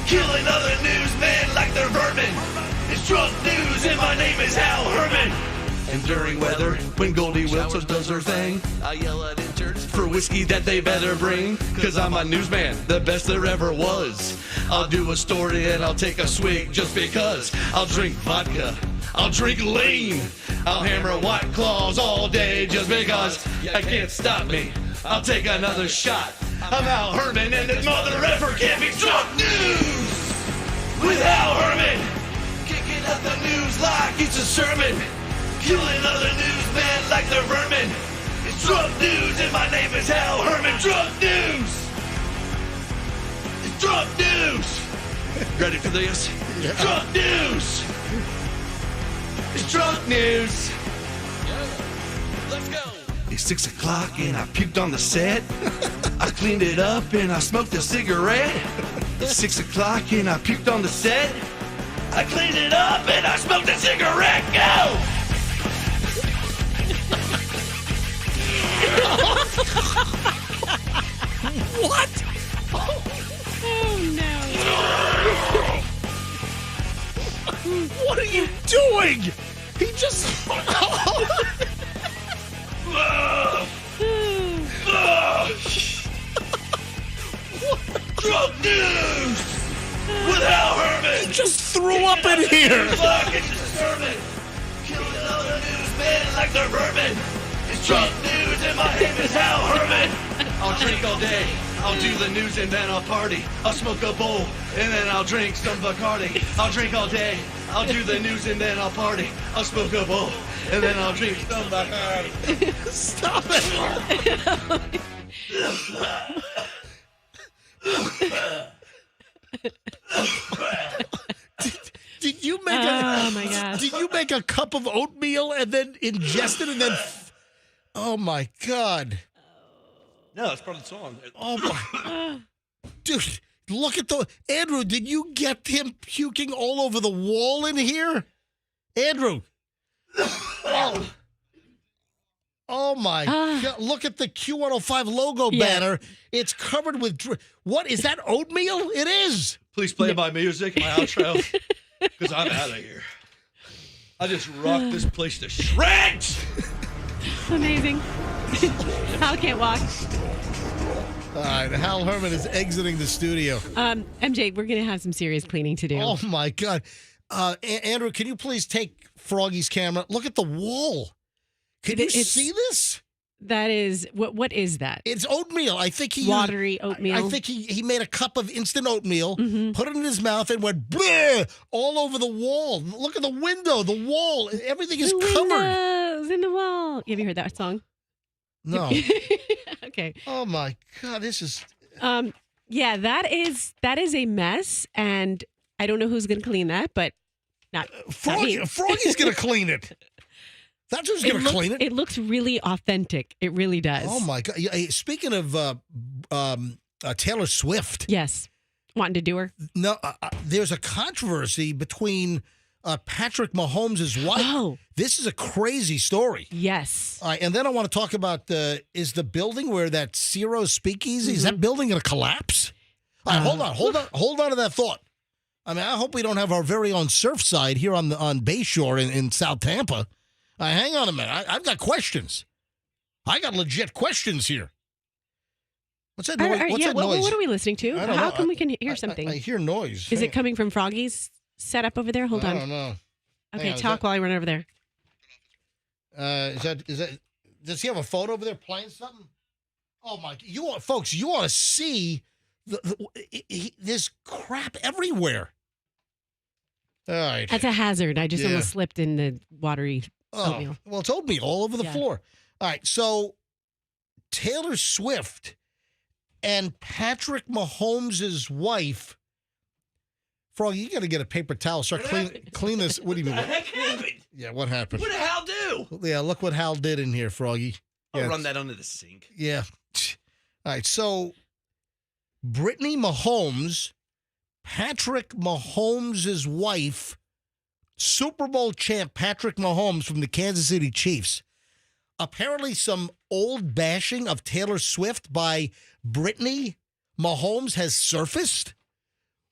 Killing other newsmen like they're vermin. It's Drunk News and my name is Hal Herman. And during weather, when Goldie Wilson does her thing, I yell at interns for whiskey that they better bring. Cause I'm a newsman, the best there ever was. I'll do a story and I'll take a swig just because. I'll drink vodka, I'll drink lean. I'll hammer White Claws all day just because. I can't stop me, I'll take another shot. I'm Hal Herman and this mother effer can't be Drunk News with Hal Herman. Kicking out the news like it's a sermon. Killing other newsmen like they're vermin. It's drunk news and my name is Hal Herman. Drunk news! It's drunk news! Ready for this? Yeah. Drunk news! It's drunk news! Yeah. Let's go! It's 6 o'clock and I puked on the set. I cleaned it up and I smoked a cigarette. It's 6 o'clock and I puked on the set. I cleaned it up and I smoked a cigarette. Go! What? Oh no. What are you doing? He just... Drunk news with Hal Herman. He just threw up in here. Killing other newsmen like they're vermin. It's drunk news and my name is Hal Herman. I'll drink all day. I'll do the news and then I'll party. I'll smoke a bowl and then I'll drink some Bacardi. I'll drink all day. I'll do the news and then I'll party. I'll smoke a bowl and then I'll drink some Bacardi. Stop it. Did you make Oh my gosh. Did you make a cup of oatmeal and then ingest it and then oh my God. No, that's part of the song. Oh my dude, look at Andrew, did you get him puking all over the wall in here? Andrew. Oh my God. Look at the Q105 logo banner. It's covered with what is that, oatmeal? It is. Please play my music, my outro, because I'm out of here. I just rocked this place to shreds. Amazing. Hal can't walk. All right, Hal Herman is exiting the studio. MJ, we're going to have some serious cleaning to do. Oh my God. Andrew, can you please take Froggy's camera? Look at the wall. Can you see this? That is, what is that? It's oatmeal. I think he watery oatmeal. I think he made a cup of instant oatmeal, put it in his mouth, and went bleh, all over the wall. Look at the window, the wall. Everything is covered. Windows in the wall. Have you heard that song? No. Okay. Oh my God, this is. Yeah, that is a mess, and I don't know who's going to clean that, but not me. Froggy's going to clean it. That's who's going to clean it. It looks really authentic. It really does. Oh my God! Speaking of Taylor Swift, yes, wanting to do her. No, there's a controversy between Patrick Mahomes' wife. Oh, this is a crazy story. Yes. And then I want to talk about is the building where that Ciro's Speakeasy is that building going to collapse? All right, hold on to that thought. I mean, I hope we don't have our very own Surfside here on Bayshore in South Tampa. Hang on a minute. I've got questions. I got legit questions here. What's that noise? What's that noise? What are we listening to? How come we can hear something? I hear noise. Is it coming from Froggy's setup over there? Hold on. I don't know. Okay, talk while I run over there. Is that? Does he have a phone over there playing something? Oh my! Folks, you want to see there's crap everywhere. All right. That's a hazard. I just almost slipped in the watery oatmeal. Well, it's oatmeal all over the floor. All right. So Taylor Swift and Patrick Mahomes' wife. Froggy, you got to get a paper towel. Start clean this. What do you mean? What the heck happened? Yeah, what happened? What did Hal do? Yeah, look what Hal did in here, Froggy. I'll run that under the sink. Yeah. All right. So Brittany Mahomes, Patrick Mahomes' wife, Super Bowl champ Patrick Mahomes from the Kansas City Chiefs. Apparently some old bashing of Taylor Swift by Brittany Mahomes has surfaced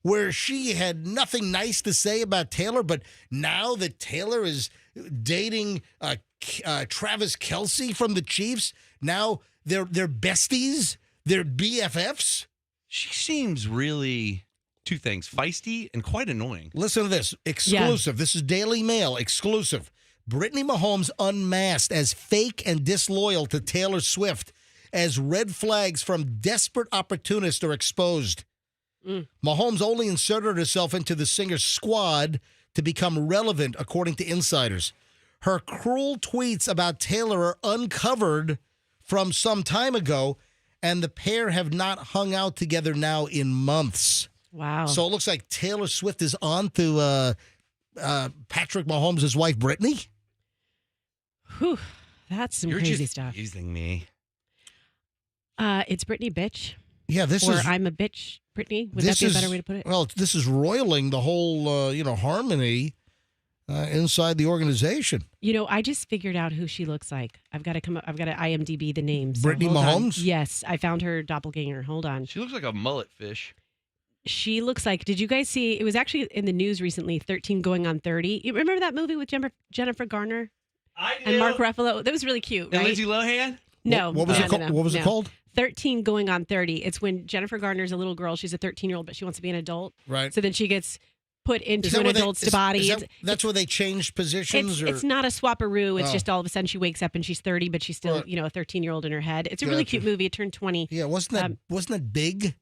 where she had nothing nice to say about Taylor, but now that Taylor is dating Travis Kelce from the Chiefs, now they're besties, they're BFFs. She seems really... two things, feisty and quite annoying. Listen to this. Exclusive. Yeah. This is Daily Mail. Exclusive. Brittany Mahomes unmasked as fake and disloyal to Taylor Swift as red flags from desperate opportunists are exposed. Mahomes only inserted herself into the singer's squad to become relevant, according to insiders. Her cruel tweets about Taylor are uncovered from some time ago, and the pair have not hung out together now in months. Wow. So it looks like Taylor Swift is on to Patrick Mahomes' wife, Brittany. Whew, that's some You're crazy just stuff. Teasing me. It's Brittany bitch. Yeah, or I'm a bitch, Brittany. Would that be a better way to put it? Well, this is roiling the whole, harmony inside the organization. I just figured out who she looks like. I've got to IMDb the name. So Brittany hold on. Mahomes? Yes, I found her doppelganger. Hold on. She looks like a mullet fish. She looks like, did you guys see, it was actually in the news recently, 13 going on 30. You remember that movie with Jennifer Garner? I do. And Mark Ruffalo? That was really cute, right? And Lindsay Lohan? No. What was it called? 13 going on 30. It's when Jennifer Garner's a little girl. She's a 13-year-old, but she wants to be an adult. Right. So then she gets put into an adult's body. That's where they changed positions? It's not a swap-a-roo. It's just all of a sudden she wakes up and she's 30, but she's still, a 13-year-old in her head. It's a really cute movie. It turned 20. Yeah, wasn't that Big?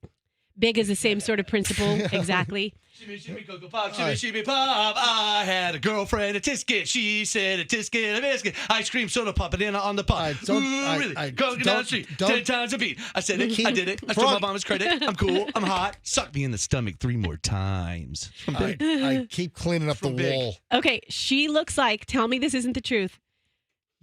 Big is the same sort of principle. Exactly. Shimmy, shimmy, cocoa pop, shimmy, shimmy, pop. I had a girlfriend, a tisket. She said a tisket, a biscuit. Ice cream, soda, pop it in on the pot. Really? Go down the street 10 times a beat. I said it. I did it. I stole my mama's credit. I'm cool. I'm hot. Suck me in the stomach 3 more times. I keep cleaning up the wall. Okay, she looks like, tell me this isn't the truth,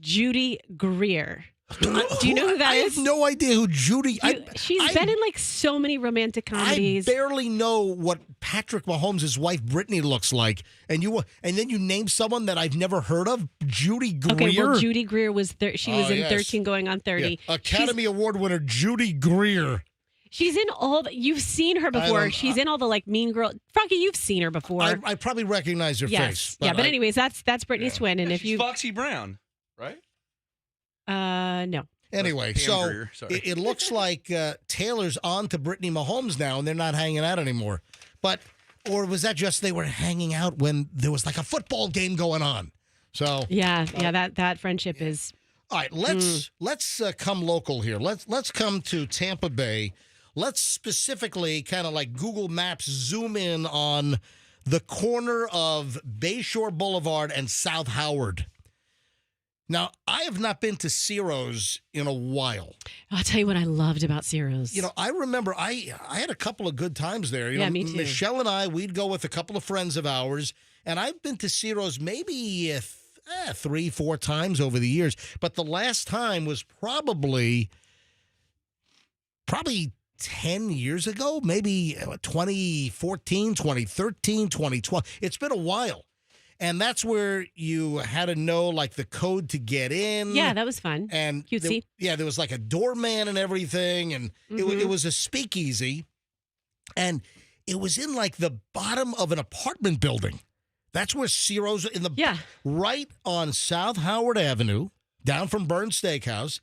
Judy Greer. Do you know who that is? I have no idea who Judy. She's been in like so many romantic comedies. I barely know what Patrick Mahomes' wife Brittany looks like, and then you name someone that I've never heard of, Judy Greer. Okay, well, Judy Greer was she was in 13 going on 30. Yeah. Academy Award winner Judy Greer. She's in all you've seen her before. She's in all the like Mean Girl. Froggy, you've seen her before. I probably recognize her face. But anyways, that's Brittany's twin, and if she's Foxy Brown, right? No. Anyway, so it looks like Taylor's on to Brittany Mahomes now, and they're not hanging out anymore. Or was that just they were hanging out when there was like a football game going on? So that friendship is. All right, let's come local here. Let's come to Tampa Bay. Let's specifically kind of like Google Maps zoom in on the corner of Bayshore Boulevard and South Howard. Now, I have not been to Ciro's in a while. I'll tell you what I loved about Ciro's. I remember I had a couple of good times there. Me too. Michelle and I, we'd go with a couple of friends of ours, and I've been to Ciro's maybe 3-4 times over the years. But the last time was probably 10 years ago, maybe 2014, 2013, 2012. It's been a while. And that's where you had to know, like, the code to get in. Yeah, that was fun. And cutesy. There was, like, a doorman and everything. And it was a speakeasy. And it was in, like, the bottom of an apartment building. That's where Ciro's right on South Howard Avenue, down from Burn's Steakhouse,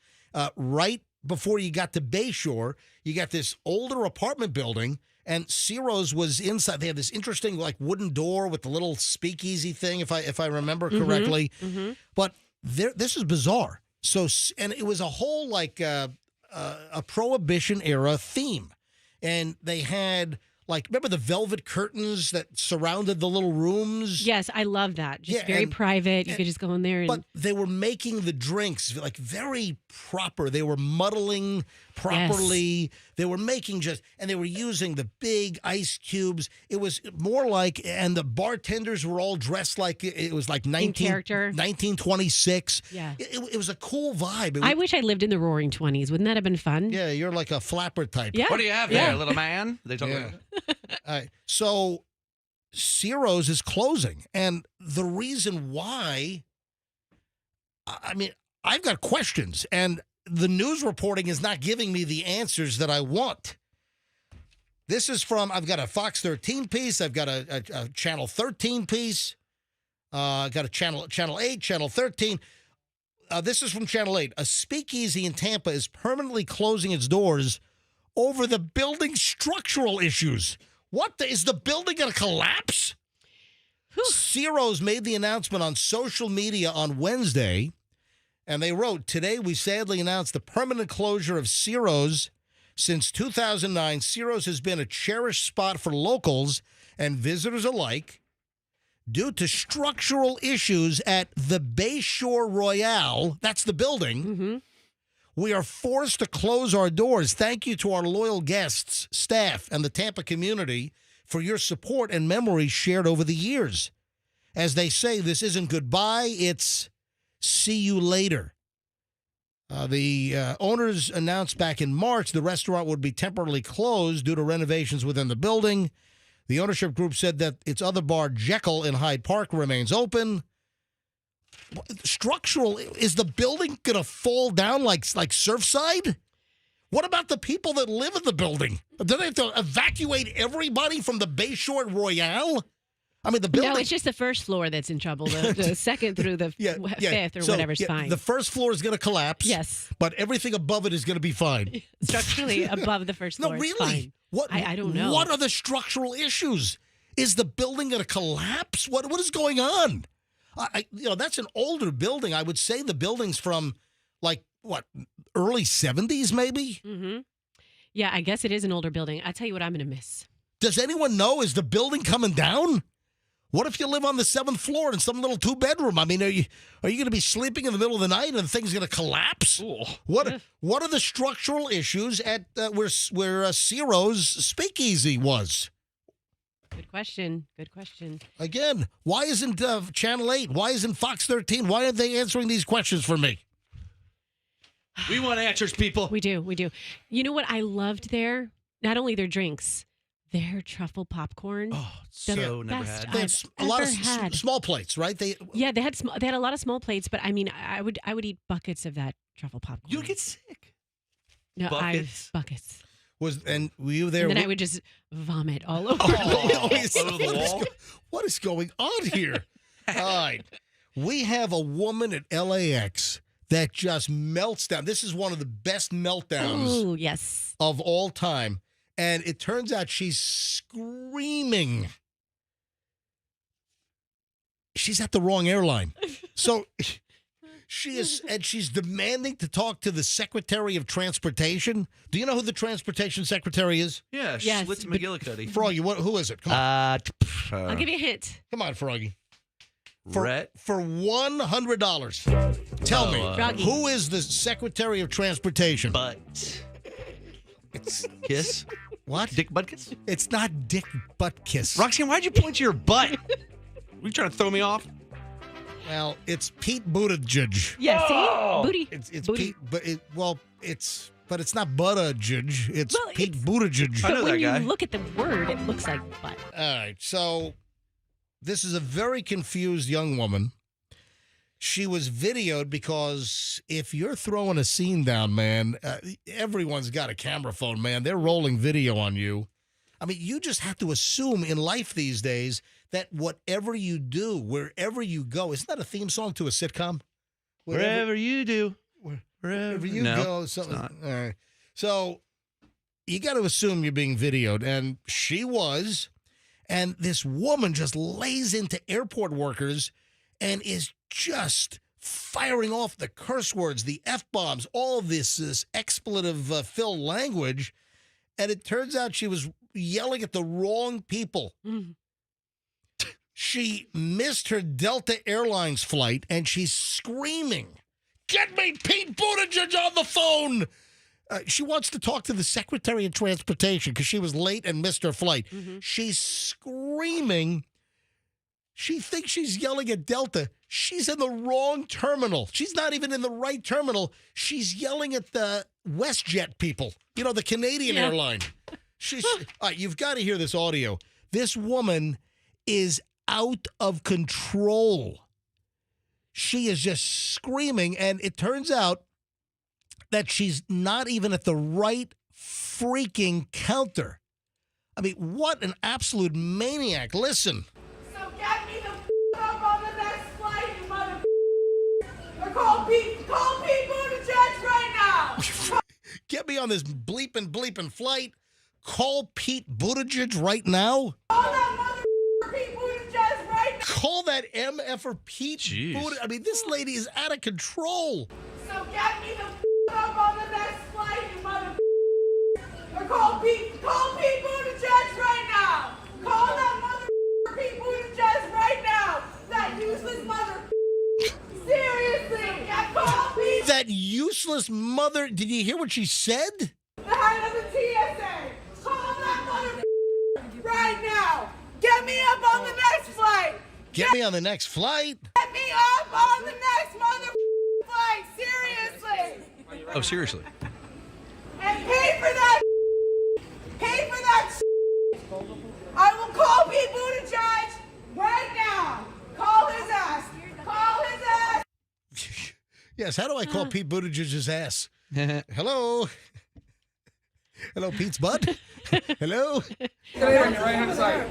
right before you got to Bayshore. You got this older apartment building. And Ciro's was inside. They had this interesting, like, wooden door with the little speakeasy thing, if I remember correctly. But this is bizarre. And it was a whole like a Prohibition era theme, and they had like, remember the velvet curtains that surrounded the little rooms? Yes, I love that. Just very private. You could just go in there. But they were making the drinks like very proper. They were muddling properly. Yes. They were making and they were using the big ice cubes. It was more like, and the bartenders were all dressed like it was like 1926. Yeah. It was a cool vibe. I wish I lived in the Roaring 20s. Wouldn't that have been fun? Yeah, you're like a flapper type. Yeah. What do you have there, little man? They talk All right. So Ciro's is closing. And the reason why, I mean, I've got questions, and the news reporting is not giving me the answers that I want. This is I've got a Fox 13 piece. I've got a Channel 13 piece. I've got a Channel 8, Channel 13. This is from Channel 8. A speakeasy in Tampa is permanently closing its doors over the building's structural issues. Is the building going to collapse? Ciro's made the announcement on social media on Wednesday, and they wrote, "Today we sadly announced the permanent closure of Ciro's. Since 2009, Ciro's has been a cherished spot for locals and visitors alike. due to structural issues at the Bayshore Royale, that's the building, we are forced to close our doors. Thank you to our loyal guests, staff, and the Tampa community for your support and memories shared over the years. As they say, this isn't goodbye, it's see you later. The owners announced back in March the restaurant would be temporarily closed due to renovations within the building. The ownership group said that its other bar, Jekyll in Hyde Park, remains open. Structural, is the building going to fall down like Surfside? What about the people that live in the building? Do they have to evacuate everybody from the Bayshore Royale? I mean, the building. No, it's just the first floor that's in trouble. The second through the fifth or whatever's fine. The first floor is going to collapse. Yes. But everything above it is going to be fine. Structurally above the first floor. No, it's really? fine. What? I don't know. What are the structural issues? Is the building going to collapse? What is going on? That's an older building. I would say the building's from, early 70s maybe? Mm-hmm. Yeah, I guess it is an older building. I tell you what I'm going to miss. Does anyone know? Is the building coming down? What if you live on the 7th floor in some little 2-bedroom? I mean, are you going to be sleeping in the middle of the night and the thing's going to collapse? Ooh. What are the structural issues at where Ciro's Speakeasy was? Good question. Good question. Again, why isn't Channel 8? Why isn't Fox 13? Why aren't they answering these questions for me? We want answers, people. We do. You know what I loved there? Not only their drinks, their truffle popcorn. Oh, so never had. They had a lot of small plates, right? They had a lot of small plates, but I mean, I would eat buckets of that truffle popcorn. You get sick. No, buckets. Buckets. Were you there? And then I would just vomit all over. What is going on here? All right. We have a woman at LAX that just melts down. This is one of the best meltdowns of all time. And it turns out she's screaming. She's at the wrong airline. So she's demanding to talk to the Secretary of Transportation. Do you know who the Transportation Secretary is? Yeah, Schlitz McGillicuddy. Froggy, who is it? Come on. I'll give you a hint. Come on, Froggy. For $100, tell me, who is the Secretary of Transportation? It's Kiss. What? Dick Butkus? It's not Dick Butkus. Roxanne, why'd you point to your butt? Were you trying to throw me off? Well, it's Pete Buttigieg. Yeah, see? Booty. It's Booty. Pete, but it's not Buttigieg. It's Pete Buttigieg. But when you look at the word, it looks like butt. All right, so this is a very confused young woman. She was videoed because if you're throwing a scene down, man, everyone's got a camera phone, man. They're rolling video on you. I mean, you just have to assume in life these days that whatever you do, wherever you go, isn't that a theme song to a sitcom? Wherever you do. Wherever you go. So, all right. So you got to assume you're being videoed, and she was. And this woman just lays into airport workers and is just firing off the curse words, the F-bombs, all of this expletive-filled language. And it turns out she was yelling at the wrong people. She missed her Delta Airlines flight, and she's screaming, "Get me Pete Buttigieg on the phone!" She wants to talk to the Secretary of Transportation because she was late and missed her flight. She's screaming. She thinks she's yelling at Delta. She's in the wrong terminal. She's not even in the right terminal. She's yelling at the WestJet people, the Canadian airline. All right, you've got to hear this audio. This woman is out of control. She is just screaming, and it turns out that she's not even at the right freaking counter. I mean, what an absolute maniac. Listen. So get me the up on the next flight, you mother. Or call Pete Buttigieg right now. Get me on this bleeping flight. Call Pete Buttigieg right now. Call that mother Pete Buttigieg right now. Call that MFer Pete Buttigieg. I mean, this lady is out of control. So get me the up on the next flight, you mother. Or call Pete Buttigieg right now. Call that mother Pete Buttigieg right now. useless mother. Did you hear what she said? The head of the TSA. Call that mother right now. Get me up on the next flight. Get me on the next flight. Get me up on the next mother flight. Seriously. Oh, seriously? And pay for that. Pay for that. I will call Pete Buttigieg right now. Call his ass. Call his ass. Yes, how do I call Pete Buttigieg's ass? Hello? Hello, Pete's butt? Hello? On your right-hand side.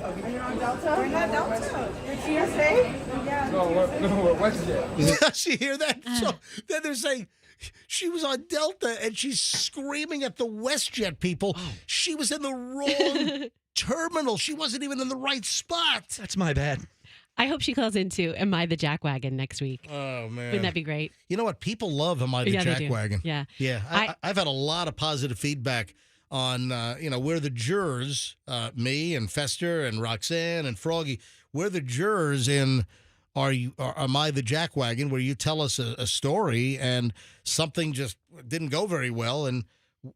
Are you on Delta? We're not Delta. You're TSA? Yeah. No, WestJet. Does you hear that? So then they're saying she was on Delta and she's screaming at the WestJet people. She was in the wrong terminal. She wasn't even in the right spot. That's my bad. I hope she calls into Am I the Jackwagon next week. Oh, man. Wouldn't that be great? You know what? People love Am I the Yeah, they do. Jackwagon? Yeah. Yeah. I've had a lot of positive feedback on, we're the jurors, me and Fester and Roxanne and Froggy. We're the jurors in Am I the Jackwagon, where you tell us a story and something just didn't go very well, and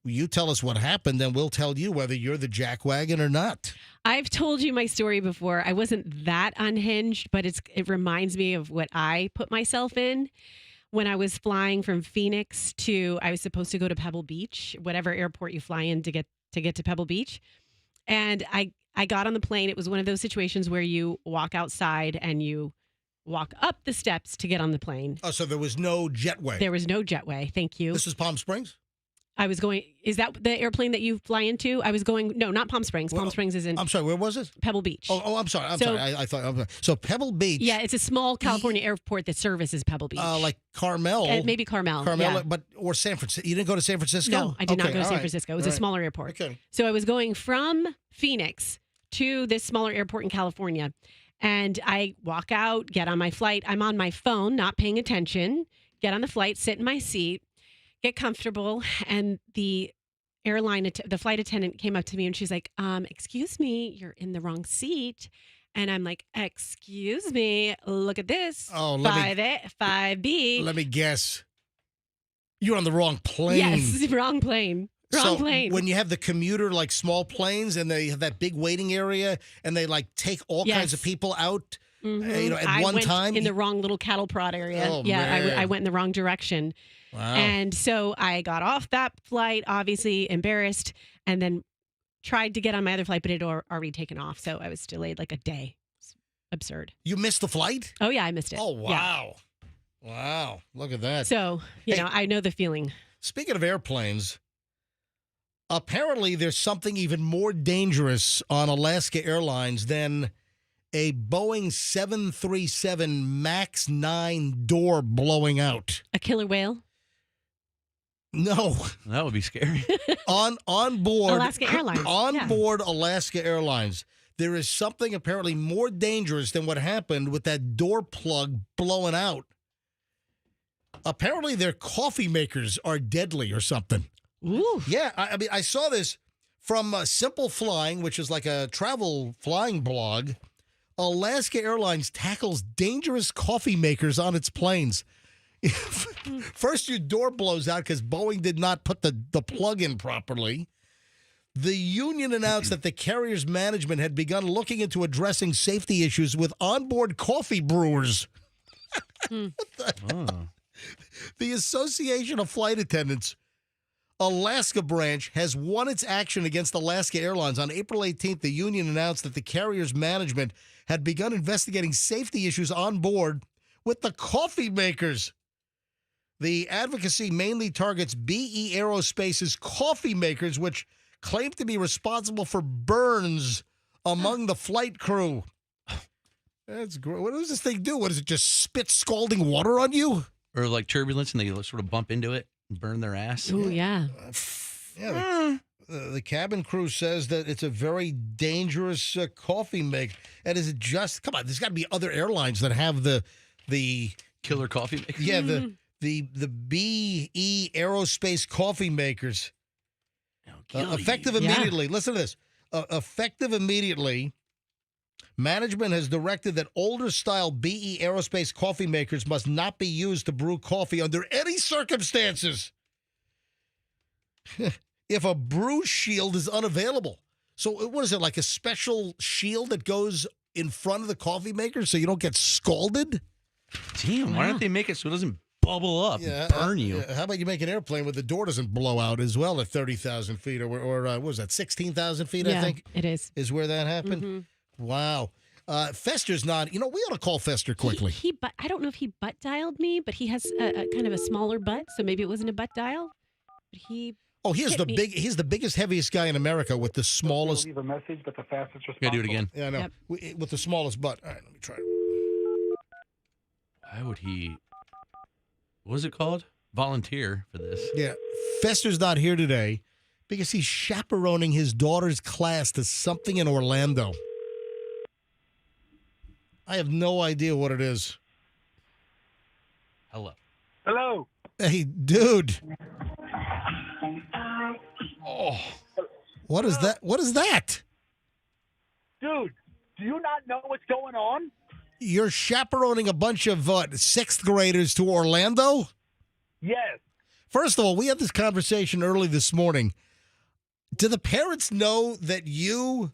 you tell us what happened, and we'll tell you whether you're the jackwagon or not. I've told you my story before. I wasn't that unhinged, but it reminds me of what I put myself in when I was flying from Phoenix I was supposed to go to Pebble Beach, whatever airport you fly in to get to Pebble Beach. And I got on the plane. It was one of those situations where you walk outside and you walk up the steps to get on the plane. Oh, so there was no jetway. There was no jetway. Thank you. This is Palm Springs? I was going, is that the airplane that you fly into? I was going, no, not Palm Springs. Palm Springs is in I'm sorry, where was it? Pebble Beach. Oh, I'm sorry. I thought. So Pebble Beach. Yeah, it's a small California airport that services Pebble Beach. Like Carmel. Maybe Carmel. Yeah. Or San Francisco. You didn't go to San Francisco? No, I did not go to San right. Francisco. It was a smaller airport. Okay. So I was going from Phoenix to this smaller airport in California. And I walk out, get on my flight. I'm on my phone, not paying attention. Get on the flight, sit in my seat, get comfortable. And the flight attendant came up to me and she's like, excuse me, you're in the wrong seat. And I'm like, excuse me, look at this. Oh, 5B. Let me guess. You're on the wrong plane. Yes, wrong plane. Wrong plane. When you have the commuter, like small planes, and they have that big waiting area, and they like take all kinds of people out, at one time. In the wrong little cattle prod area. Oh, yeah, man. I went in the wrong direction. Wow. And so I got off that flight, obviously embarrassed, and then tried to get on my other flight, but it had already taken off. So I was delayed like a day. It's absurd. You missed the flight? Oh, yeah, I missed it. Oh, wow. Yeah. Wow. Look at that. So, I know the feeling. Speaking of airplanes, apparently there's something even more dangerous on Alaska Airlines than a Boeing 737 MAX 9 door blowing out. A killer whale? No. That would be scary. On board Alaska Airlines. Board Alaska Airlines, there is something apparently more dangerous than what happened with that door plug blowing out. Apparently their coffee makers are deadly or something. Ooh. Yeah, I mean, I saw this from Simple Flying, which is like a travel flying blog. Alaska Airlines tackles dangerous coffee makers on its planes. First, your door blows out because Boeing did not put the plug in properly. The union announced that the carrier's management had begun looking into addressing safety issues with onboard coffee brewers. What the hell? The Association of Flight Attendants Alaska branch has won its action against Alaska Airlines. On April 18th, the union announced that the carrier's management had begun investigating safety issues on board with the coffee makers. The advocacy mainly targets BE Aerospace's coffee makers, which claim to be responsible for burns among the flight crew. That's great. What does this thing do? What does it just spit scalding water on you? Or like turbulence, and they sort of bump into it and burn their ass. Oh, yeah. The cabin crew says that it's a very dangerous coffee make. And is it just, come on, there's got to be other airlines that have the killer coffee maker. Yeah, the BE Aerospace coffee makers. Effective immediately. Listen to this. Effective immediately, Management has directed that older-style BE Aerospace coffee makers must not be used to brew coffee under any circumstances if a brew shield is unavailable. So what is it, like a special shield that goes in front of the coffee maker so you don't get scalded? Damn, why don't they make it so it doesn't bubble up and burn you? How about you make an airplane where the door doesn't blow out as well at 30,000 feet or what was that, 16,000 feet, I think? it is. Is where that happened? Mm-hmm. Wow. Fester's not, we ought to call Fester quickly. I don't know if he butt dialed me, but he has a kind of a smaller butt, so maybe it wasn't a butt dial. But he he's the biggest, heaviest guy in America with the smallest. Leave a message, but the fastest response. Gotta do it again. Yeah, I know. Yep. With the smallest butt. All right, let me try it. Why would he? What is it called? Volunteer for this? Yeah, Fester's not here today because he's chaperoning his daughter's class to something in Orlando. I have no idea what it is. Hello. Hello. Hey, dude. Oh. What is that? What is that? Dude, do you not know what's going on? You're chaperoning a bunch of sixth graders to Orlando? Yes. First of all, we had this conversation early this morning. Do the parents know that you,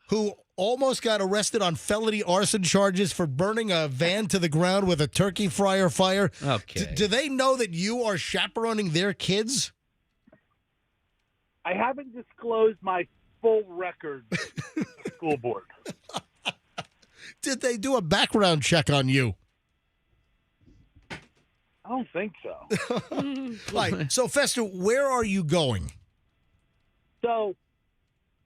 who almost got arrested on felony arson charges for burning a van to the ground with a turkey fryer fire, do they know that you are chaperoning their kids? I haven't disclosed my full record to the school board. Did they do a background check on you? I don't think so. Right. So, Fester, where are you going? So,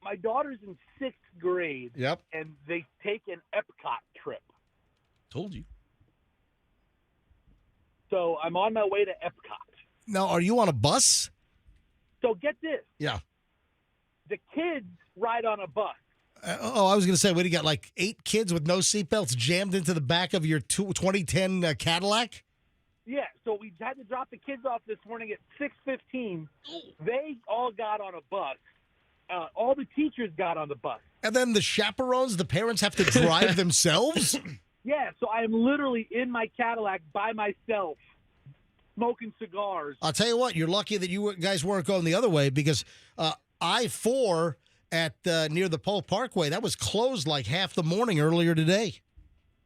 my daughter's in 6th grade. Yep. And they take an Epcot trip. Told you. So, I'm on my way to Epcot. Now, are you on a bus? So, get this. Yeah. The kids ride on a bus. I was going to say, what do you got, like 8 kids with no seatbelts jammed into the back of your 2010 Cadillac? Yeah, so we had to drop the kids off this morning at 6:15. They all got on a bus. All the teachers got on the bus. And then the chaperones, the parents have to drive themselves? Yeah, so I am literally in my Cadillac by myself, smoking cigars. I'll tell you what, you're lucky that you guys weren't going the other way because I-4 at near the Polk Parkway, that was closed like half the morning earlier today.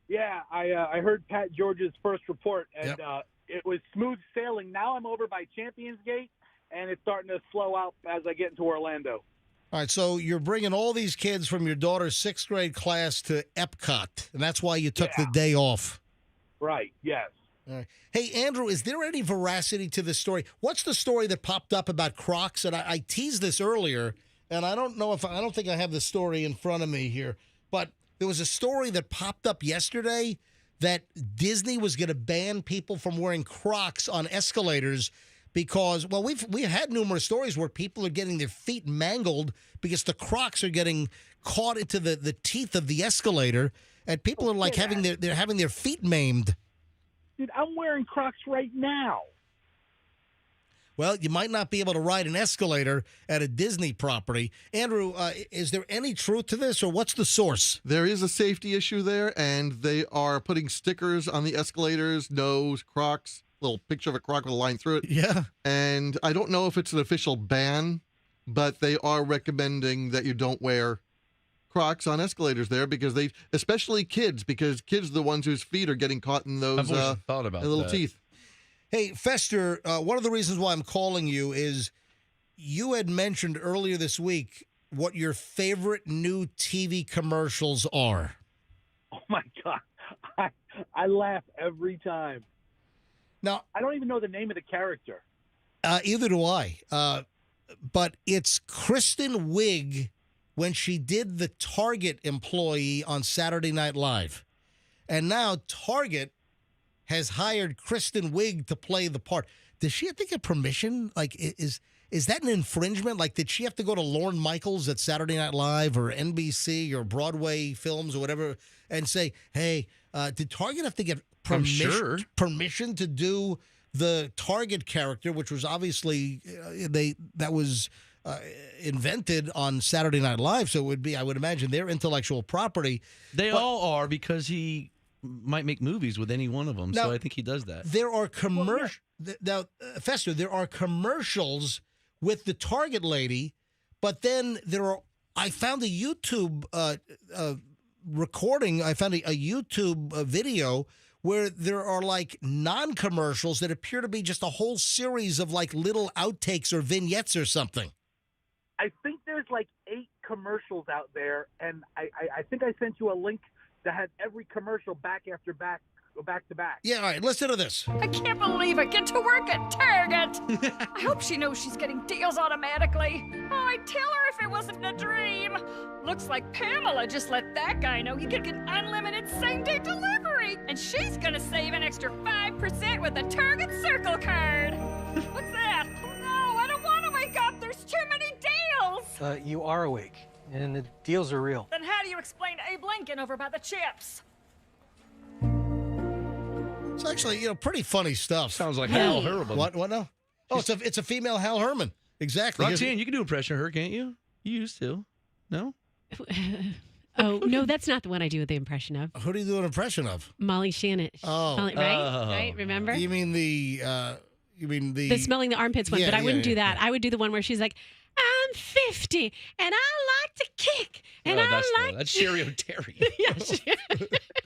Yeah, I heard Pat George's first report, and Yep. It was smooth sailing. Now I'm over by Champions Gate, and it's starting to slow out as I get into Orlando. All right, so you're bringing all these kids from your daughter's 6th grade class to Epcot, and that's why you took the day off. Right, yes. All right. Hey, Andrew, is there any veracity to this story? What's the story that popped up about Crocs? And I teased this earlier, and I don't think I have the story in front of me here, but there was a story that popped up yesterday that Disney was going to ban people from wearing Crocs on escalators because, well, we've had numerous stories where people are getting their feet mangled because the Crocs are getting caught into the teeth of the escalator, and people are like having their feet maimed. Dude, I'm wearing Crocs right now. Well, you might not be able to ride an escalator at a Disney property. Andrew, is there any truth to this, or what's the source? There is a safety issue there, and they are putting stickers on the escalators, no Crocs, little picture of a Croc with a line through it. Yeah. And I don't know if it's an official ban, but they are recommending that you don't wear Crocs on escalators there because especially kids, because kids are the ones whose feet are getting caught in those thought about little that. teeth. Hey, Fester, one of the reasons why I'm calling you is you had mentioned earlier this week what your favorite new TV commercials are. Oh, my God. I laugh every time. Now, I don't even know the name of the character. Either do I. But it's Kristen Wiig when she did the Target employee on Saturday Night Live. And now Target has hired Kristen Wiig to play the part. Does she have to get permission? Like, is that an infringement? Like, did she have to go to Lorne Michaels at Saturday Night Live or NBC or Broadway Films or whatever and say, hey, did Target have to get permission to do the Target character, which was obviously that was invented on Saturday Night Live, so it would be, I would imagine, their intellectual property. They all are, because he might make movies with any one of them. Now, so I think he does that. There are now, Fester, there are commercials with the Target lady, but then I found a YouTube recording. I found a YouTube video where there are like non-commercials that appear to be just a whole series of like little outtakes or vignettes or something. I think there's like 8 commercials out there, and I think I sent you a link that had every commercial back to back. Yeah, all right, listen to this. I can't believe I get to work at Target. I hope she knows she's getting deals automatically. Oh, I'd tell her if it wasn't a dream. Looks like Pamela just let that guy know he could get unlimited same-day delivery. And she's gonna save an extra 5% with a Target Circle card. What's that? Oh no, I don't want to wake up. There's too many deals. You are awake, and the deals are real. Then how do you explain Abe Lincoln over by the chips? It's actually, pretty funny stuff. Sounds like Hal Herman. What now? Oh, it's a female Hal Herman. Exactly. Roxanne, you can do an impression of her, can't you? You used to. No? Oh, no, that's not the one I do the impression of. Who do you do an impression of? Molly Shannon. Oh. Right? Remember? You mean the The smelling the armpits one, but I wouldn't do that. I would do the one where she's like, I'm 50 and I like to kick and that's Sherry O'Terry. Yeah,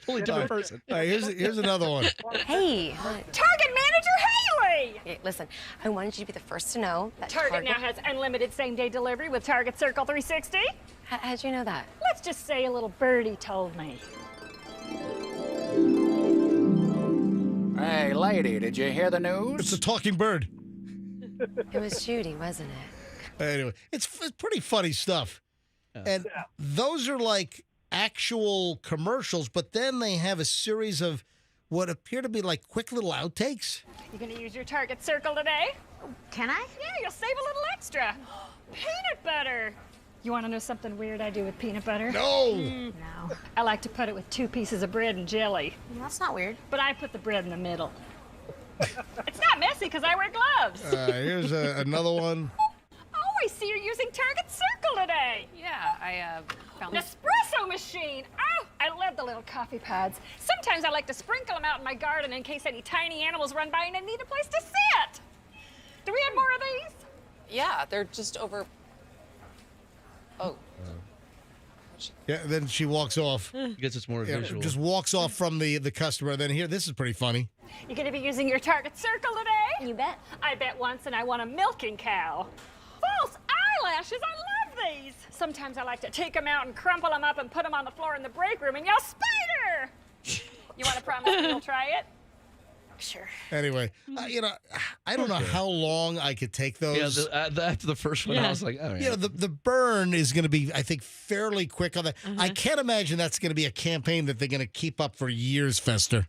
Totally different person. All right, here's another one. Hey, Target manager Haley. Hey, listen, I wanted you to be the first to know that Target now has unlimited same-day delivery with Target Circle 360. How'd you know that? Let's just say a little birdie told me. Hey, lady, did you hear the news? It's a talking bird. It was Judy, wasn't it? Anyway, it's pretty funny stuff. And those are like actual commercials, but then they have a series of what appear to be like quick little outtakes. You gonna use your Target Circle today? Can I? Yeah, you'll save a little extra. Peanut butter. You want to know something weird I do with peanut butter? No. No. I like to put it with 2 pieces of bread and jelly. That's not weird. But I put the bread in the middle. It's not messy because I wear gloves. Here's another one. Oh, I see you're using Target Circle today. Yeah, I found An espresso machine. Oh, I love the little coffee pods. Sometimes I like to sprinkle them out in my garden in case any tiny animals run by and they need a place to sit. Do we have more of these? Yeah, they're just over. Oh. Yeah, then she walks off. Gets us more visual. Just walks off from the customer. Then here, this is pretty funny. You gonna be using your Target Circle today? You bet. I bet once, and I want a milking cow. False eyelashes, I love these. Sometimes I like to take them out and crumple them up and put them on the floor in the break room and yell, Spider! You want to promise me you'll try it? Sure. Anyway, I don't know how long I could take those. Yeah, after the first one, I was like, all right. The burn is going to be, I think, fairly quick on that. I can't imagine that's going to be a campaign that they're going to keep up for years, Fester.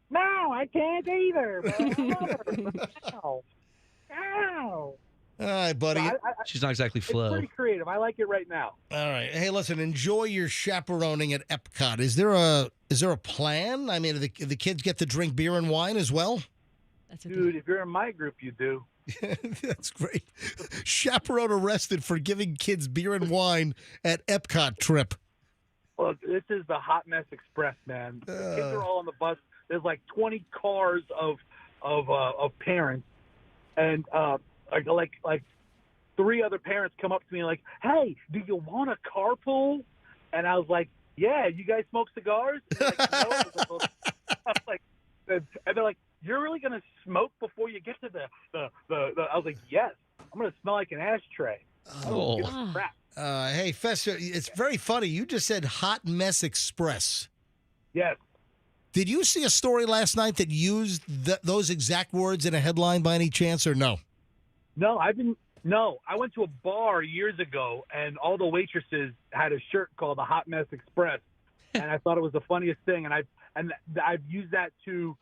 No, I can't either. Ow. Ow. All right, buddy. She's not exactly It's Flo. pretty creative. I like it right now. All right. Hey, listen, enjoy your chaperoning at Epcot. Is there a plan? I mean, do the kids get to drink beer and wine as well? Dude, if you're in my group, you do. That's great. Chaperone arrested for giving kids beer and wine at Epcot trip. Well, this is the Hot Mess Express, man. The kids are all on the bus. There's like 20 cars of parents, and like 3 other parents come up to me like, "Hey, do you want a carpool?" And I was like, "Yeah, you guys smoke cigars?" Like, no. I was like, and they're like, "You're really gonna smoke before you get to the?" I was like, "Yes, I'm gonna smell like an ashtray." Oh. Crap. Hey, Fester, it's very funny. You just said Hot Mess Express. Yes. Did you see a story last night that used those exact words in a headline by any chance, or no? No, I went to a bar years ago, and all the waitresses had a shirt called the Hot Mess Express, and I thought it was the funniest thing. And I've used that to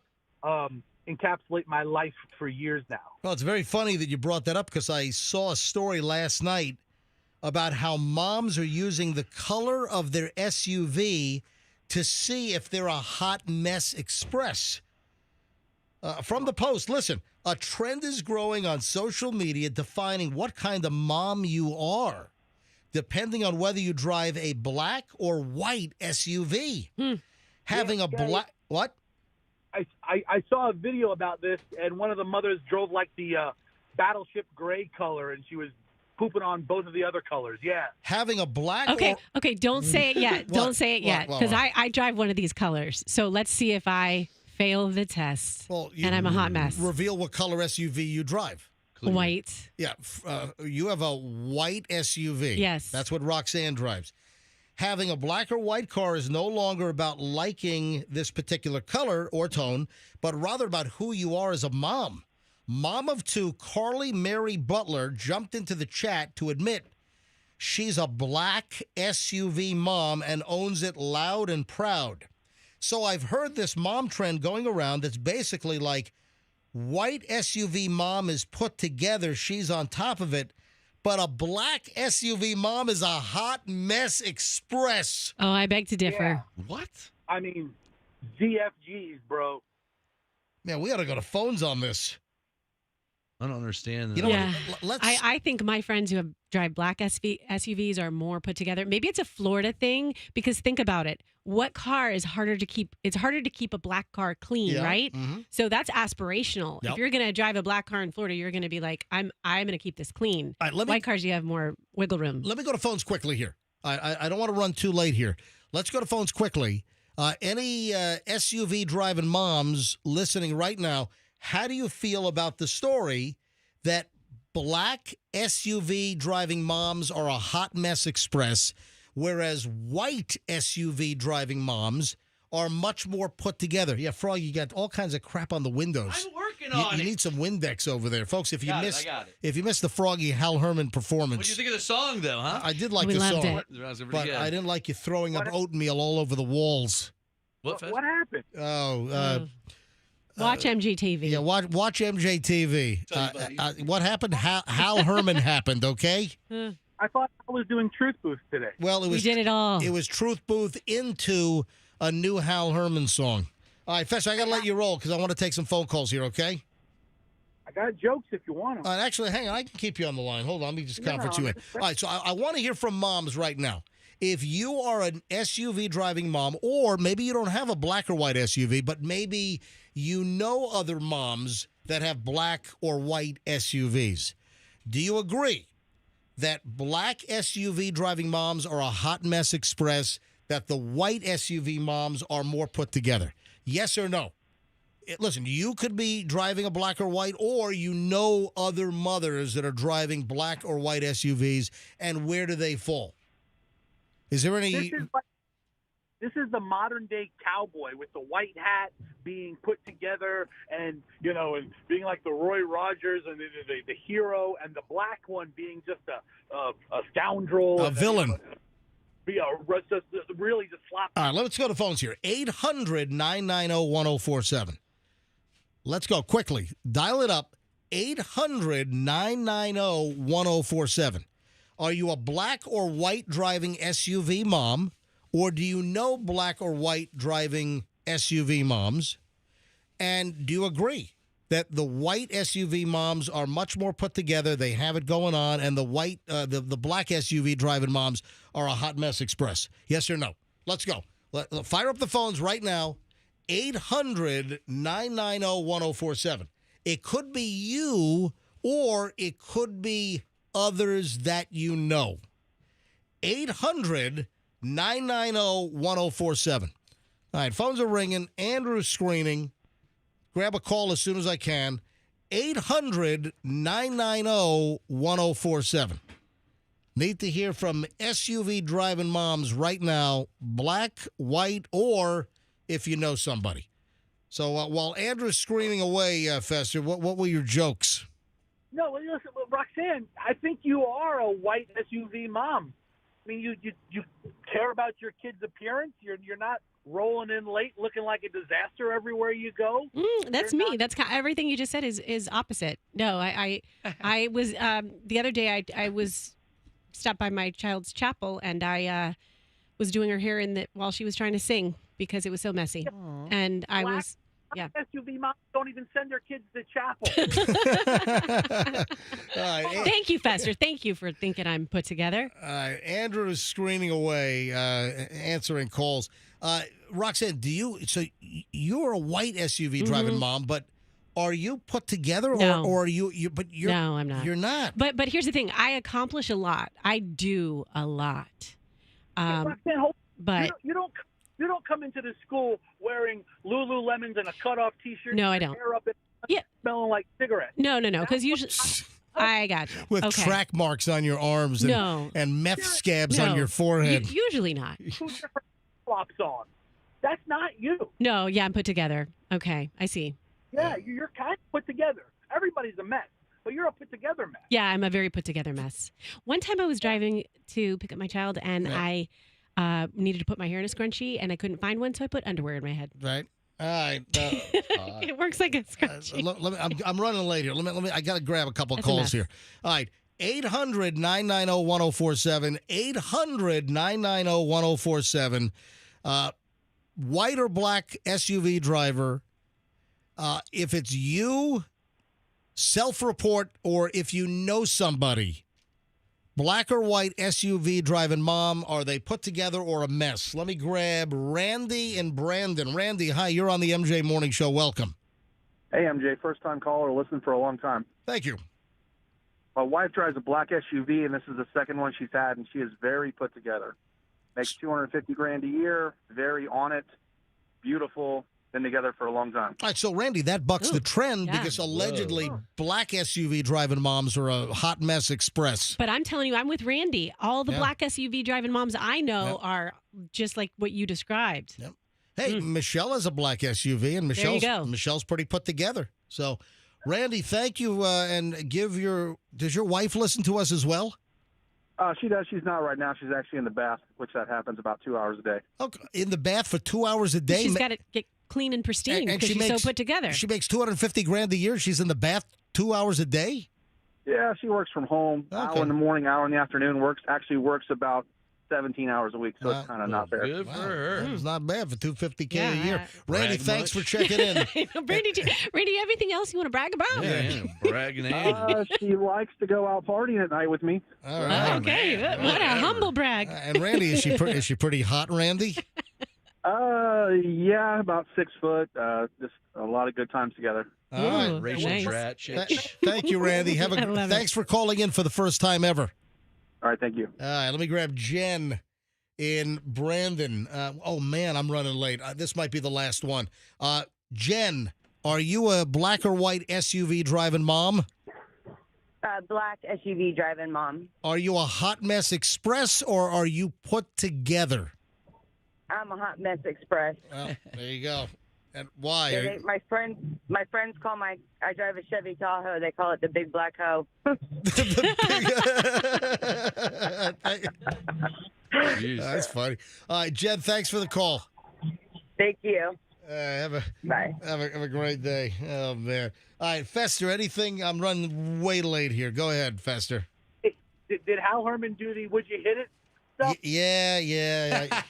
encapsulate my life for years now. Well, it's very funny that you brought that up because I saw a story last night about how moms are using the color of their SUV to see if they're a Hot Mess Express. From the Post, listen, a trend is growing on social media defining what kind of mom you are, depending on whether you drive a black or white SUV. Having a black... What? I saw a video about this, and one of the mothers drove like the battleship gray color, and she was pooping on both of the other colors. Yeah. Having a black Okay, don't say it yet. Don't say it yet, because I drive one of these colors. So let's see if I fail the test. Well, and I'm a hot mess. Reveal what color SUV you drive. White. Yeah, you have a white SUV. Yes. That's what Roxanne drives. Having a black or white car is no longer about liking this particular color or tone, but rather about who you are as a mom. Mom of two, Carly Mary Butler, jumped into the chat to admit she's a black SUV mom and owns it loud and proud. So I've heard this mom trend going around that's basically like white SUV mom is put together, she's on top of it, but a black SUV mom is a hot mess express. Oh, I beg to differ. Yeah. What? I mean, ZFGs, bro. Man, we ought to go to phones on this. I don't understand. You know what? I think my friends who drive black SUVs are more put together. Maybe it's a Florida thing, because think about it. What car is harder to keep? It's harder to keep a black car clean, right? Mm-hmm. So that's aspirational. Yep. If you're going to drive a black car in Florida, you're going to be like, I'm going to keep this clean. All right, White cars, you have more wiggle room. Let me go to phones quickly here. I don't want to run too late here. Let's go to phones quickly. Any SUV driving moms listening right now, how do you feel about the story that black SUV driving moms are a hot mess express, whereas white SUV driving moms are much more put together? Yeah, Froggy, you got all kinds of crap on the windows. I'm working on You it. need some Windex over there, folks. If you I missed, got it. if you missed the Froggy Hal Herman performance, What do you think of the song, though, huh? I did like We the loved song, it. That was pretty but good. I didn't like you throwing up oatmeal all over the walls. What happened? Watch MGTV. Yeah, watch MJTV. What happened? Hal Herman happened. Okay. I thought I was doing Truth Booth today. Well, it was. We did it all. It was Truth Booth into a new Hal Herman song. All right, Fester, I got to let you roll because I want to take some phone calls here. Okay. I got jokes if you want them. Actually, hang on. I can keep you on the line. Hold on. Let me just conference you in. All right. So I want to hear from moms right now. If you are an SUV driving mom, or maybe you don't have a black or white SUV, but maybe you know other moms that have black or white SUVs, do you agree that black SUV driving moms are a hot mess express, that the white SUV moms are more put together? Yes or no? Listen, you could be driving a black or white, or you know other mothers that are driving black or white SUVs, and where do they fall? Is there any... This is the modern day cowboy with the white hat being put together, and and being like the Roy Rogers and the hero, and the black one being just a scoundrel, a villain. Really just sloppy. All right, let's go to phones here. 800-990-1047. Let's go quickly. Dial it up. 800-990-1047. Are you a black or white driving SUV mom, or do you know black or white driving SUV moms? And do you agree that the white SUV moms are much more put together, they have it going on, and the white, the black SUV driving moms are a hot mess express? Yes or no? Let's go. Fire up the phones right now. 800-990-1047. It could be you, or it could be others that you know. 800-990-1047. All right, phones are ringing. Andrew's screening. Grab a call as soon as I can. 800-990-1047. Need to hear from SUV driving moms right now, black, white, or if you know somebody. So while Andrew's screening away, Fester, what were your jokes? No, listen, Roxanne, I think you are a white SUV mom. I mean, you care about your kid's appearance. You're not rolling in late looking like a disaster everywhere you go. That's me. That's everything you just said is opposite. No, I was the other day I was stopped by my child's chapel, and I was doing her hair while she was trying to sing because it was so messy. And I was Yeah. SUV moms don't even send their kids to chapel. All right, Thank you, Fester. Thank you for thinking I'm put together. all right. Andrew is screaming away, answering calls. Roxanne, you're a white SUV driving mom, but are you put together, No. or are you? But you're No, I'm not. You're not. But here's the thing: I accomplish a lot. I do a lot. Roxanne, But you don't come into the school wearing Lululemons and a cutoff T-shirt. No, I and don't. Hair up and smelling like cigarettes. No, because usually I got you. With Okay. track marks on your arms and, No. and meth scabs on No. your forehead. Usually not. 2 different flops on. That's not you. No, yeah, I'm put together. Okay, I see. Yeah, you're kind of put together. Everybody's a mess, but you're a put together mess. Yeah, I'm a very put together mess. One time I was driving to pick up my child and I needed to put my hair in a scrunchie and I couldn't find one, so I put underwear in my head. Right. All right. It works like a scrunchie. I'm running late here. Let me. I got to grab a couple That's a calls mess. here. All right. 800-990-1047. 800-990-1047. White or black SUV driver. If it's you, self-report, or if you know somebody. Black or white SUV driving mom, are they put together or a mess? Let me grab Randy and Brandon. Randy, hi, you're on the MJ Morning Show. Welcome. Hey, MJ, first-time caller, listened for a long time. Thank you. My wife drives a black SUV, and this is the second one she's had, and she is very put together. Makes $250,000 a year, very on it, beautiful, been together for a long time. All right, so Randy, that bucks the trend yeah. because allegedly black SUV driving moms are a hot mess express. But I'm telling you, I'm with Randy. All the Yeah. black SUV driving moms I know are just like what you described. Yep. Hey, Michelle has a black SUV, and There you go. Michelle's pretty put together. So, Randy, thank you, and does your wife listen to us as well? She does. She's not right now. She's actually in the bath, which that happens about 2 hours a day. Okay, in the bath for 2 hours a day? She's got to get clean and pristine because she's so put together. She makes $250,000 a year. She's in the bath 2 hours a day? Yeah, she works from home, hour in the morning, hour in the afternoon, works about 17 hours a week, so it's kind of not fair. Good for her. It's not bad for $250K a Yeah, year. Randy, Brag thanks much? for checking in. I know, Randy, you have anything else you want to brag about? Yeah, bragging in. She likes to go out partying at night with me. All right. Okay, what a humble brag. And Randy, is she pretty hot, Randy? Yeah, about 6 foot. Just a lot of good times together. All right. Ooh, Racial nice. drat chicks. Thank you, Randy. I love it. Thanks for calling in for the first time ever. All right, thank you. All right, let me grab Jen in Brandon. Oh, man, I'm running late. This might be the last one. Jen, are you a black or white SUV driving mom? Black SUV driving mom. Are you a hot mess express or are you put together? I'm a hot mess express. Well, there you go. And why? My friends call I drive a Chevy Tahoe. They call it the big black hoe. That's funny. All right, Jen, thanks for the call. Thank you. Have a Bye. Have a great day. Oh man! All right, Fester. Anything? I'm running way late here. Go ahead, Fester. Did Hal Herman do the "Would you hit it"? Stuff? Yeah.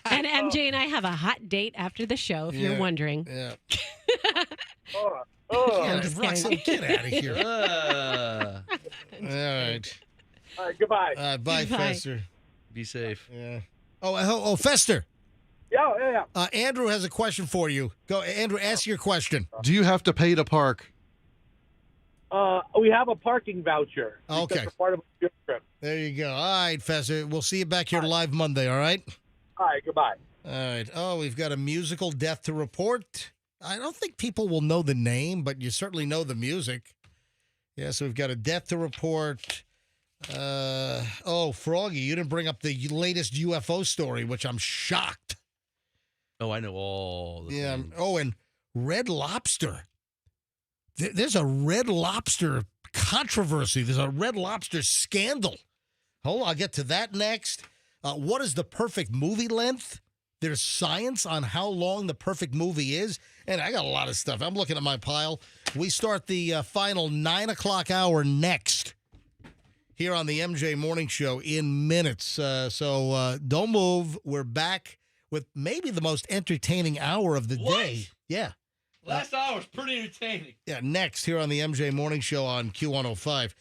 And MJ and I have a hot date after the show, if you're wondering. Yeah. I'm just Roxanne, kidding. get out of here. All right. All right, goodbye. Bye, Bye. Fester. Be safe. Yeah. Oh, Fester. Yeah. Andrew has a question for you. Go, Andrew. Ask your question. Do you have to pay to park? We have a parking voucher. Okay. Because we're part of a field trip. There you go. All right, Fester. We'll see you back here live Monday. All right. All right, goodbye. All right. Oh, we've got a musical death to report. I don't think people will know the name, but you certainly know the music. Yeah, so we've got a death to report. Froggy, you didn't bring up the latest UFO story, which I'm shocked. Oh, I know all the things. Oh, and Red Lobster. There's a Red Lobster controversy. There's a Red Lobster scandal. Hold on, I'll get to that next. What is the perfect movie length? There's science on how long the perfect movie is. And I got a lot of stuff. I'm looking at my pile. We start the final 9 o'clock hour next here on the MJ Morning Show in minutes. So don't move. We're back with maybe the most entertaining hour of the day. Yeah. Last hour was pretty entertaining. Yeah, next here on the MJ Morning Show on Q105.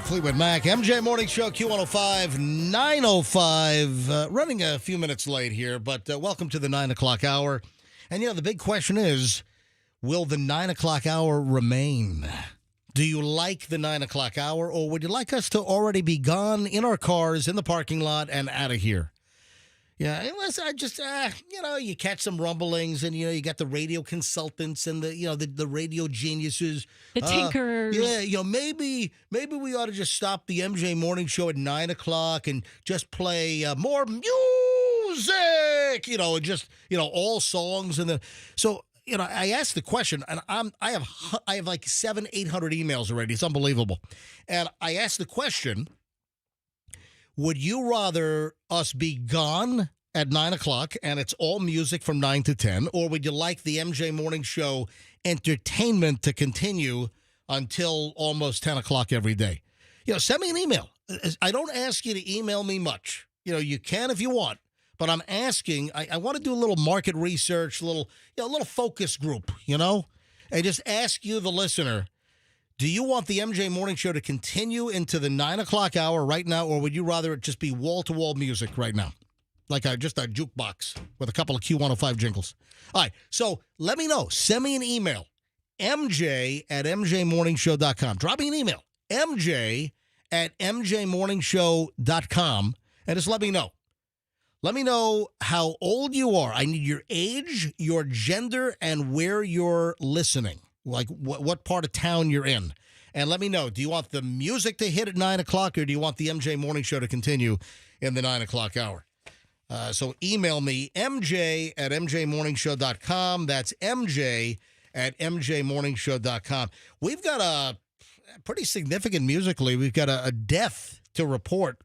Fleetwood Mac, MJ Morning Show, Q105, 9:05. Running a few minutes late here, but welcome to the 9 o'clock hour. And, the big question is, will the 9 o'clock hour remain? Do you like the 9 o'clock hour, or would you like us to already be gone in our cars, in the parking lot, and out of here? Yeah, unless I just, you catch some rumblings, and, you got the radio consultants and the radio geniuses. The tinkers. Maybe we ought to just stop the MJ Morning Show at 9 o'clock and just play more music, and just, all songs. And then, so, I asked the question, and I have like 700-800 emails already. It's unbelievable. And I asked the question, would you rather us be gone at 9 o'clock and it's all music from 9 to 10, or would you like the MJ Morning Show entertainment to continue until almost 10 o'clock every day? Send me an email. I don't ask you to email me much. You can if you want, but I'm asking, I want to do a little market research, a little focus group, and just ask you, the listener, do you want the MJ Morning Show to continue into the 9 o'clock hour right now, or would you rather it just be wall-to-wall music right now? Like just a jukebox with a couple of Q105 jingles. All right, so let me know. Send me an email, mj@mjmorningshow.com. Drop me an email, mj@mjmorningshow.com, and just let me know. Let me know how old you are. I need your age, your gender, and where you're listening. Like what part of town you're in. And let me know, do you want the music to hit at 9 o'clock, or do you want the MJ Morning Show to continue in the 9 o'clock hour? So email me, mj@mjmorningshow.com. That's mj@mjmorningshow.com. We've got a pretty significant musically. We've got a death to report.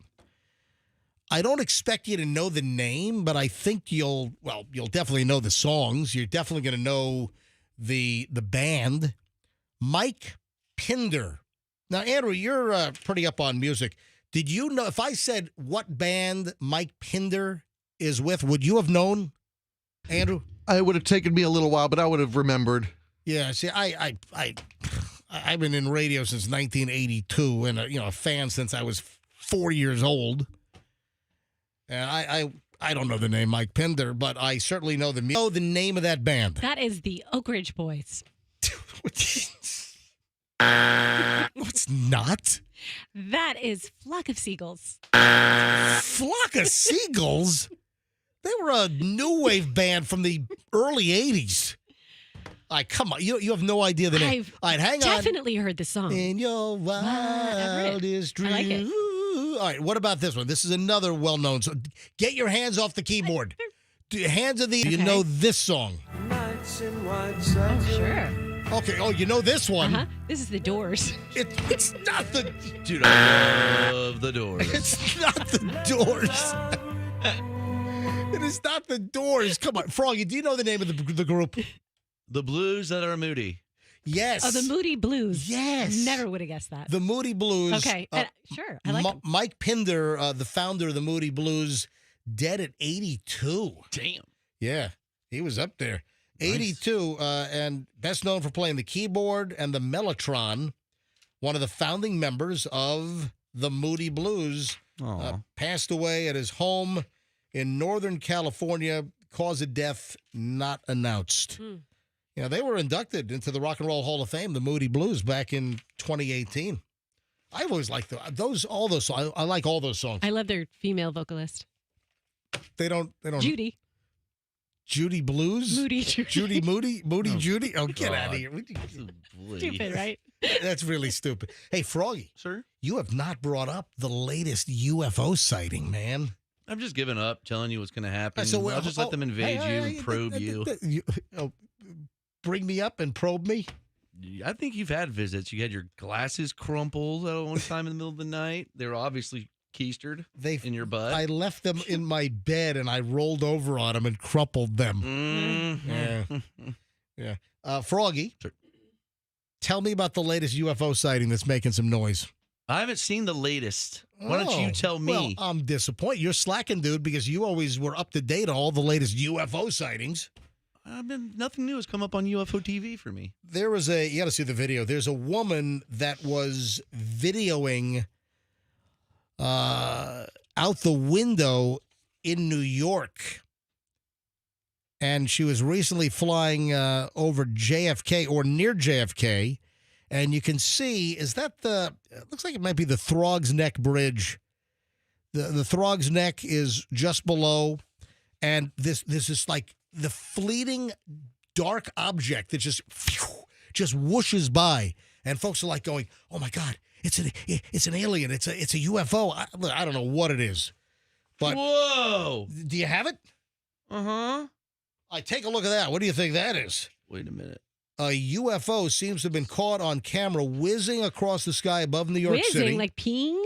I don't expect you to know the name, but I think you'll definitely know the songs. You're definitely going to know the band, Mike Pinder. Now, Andrew, you're pretty up on music. Did you know, if I said what band Mike Pinder is with, would you have known, Andrew? It would have taken me a little while, but I would have remembered. Yeah, see, I've been in radio since 1982, and a fan since I was 4 years old. And I don't know the name Mike Pinder, but I certainly know the name of that band. That is the Oak Ridge Boys. No, it's not. That is Flock of Seagulls. Flock of Seagulls? They were a new wave band from the early 80s. All right, come on. You have no idea the name. All right, hang on. Definitely heard the song. In your wildest dreams. I like it. All right, what about this one? This is another well-known song. Get your hands off the keyboard. Hands of the... Okay. You know this song. Oh, sure. Okay, you know this one. Uh-huh. This is The Doors. It's not the... Dude, I love The Doors. It's not The Doors. It is not The Doors. Come on, Froggy, do you know the name of the group? The Blues That Are Moody. Yes. Oh, the Moody Blues. Yes. Never would have guessed that. The Moody Blues. Okay, sure. I like them. Mike Pinder, the founder of the Moody Blues, dead at 82. Damn. Yeah, he was up there. Nice. 82, and best known for playing the keyboard and the mellotron, one of the founding members of the Moody Blues, passed away at his home in Northern California, cause of death not announced. They were inducted into the Rock and Roll Hall of Fame, the Moody Blues, back in 2018. I've always liked all those songs. I like all those songs. I love their female vocalist. They don't. Judy. Judy Blues? Moody Judy. Judy Moody? Moody Judy? Oh, get out of here. Stupid, right? That's really stupid. Hey, Froggy. Sir? You have not brought up the latest UFO sighting, man. I'm just giving up, telling you what's going to happen. So, I'll just let them invade you and probe you. Bring me up and probe me? I think you've had visits. You had your glasses crumpled at one time in the middle of the night. They were obviously keistered in your butt. I left them in my bed and I rolled over on them and crumpled them. Mm-hmm. Yeah. Froggy, tell me about the latest UFO sighting that's making some noise. I haven't seen the latest. Why don't you tell me? Well, I'm disappointed. You're slacking, dude, because you always were up to date on all the latest UFO sightings. Nothing new has come up on UFO TV for me. There was you got to see the video. There's a woman that was videoing out the window in New York. And she was recently flying over JFK or near JFK. And you can see, it looks like it might be the Throgs Neck Bridge. The Throgs Neck is just below. And this is like the fleeting dark object that just whooshes by. And folks are like going, oh my God, it's an alien. It's a UFO. I don't know what it is. But whoa. Do you have it? Uh-huh. Take a look at that. What do you think that is? Wait a minute. A UFO seems to have been caught on camera whizzing across the sky above New York City. Whizzing, like peeing?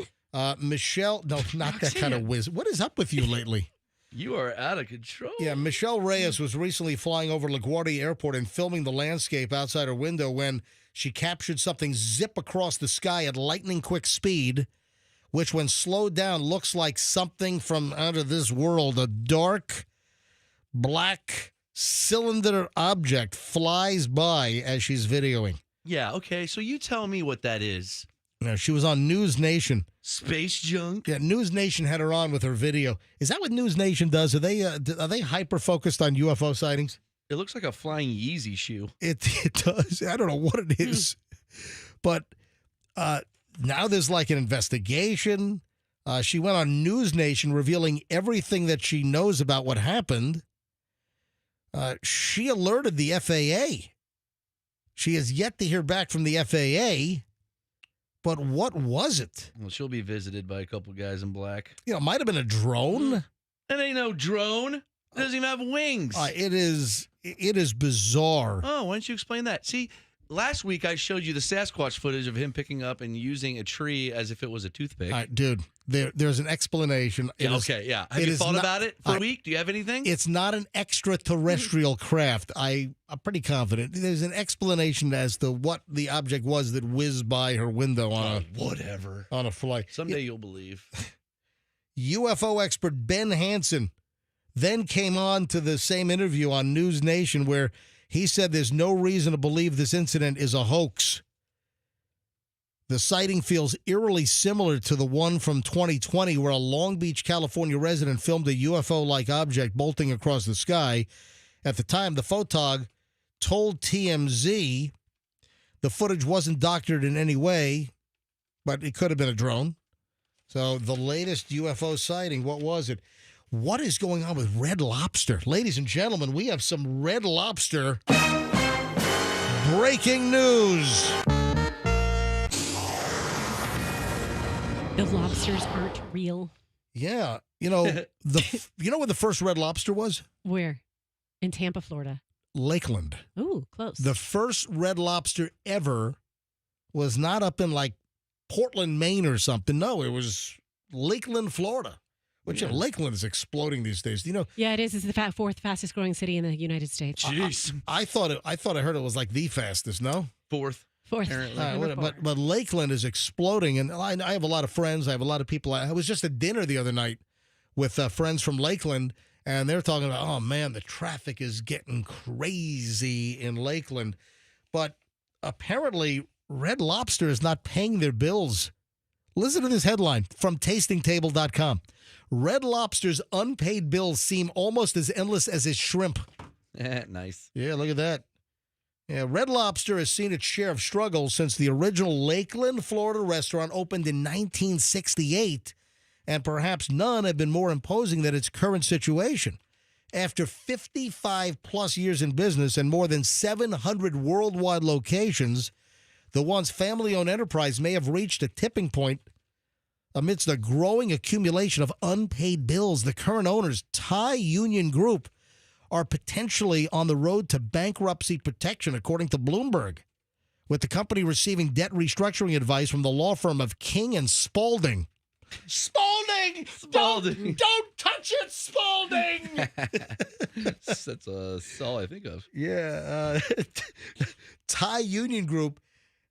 Michelle, no, not that kind of whiz. What is up with you lately? You are out of control. Yeah, Michelle Reyes was recently flying over LaGuardia Airport and filming the landscape outside her window when she captured something zip across the sky at lightning quick speed, which when slowed down looks like something from out of this world. A dark, black cylinder object flies by as she's videoing. Yeah, okay, so you tell me what that is. No, she was on News Nation. Space junk? Yeah, News Nation had her on with her video. Is that what News Nation does? Are they hyper-focused on UFO sightings? It looks like a flying Yeezy shoe. It does. I don't know what it is. But now there's like an investigation. She went on News Nation revealing everything that she knows about what happened. She alerted the FAA. She has yet to hear back from the FAA. But what was it? Well, she'll be visited by a couple guys in black. It might have been a drone. It ain't no drone. It doesn't even have wings. It is bizarre. Oh, why don't you explain that? See, last week I showed you the Sasquatch footage of him picking up and using a tree as if it was a toothpick. All right, dude, there's an explanation. Yeah, yeah. Have you thought about it for a week? Do you have anything? It's not an extraterrestrial craft. I'm pretty confident. There's an explanation as to what the object was that whizzed by her window on a flight. Someday you'll believe. UFO expert Ben Hansen then came on to the same interview on News Nation where he said there's no reason to believe this incident is a hoax. The sighting feels eerily similar to the one from 2020 where a Long Beach, California resident filmed a UFO-like object bolting across the sky. At the time, the photog told TMZ the footage wasn't doctored in any way, but it could have been a drone. So the latest UFO sighting, what was it? What is going on with Red Lobster? Ladies and gentlemen, we have some Red Lobster breaking news. The lobsters aren't real. Yeah. You know, you know where the first Red Lobster was? Where? In Tampa, Florida. Lakeland. Ooh, close. The first Red Lobster ever was not up in like Portland, Maine or something. No, it was Lakeland, Florida. Which Lakeland is exploding these days. Do you know? Yeah, it is. It's the fourth fastest growing city in the United States. Jeez. I thought I heard it was like the fastest, no? Fourth. Apparently. But Lakeland is exploding, and I have a lot of friends. I have a lot of people. I was just at dinner the other night with friends from Lakeland, and they're talking about, oh man, the traffic is getting crazy in Lakeland. But apparently, Red Lobster is not paying their bills. Listen to this headline from tastingtable.com. Red Lobster's unpaid bills seem almost as endless as its shrimp. Nice. Yeah, look at that. Yeah, Red Lobster has seen its share of struggles since the original Lakeland, Florida restaurant opened in 1968, and perhaps none have been more imposing than its current situation. After 55-plus years in business and more than 700 worldwide locations, the once family-owned enterprise may have reached a tipping point amidst a growing accumulation of unpaid bills. The current owners, Thai Union Group, are potentially on the road to bankruptcy protection, according to Bloomberg, with the company receiving debt restructuring advice from the law firm of King and Spalding. Spalding! Don't touch it, Spalding! That's all I think of. Yeah. Thai Union Group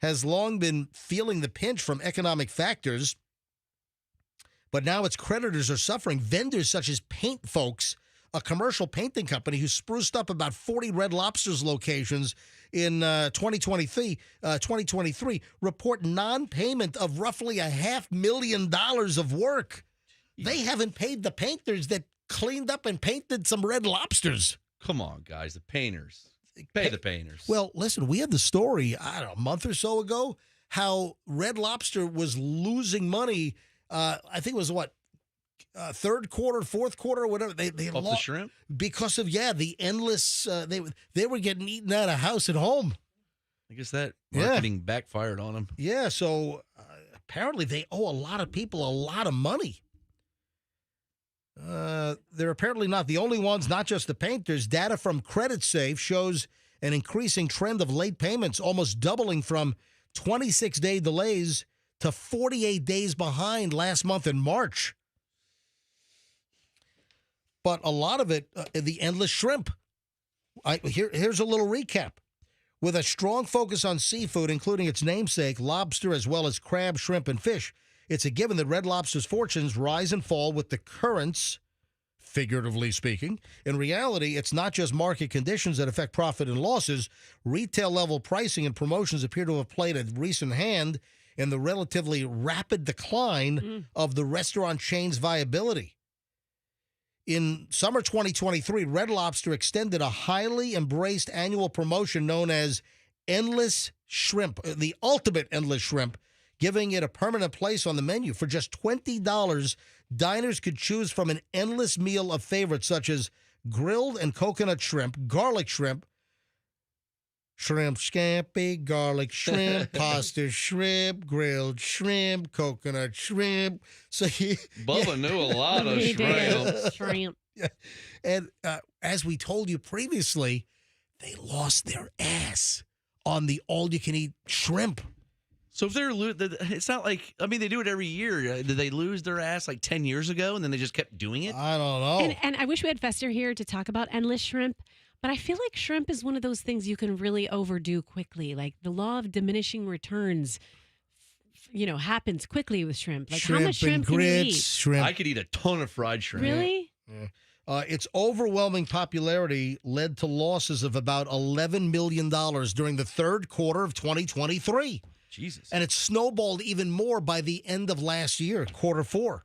has long been feeling the pinch from economic factors, but now its creditors are suffering. Vendors such as paint folks a commercial painting company who spruced up about 40 Red Lobster's locations in 2023 report non-payment of roughly $500,000 of work. They haven't paid the painters that cleaned up and painted some Red Lobsters. Come on, guys, the painters. Pay the painters. Well, listen, we had the story, I don't know, a month or so ago, how Red Lobster was losing money. I think it was third quarter, fourth quarter, whatever. They Off the lost shrimp? because of the endless. They were getting eaten out of house and home. I guess that marketing backfired on them. Yeah, so apparently they owe a lot of people a lot of money. They're apparently not the only ones, not just the painters. Data from CreditSafe shows an increasing trend of late payments, almost doubling from 26-day delays to 48 days behind last month in March. But a lot of it, the endless shrimp. Here's a little recap. With a strong focus on seafood, including its namesake, lobster, as well as crab, shrimp, and fish, it's a given that Red Lobster's fortunes rise and fall with the currents, figuratively speaking. In reality, it's not just market conditions that affect profit and losses. Retail-level pricing and promotions appear to have played a recent hand in the relatively rapid decline of the restaurant chain's viability. In summer 2023, Red Lobster extended a highly embraced annual promotion known as Endless Shrimp, the ultimate Endless Shrimp, giving it a permanent place on the menu. For just $20, diners could choose from an endless meal of favorites such as grilled and coconut shrimp, garlic shrimp, shrimp scampi, garlic shrimp, pasta shrimp, grilled shrimp, coconut shrimp. So Bubba knew a lot of shrimp. Yeah. And as we told you previously, they lost their ass on the all-you-can-eat shrimp. So if they're it's not like, I mean, they do it every year. Did they lose their ass like 10 years ago and then they just kept doing it? I don't know. And I wish we had Fester here to talk about endless shrimp, but I feel like shrimp is one of those things you can really overdo quickly. Like the law of diminishing returns, happens quickly with shrimp. Like how much shrimp can you eat? Shrimp. I could eat a ton of fried shrimp. Really? Yeah. Its overwhelming popularity led to losses of about $11 million during the third quarter of 2023. Jesus. And it snowballed even more by the end of last year, quarter four.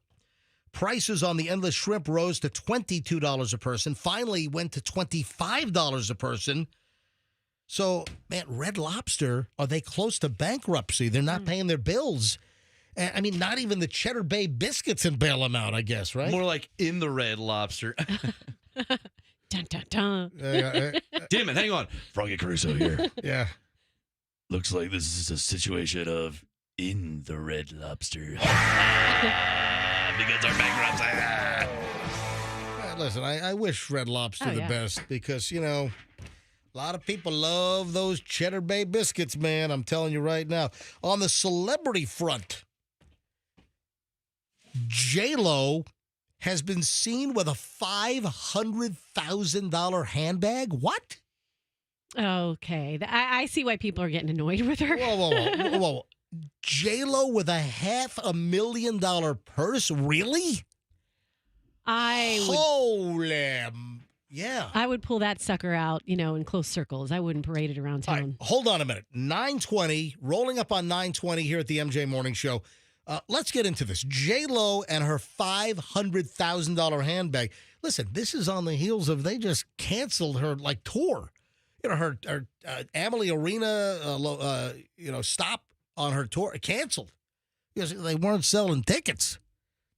Prices on the endless shrimp rose to $22 a person, finally went to $25 a person. So, man, Red Lobster, are they close to bankruptcy? They're not paying their bills. I mean, not even the Cheddar Bay biscuits can bail them out, I guess, right? More like in the Red Lobster. Dun, dun, dun. Damn it, hang on. Froggy Caruso here. Yeah. Looks like this is a situation of in the Red Lobster. Because our bankruptcy. Listen, I wish Red Lobster the best because, a lot of people love those Cheddar Bay biscuits, man. I'm telling you right now. On the celebrity front, J-Lo has been seen with a $500,000 handbag. What? Okay. I see why people are getting annoyed with her. Whoa. J-Lo with a $500,000 purse? Really? Holy, yeah. I would pull that sucker out, in close circles. I wouldn't parade it around town. All right, hold on a minute. 9:20, rolling up on 9:20 here at the MJ Morning Show. Let's get into this. J-Lo and her $500,000 handbag. Listen, this is on the heels of they just canceled her tour. Her Amalie Arena, stop on her tour canceled because they weren't selling tickets.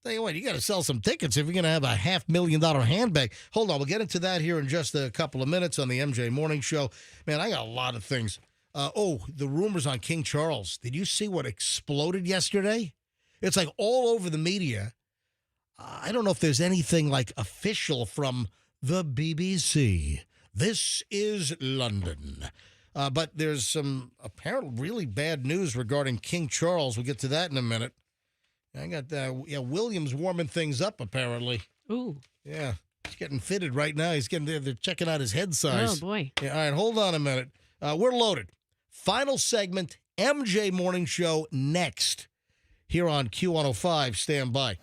Tell you what, you got to sell some tickets if you're going to have a $500,000 handbag. Hold on, we'll get into that here in just a couple of minutes on the MJ Morning Show. Man, I got a lot of things. The rumors on King Charles. Did you see what exploded yesterday? It's like all over the media. I don't know if there's anything official from the BBC. This is London. But there's some apparent really bad news regarding King Charles. We'll get to that in a minute. I got William's warming things up, apparently. Ooh. Yeah. He's getting fitted right now. They're checking out his head size. Oh, boy. Yeah, all right, hold on a minute. We're loaded. Final segment, MJ Morning Show next. Here on Q105. Stand by.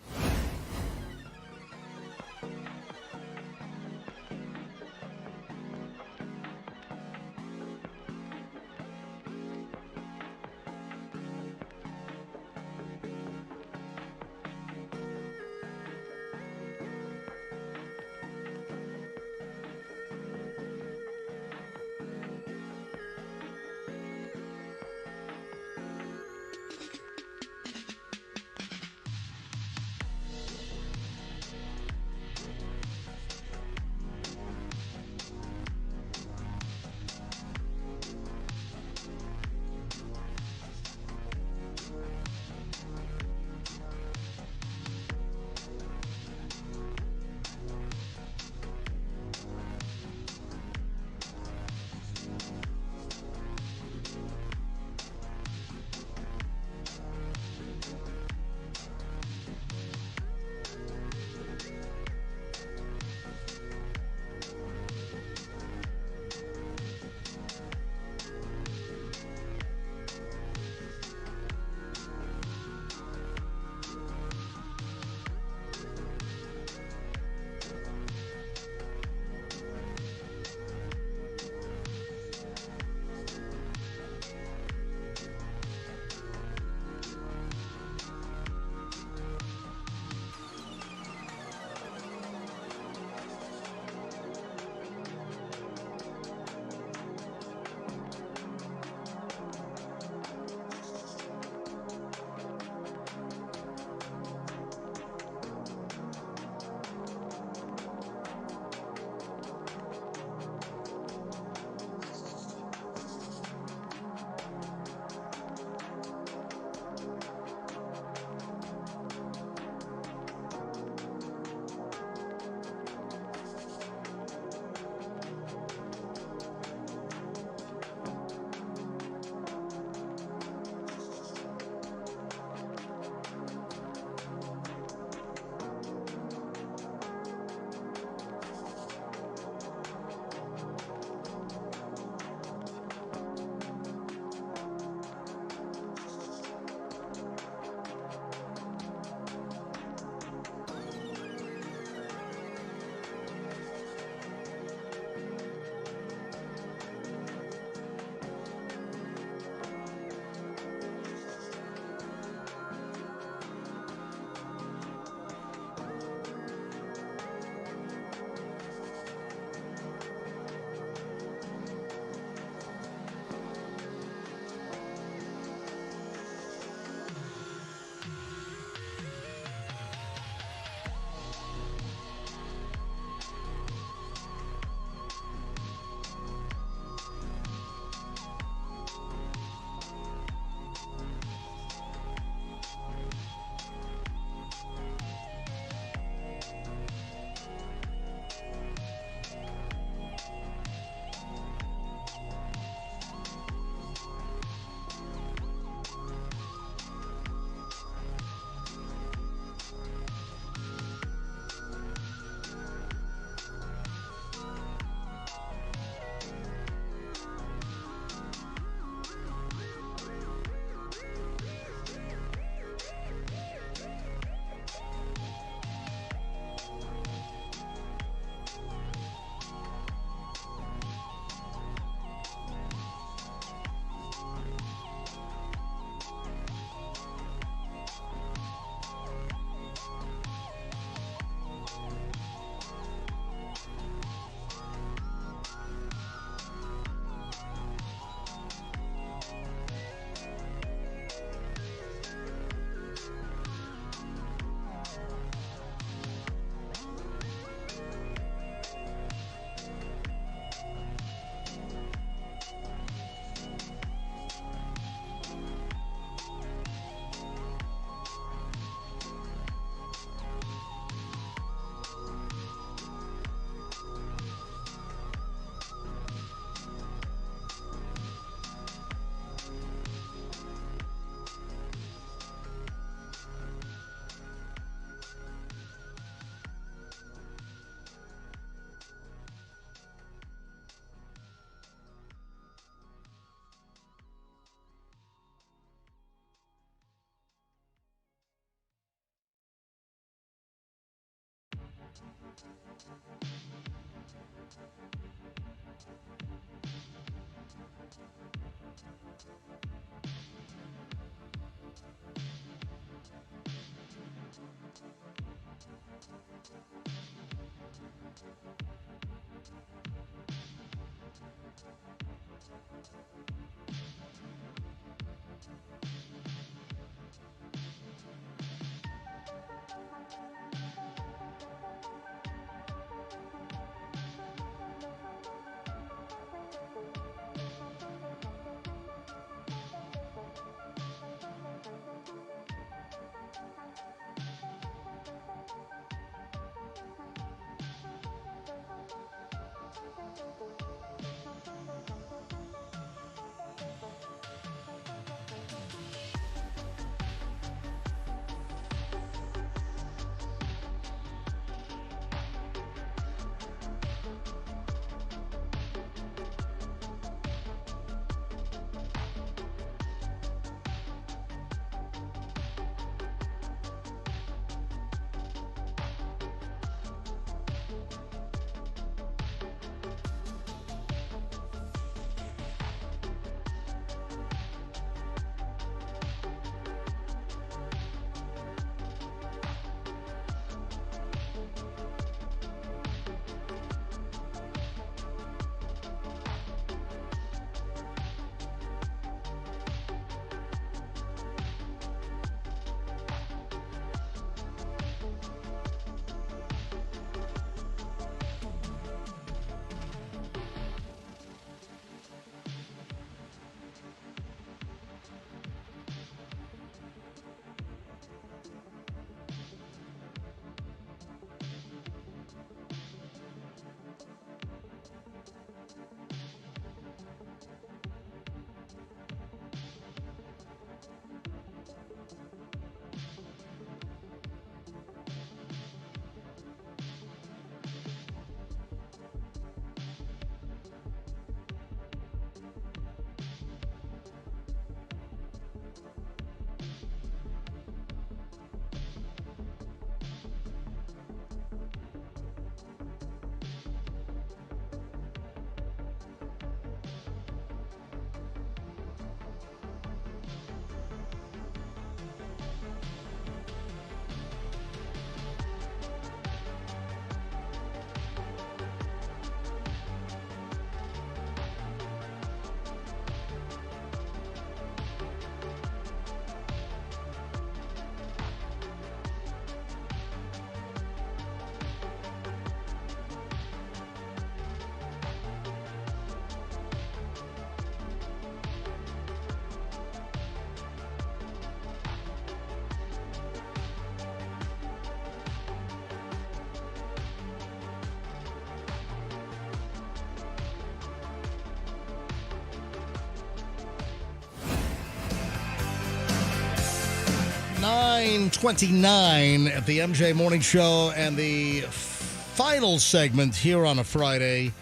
9:29 at the MJ Morning Show, and the final segment here on a Friday,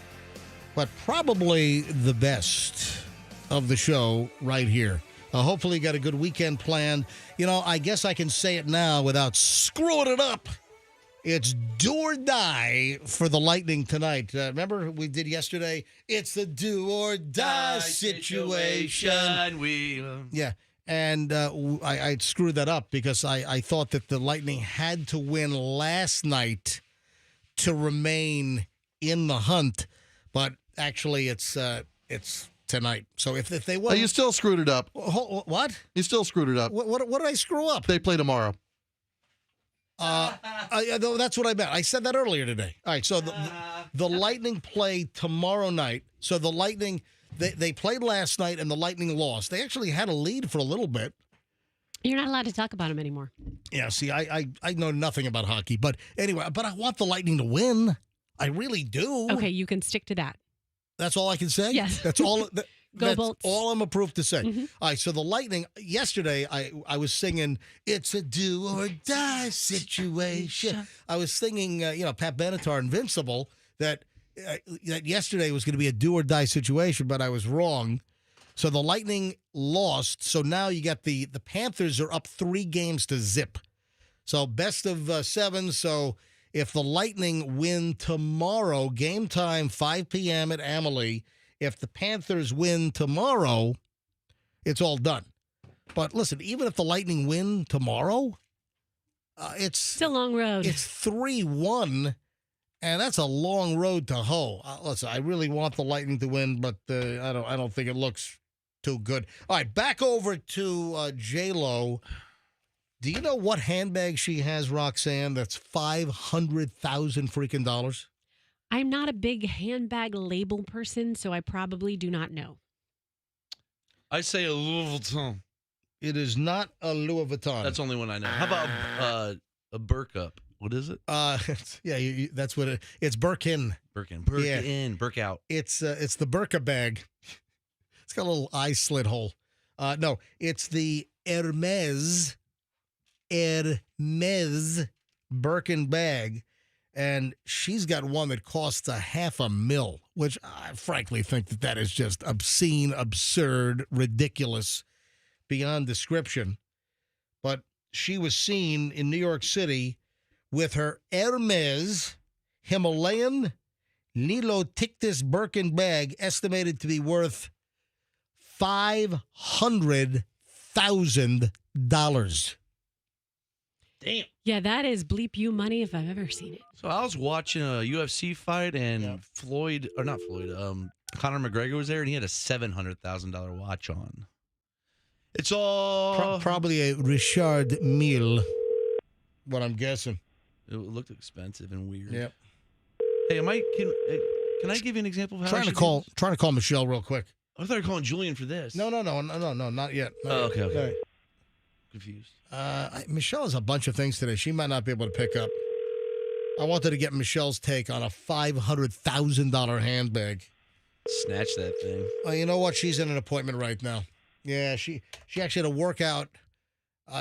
but probably the best of the show right here. Hopefully you got a good weekend planned. You know, I guess I can say it now without screwing it up. It's do or die for the Lightning tonight. Remember we did yesterday? It's a do or die situation. Yeah. And I screwed that up because I thought that the Lightning had to win last night to remain in the hunt, but actually it's tonight. So if they win, you still screwed it up. What? You still screwed it up. What did I screw up? They play tomorrow. That's what I meant. I said that earlier today. All right, so the Lightning play tomorrow night. So the Lightning. They played last night, and the Lightning lost. They actually had a lead for a little bit. You're not allowed to talk about them anymore. Yeah, see, I know nothing about hockey. But anyway, I want the Lightning to win. I really do. Okay, you can stick to that. That's all I can say? Yes. That's all. That's Bolts. all I'm approved to say. Mm-hmm. All right, so the Lightning, yesterday, I was singing, it's a do or die situation. I was singing, Pat Benatar, Invincible, that yesterday was going to be a do or die situation, but I was wrong. So the Lightning lost. So now you got the Panthers are up 3 games to zip. So best of 7. So If the Lightning win tomorrow, game time, 5 p.m. at Amalie, if the Panthers win tomorrow, it's all done. But listen, even if the Lightning win tomorrow, it's a long road. It's 3-1, and that's a long road to hoe. Listen, I really want the Lightning to win, but I don't think it looks too good. All right, back over to J-Lo. Do you know what handbag she has, Roxanne? That's $500,000 freaking dollars. I'm not a big handbag label person, so I probably do not know. I say a Louis Vuitton. It is not a Louis Vuitton. That's the only one I know. How about a Burkup? What is it? Yeah, that's what it's. Birkin. Birkin. Yeah. Burk out. It's the Burka bag. It's got a little eye slit hole. No, it's the Hermes Birkin bag, and she's got one that costs $500,000, which I frankly think that is just obscene, absurd, ridiculous, beyond description. But she was seen in New York City with her Hermes Himalayan Nilotictus Birkin bag, estimated to be worth $500,000. Damn. Yeah, that is bleep you money if I've ever seen it. So I was watching a UFC fight, and Conor McGregor was there, and he had a $700,000 watch on. It's all probably a Richard Mille, what I'm guessing. It looked expensive and weird. Yep. Hey, can I give you an example of how trying to call Michelle real quick. I thought you were calling Julian for this. No, not yet. Okay. Right. Confused. Michelle has a bunch of things today. She might not be able to pick up. I wanted to get Michelle's take on a $500,000 handbag. Snatch that thing. Oh, you know what? She's in an appointment right now. Yeah, she actually had a workout.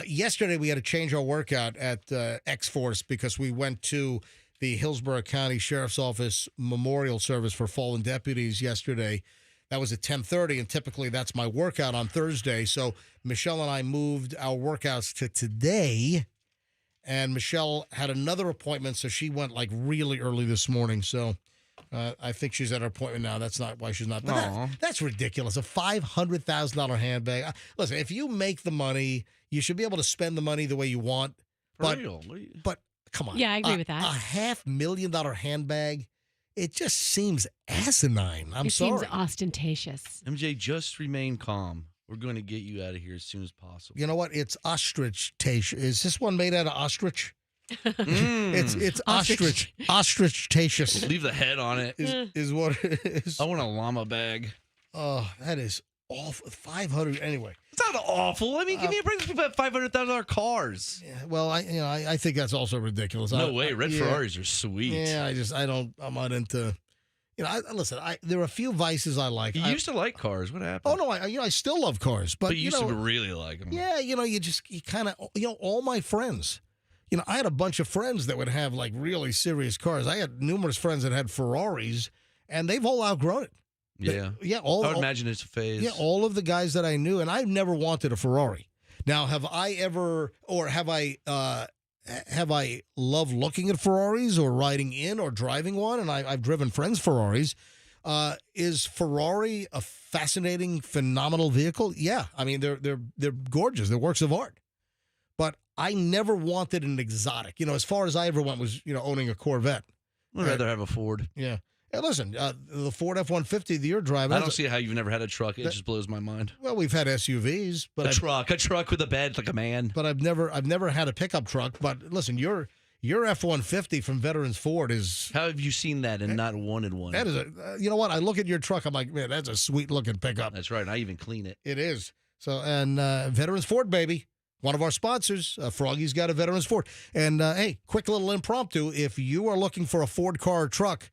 Yesterday, we had to change our workout at X-Force because we went to the Hillsborough County Sheriff's Office memorial service for fallen deputies yesterday. That was at 10:30, and typically that's my workout on Thursday. So Michelle and I moved our workouts to today, and Michelle had another appointment, so she went like really early this morning. So I think she's at her appointment now. That's not why she's not. But that's ridiculous. A $500,000 handbag. Listen, if you make the money, you should be able to spend the money the way you want. But come on. Yeah, I agree with that. A $500,000 handbag. It just seems asinine. I'm sorry. It seems ostentatious. MJ, just remain calm. We're going to get you out of here as soon as possible. You know what? It's ostrich. Is this one made out of ostrich? It's ostrich. Ostrich-tacious. Leave the head on it. Is what it is. I want a llama bag. Oh, that is awful. 500 anyway. It's not awful. I mean, give me a break. People have $500,000 cars. Yeah, well, I think that's also ridiculous. No way. Red Ferraris are sweet. Yeah, I'm not into. Listen. There are a few vices I like. You used to like cars. What happened? Oh no, I still love cars, but you used to really like them. Yeah, you kind of all my friends. I had a bunch of friends that would have like really serious cars. I had numerous friends that had Ferraris, and they've all outgrown it. Yeah. Yeah. I would imagine it's a phase. Yeah. All of the guys that I knew, and I've never wanted a Ferrari. Now, have I loved looking at Ferraris or riding in or driving one? And I've driven friends' Ferraris. Is Ferrari a fascinating, phenomenal vehicle? Yeah. I mean, they're gorgeous. They're works of art. But I never wanted an exotic. As far as I ever went was, owning a Corvette. I'd rather have a Ford. Yeah. Hey, listen, the Ford F-150 that you're driving. I don't see how you've never had a truck. It just blows my mind. Well, we've had SUVs, but a truck with a bed like a man. But I've never had a pickup truck. But listen, your F-150 from Veterans Ford is. How have you seen that and not wanted one? That is you know what? I look at your truck, I'm like, man, that's a sweet looking pickup. That's right. I even clean it. It is. So and Veterans Ford, baby. One of our sponsors, Froggy's got a Veterans Ford. And hey, quick little impromptu. If you are looking for a Ford car or truck,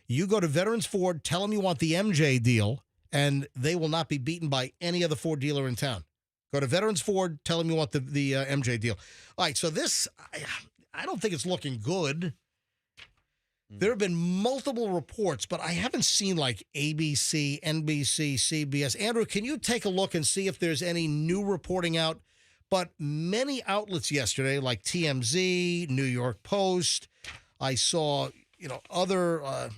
you go to Veterans Ford, tell them you want the MJ deal, and they will not be beaten by any other Ford dealer in town. Go to Veterans Ford, tell them you want the MJ deal. All right, so this, I don't think it's looking good. There have been multiple reports, but I haven't seen like ABC, NBC, CBS. Andrew, can you take a look and see if there's any new reporting out? But many outlets yesterday, like TMZ, New York Post, I saw, other,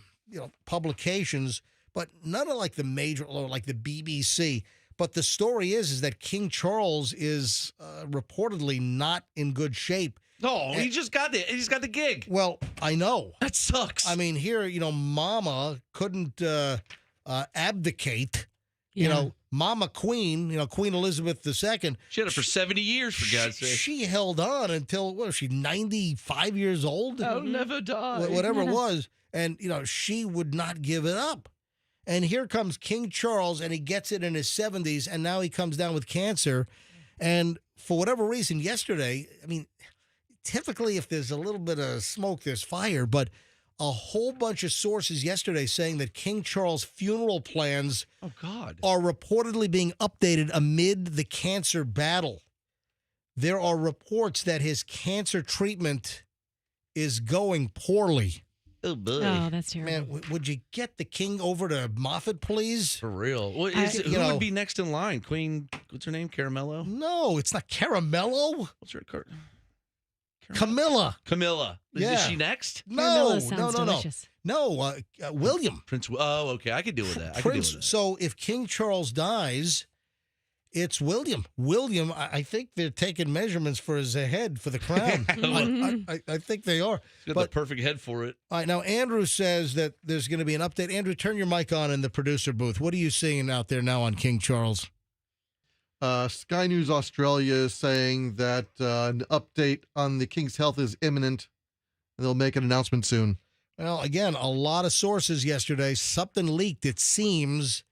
publications, but none of like the major, like the BBC. But the story is that King Charles is reportedly not in good shape. No, he just got the gig. Well, I know. That sucks. I mean, here, Mama couldn't abdicate. Yeah. Mama Queen, Queen Elizabeth II. She had it for 70 years, for God's sake. She held on until, what was she, 95 years old? I'll never die. Whatever it was. And, she would not give it up. And here comes King Charles, and he gets it in his 70s, and now he comes down with cancer. And for whatever reason, yesterday, I mean, typically if there's a little bit of smoke, there's fire, but a whole bunch of sources yesterday saying that King Charles' funeral plans are reportedly being updated amid the cancer battle. There are reports that his cancer treatment is going poorly. Oh, boy. Oh, that's terrible. Man, would you get the king over to Moffat, please? For real. Well, who would be next in line? Queen, what's her name? Caramello? No, it's not Caramello. What's her card? Camilla. Is she next? No, sounds delicious. No, William. Prince. Oh, okay. I could deal with that. So if King Charles dies, it's William. William, I think they're taking measurements for his head for the crown. I think they are. He's got the perfect head for it. All right, now Andrew says that there's going to be an update. Andrew, turn your mic on in the producer booth. What are you seeing out there now on King Charles? Sky News Australia is saying that an update on the King's health is imminent, and they'll make an announcement soon. Well, again, a lot of sources yesterday. Something leaked, it seems,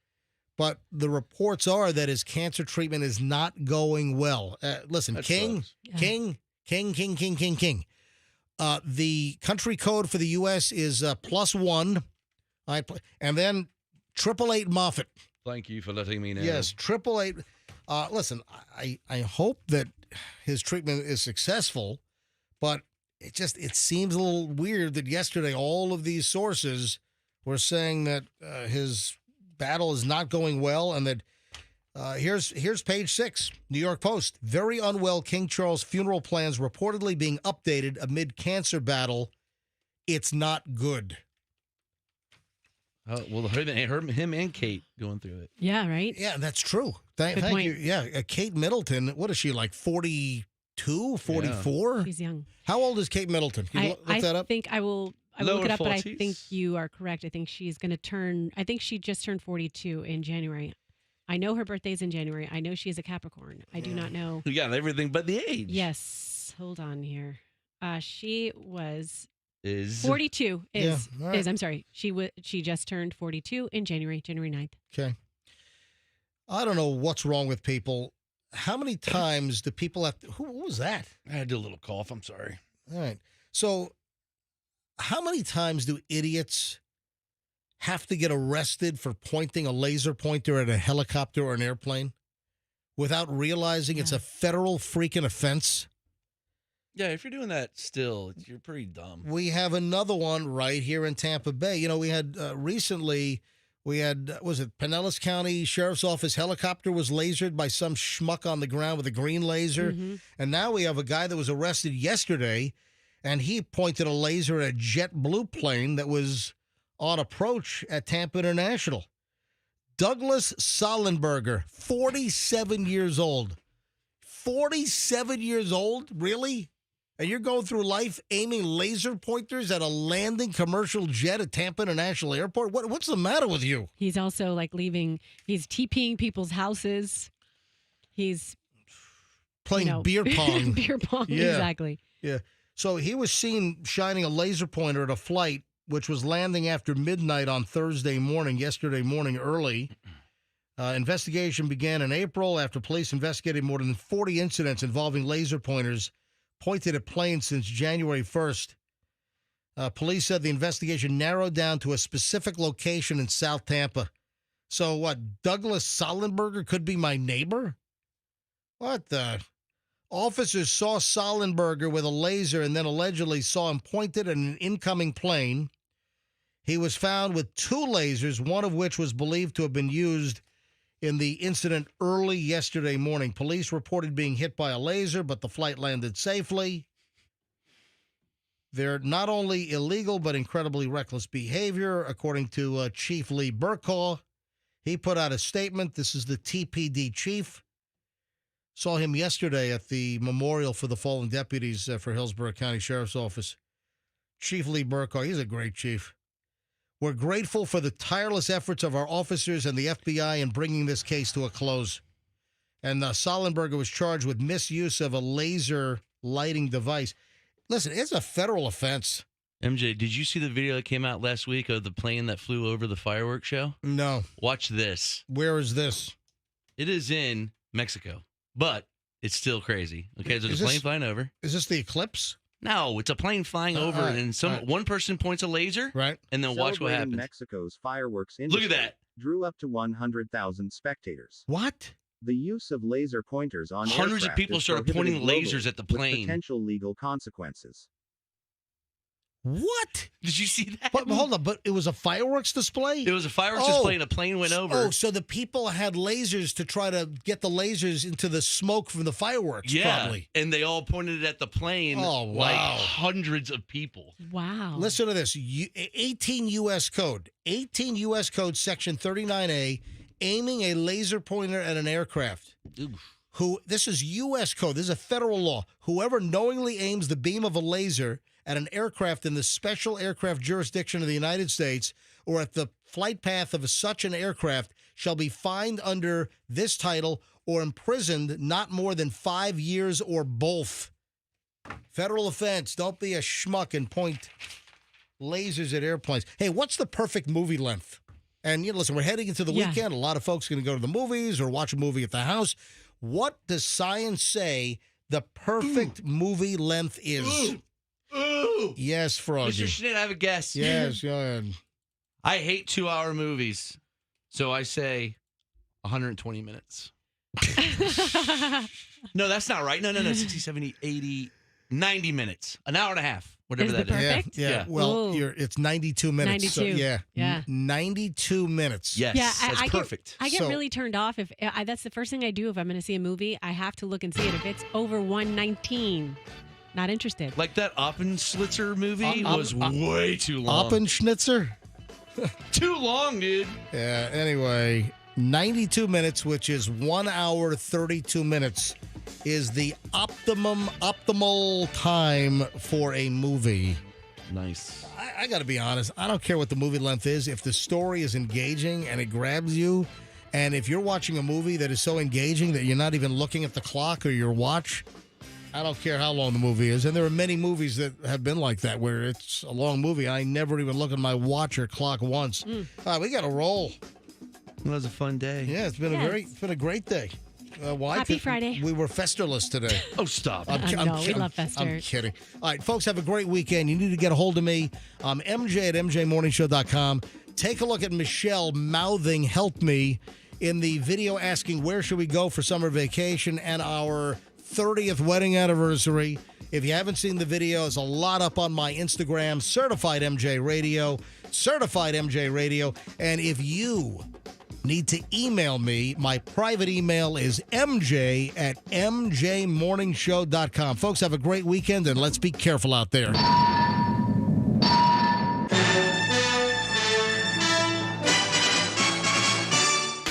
but the reports are that his cancer treatment is not going well. Listen, King. The country code for the U.S. is +1, and then 888 Moffat. Thank you for letting me know. Yes, 888. Listen, I hope that his treatment is successful, but it seems a little weird that yesterday all of these sources were saying that his battle is not going well, and that here's page 6, New York Post. Very unwell King Charles funeral plans reportedly being updated amid cancer battle. It's not good. Oh, well, him and Kate going through it. Yeah, right? Yeah, that's true. Thank you. Yeah, Kate Middleton, what is she, like 42, 44? Yeah. She's young. How old is Kate Middleton? Can you look that up? I think I will Lower look it up, 40s? but I think you are correct. I think she's going to she just turned 42 in January. I know her birthday's in January. I know she's a Capricorn. I do not know. You got everything but the age. Yes. Hold on here. She was... Is 42 is Yeah, all right. is I'm sorry. She just turned 42 in January 9th. Okay. I don't know what's wrong with people. How many times do people have to, who was that? I had a little cough. I'm sorry. All right. So how many times do idiots have to get arrested for pointing a laser pointer at a helicopter or an airplane without realizing it's a federal freaking offense? Yeah, if you're doing that still, you're pretty dumb. We have another one right here in Tampa Bay. We had recently, was it Pinellas County Sheriff's Office helicopter was lasered by some schmuck on the ground with a green laser. Mm-hmm. And now we have a guy that was arrested yesterday, and he pointed a laser at a JetBlue plane that was on approach at Tampa International. Douglas Sollenberger, 47 years old. 47 years old? Really? And you're going through life aiming laser pointers at a landing commercial jet at Tampa International Airport? What's the matter with you? He's also he's TPing people's houses. He's playing beer pong. Beer pong, Yeah. exactly. Yeah. So he was seen shining a laser pointer at a flight which was landing after midnight on yesterday morning early. Investigation began in April after police investigated more than 40 incidents involving laser pointers pointed at planes since January 1st. Police said the investigation narrowed down to a specific location in South Tampa. So what, Douglas Sollenberger could be my neighbor? What the? Officers saw Sollenberger with a laser and then allegedly saw him pointed at an incoming plane. He was found with 2 lasers, one of which was believed to have been used in the incident early yesterday morning. Police reported being hit by a laser, but the flight landed safely. They're not only illegal, but incredibly reckless behavior, according to Chief Lee Burkaw. He put out a statement. This is the TPD chief. Saw him yesterday at the memorial for the fallen deputies for Hillsborough County Sheriff's Office. Chief Lee Burkaw, he's a great chief. We're grateful for the tireless efforts of our officers and the FBI in bringing this case to a close. And Sollenberger was charged with misuse of a laser lighting device. Listen, it's a federal offense. MJ, did you see the video that came out last week of the plane that flew over the fireworks show? No. Watch this. Where is this? It is in Mexico, but it's still crazy. Okay, there's a plane flying over. Is this the eclipse? No, it's a plane flying over, and one person points a laser, right, and then watch what happens. Mexico's fireworks industry Look at that. Drew up to 100,000 spectators. What? The use of laser pointers on hundreds of people started pointing lasers at the plane. With potential legal consequences. What? Did you see that? But hold on, but it was a fireworks display? It was a fireworks display and a plane went over. Oh, so the people had lasers to try to get the lasers into the smoke from the fireworks, probably. And they all pointed it at the plane. Oh, wow. Like hundreds of people. Wow. Listen to this. 18 U.S. Code. 18 U.S. Code, Section 39A, aiming a laser pointer at an aircraft. This is U.S. Code. This is a federal law. Whoever knowingly aims the beam of a laser at an aircraft in the special aircraft jurisdiction of the United States or at the flight path of such an aircraft shall be fined under this title or imprisoned not more than 5 years or both. Federal offense. Don't be a schmuck and point lasers at airplanes. Hey, what's the perfect movie length? And listen, we're heading into the weekend. A lot of folks are going to go to the movies or watch a movie at the house. What does science say the perfect movie length is? Ooh. Yes, Froggy. Mr. Schnitt, I have a guess. Yes, go ahead. I hate 2-hour movies, so I say 120 minutes. No, that's not right. No. 60, 70, 80, 90 minutes. An hour and a half. Whatever that is. Perfect? Yeah. Well, it's 92 minutes. 92. So, yeah. Yeah. 92 minutes. Yes, that's perfect. I get really turned off if that's the first thing I do if I'm going to see a movie. I have to look and see it. If it's over 119, not interested. Like that Oppenschnitzer movie was way too long. Oppenschnitzer? Too long, dude. Yeah, anyway, 92 minutes, which is 1 hour, 32 minutes, is the optimal time for a movie. Nice. I got to be honest. I don't care what the movie length is. If the story is engaging and it grabs you, and if you're watching a movie that is so engaging that you're not even looking at the clock or your watch, I don't care how long the movie is. And there are many movies that have been like that where it's a long movie. I never even look at my watch or clock once. All right, we got to roll. It was a fun day. Yeah, it's been a great day. Why? Happy Friday. We were festerless today. Oh, stop. We love Fester. I'm kidding. All right, folks, have a great weekend. You need to get a hold of me. MJ at MJMorningshow.com. Take a look at Michelle mouthing "Help Me" in the video asking where should we go for summer vacation and our 30th wedding anniversary. If you haven't seen the video, there's a lot up on my Instagram, Certified MJ Radio. And if you need to email me, my private email is mj at mjmorningshow.com. Folks, have a great weekend, and let's be careful out there.